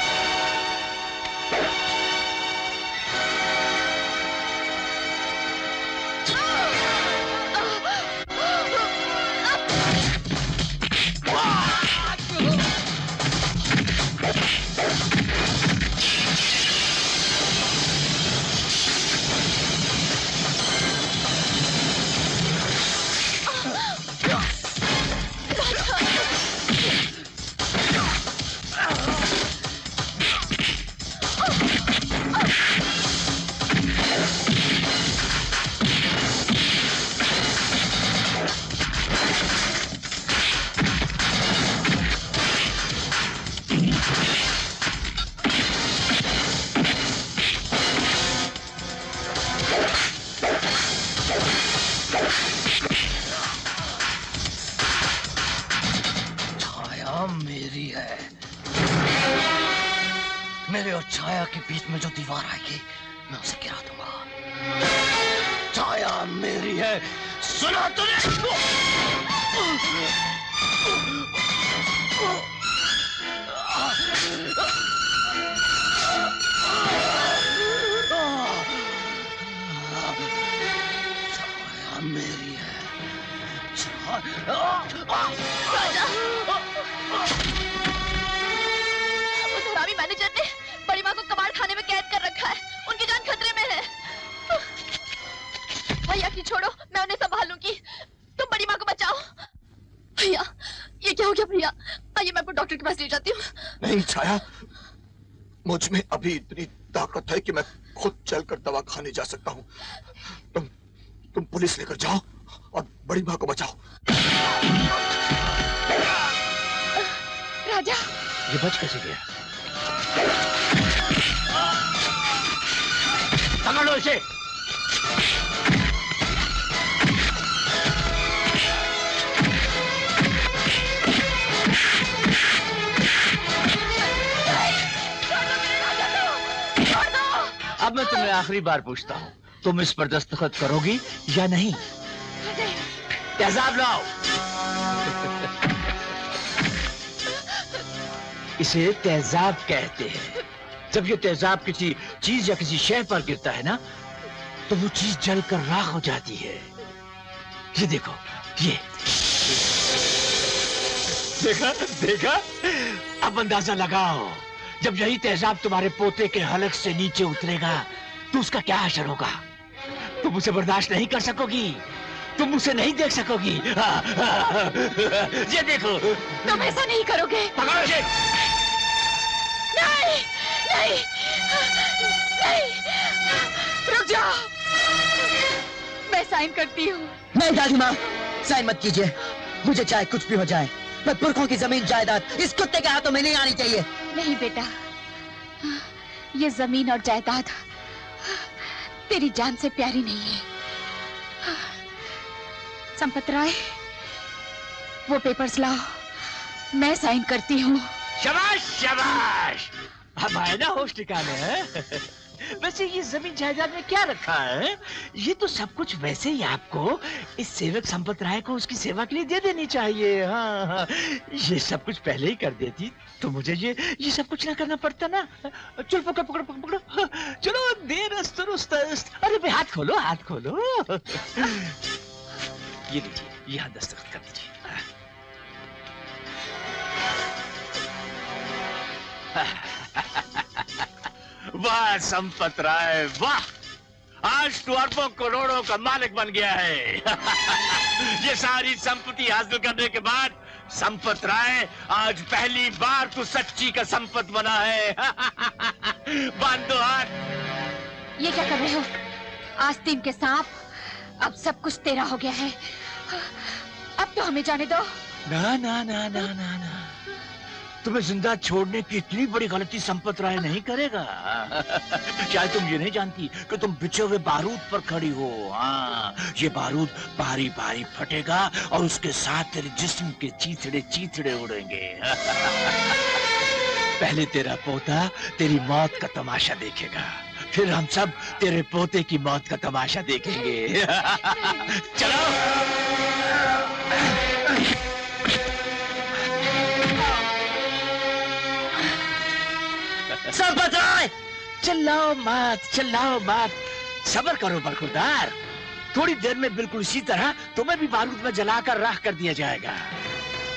मेरे और छाया के बीच में जो दीवार आएगी मैं उसे गिरा दूंगा। छाया मेरी है, सुना तूने? छाया मेरी है। उस हरामी मैनेजर ने बड़ी माँ को कबाड़ खाने में कैद कर रखा है। उनकी जान खतरे में है। भैया की छोड़ो, मैं उन्हें संभाल लूंगी। तुम बड़ी माँ को बचाओ। भैया, ये क्या हो गया भैया? आइए मैं आपको डॉक्टर के पास ले जाती हूँ। नहीं छाया, मुझ में अभी इतनी ताकत है कि मैं खुद चलकर दवा खाने जा सकता हूँ। तुम पुलिस लेकर जाओ और बड़ी माँ को बचाओ। राजा, ये बच कैसे गया? पकड़ लो इसे। अब मैं तुम्हें आखिरी बार पूछता हूँ, तुम इस पर दस्तखत करोगी या नहीं? तेजाब लाओ। इसे तेजाब कहते हैं। जब ये तेजाब किसी चीज या किसी शय पर गिरता है ना, तो वो चीज जलकर राख हो जाती है। ये देखो, ये देखा देखा? अब अंदाजा लगाओ, जब यही तेजाब तुम्हारे पोते के हलक से नीचे उतरेगा तो उसका क्या असर होगा? तुम उसे बर्दाश्त नहीं कर सकोगी, तुम उसे नहीं देख सकोगी। ये देखो। तुम ऐसा नहीं करोगे। पकड़ो इसे। नहीं, नहीं, नहीं, रुक जाओ। मैं साइन करती हूँ। नहीं दादी माँ, साइन मत कीजिए। मुझे चाहे कुछ भी हो जाए, मैं पुरखों की जमीन जायदाद इस कुत्ते के हाथों में नहीं आनी चाहिए। नहीं बेटा, ये जमीन और जायदाद तेरी जान से प्यारी नहीं है। संपत राय, वो पेपर्स लाओ, मैं साइन करती हूँ। शाबाश शाबाश, अब आए ना होश ठिकाने हैं। वैसे ये जमीन जायदाद में क्या रखा है? ये तो सब कुछ वैसे ही आपको, इस सेवक संपत राय को उसकी सेवा के लिए दे देनी चाहिए। हाँ हाँ, ये सब कुछ पहले ही कर देती तो मुझे ये सब कुछ ना करना पड़ता ना। चल पकड़ पकड़ पकड़ पकड़ो, चलो देर अस्त रुस्त अस्त। अरे भाई हाथ खोलो, हाथ खोलो। ये लीजिए, यहाँ दस्तखत कर दीजिए। वाह संपत राय, वाह! आज तू अरबों करोड़ों का मालिक बन गया है। ये सारी संपत्ति हासिल करने के बाद संपत राय, आज पहली बार तू सच्ची का संपत बना है। बांध दो हाथ। ये क्या कर रहे हो? आस्तीन के सांप, अब सब कुछ तेरा हो गया है। अब तो हमें जाने दो। ना ना ना ना ना ना, तुम्हें जिंदा छोड़ने की इतनी बड़ी गलती संपत राय नहीं करेगा। शायद तुम ये नहीं जानती कि तुम बिछे हुए बारूद पर खड़ी हो। हाँ, ये बारूद बारी बारी फटेगा और उसके साथ तेरे जिस्म के चीथड़े चीथड़े उड़ेंगे। पहले तेरा पोता तेरी मौत का तमाशा देखेगा, फिर हम सब तेरे पोते की मौत का तमाशा देखेंगे। चलो। संपत राय, चिल्लाओ मत, सब्र करो बरखुरदार। थोड़ी देर में बिल्कुल इसी तरह तुम्हें भी बारूद में जलाकर राख कर दिया जाएगा।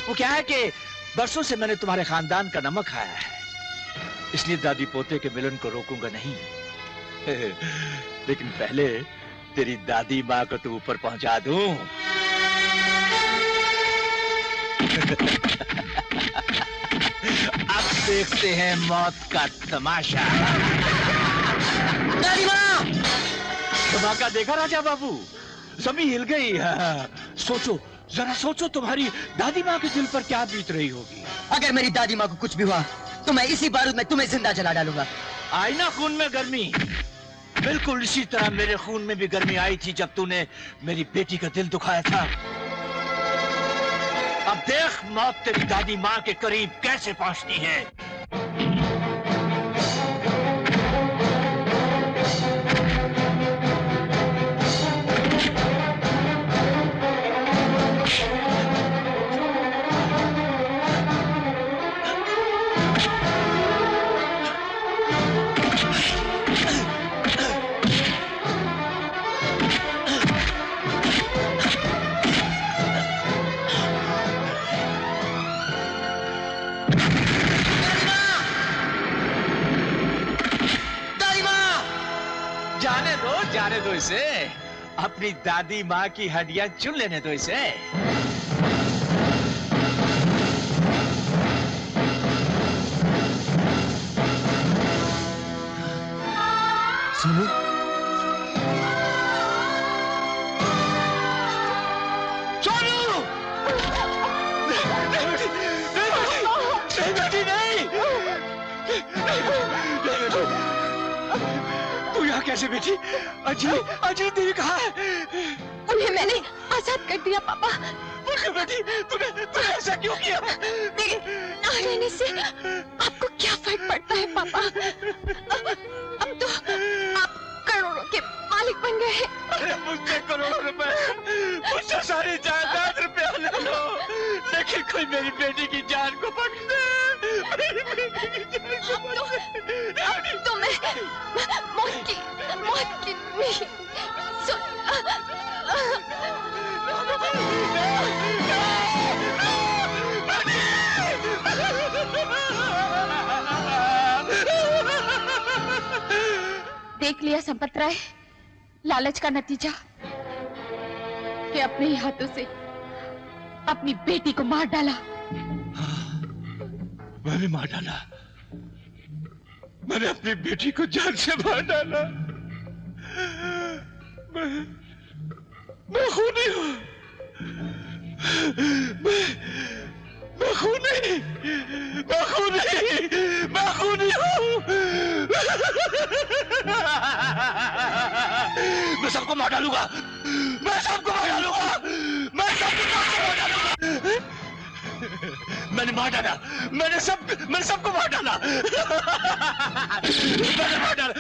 वो क्या है कि बरसों से मैंने तुम्हारे खानदान का नमक खाया है, इसलिए दादी पोते के मिलन को रोकूंगा नहीं। लेकिन पहले तेरी दादी माँ को तो ऊपर पहुंचा दूं। अब देखते हैं मौत का तमाशा। दादी माँ! धमाका देखा राजा बाबू? जमीन हिल गई। सोचो, जरा सोचो, तुम्हारी दादी माँ के दिल पर क्या बीत रही होगी। अगर मेरी दादी माँ को कुछ भी हुआ तो मैं इसी बारूद में तुम्हें जिंदा जला डालूंगा। आई ना खून में गर्मी? बिल्कुल इसी तरह मेरे खून में भी गर्मी आई थी जब तूने मेरी बेटी का दिल दुखाया था। अब देख मौत तेरी दादी माँ के करीब कैसे पहुंचती है। जाने दो इसे, अपनी दादी माँ की हड्डियां चुन लेने दो इसे। सोनू, सोनू! तू यहाँ कैसे बेटी? अजय देवी कहाँ है? उन्हें मैंने आजाद कर दिया पापा। बेटी, तूने ऐसा क्यों किया? लेकिन ना रहने से आपको क्या फर्क पड़ता है पापा? अब तो आप करोड़ों के मालिक बन गए हैं। अरे मुझसे करोड़ों रुपए, मुझसे सारी जायदाद रुपया ले लो, लेकिन कोई मेरी बेटी की जान को बख्श दे। तो मैं मौत की देख लिया संपत राय, लालच का नतीजा कि अपने ही हाथों से अपनी बेटी को मार डाला। मैंने मार डाला, मैंने अपनी बेटी को जान से मार डाला। मैं खूनी हूँ, मैं खूनी हूँ। मैं सबको मार डालूंगा, मैं सबको मार डालूंगा। मैंने मार डाला, मैंने सबको मार डाला। मैंने मार डाला।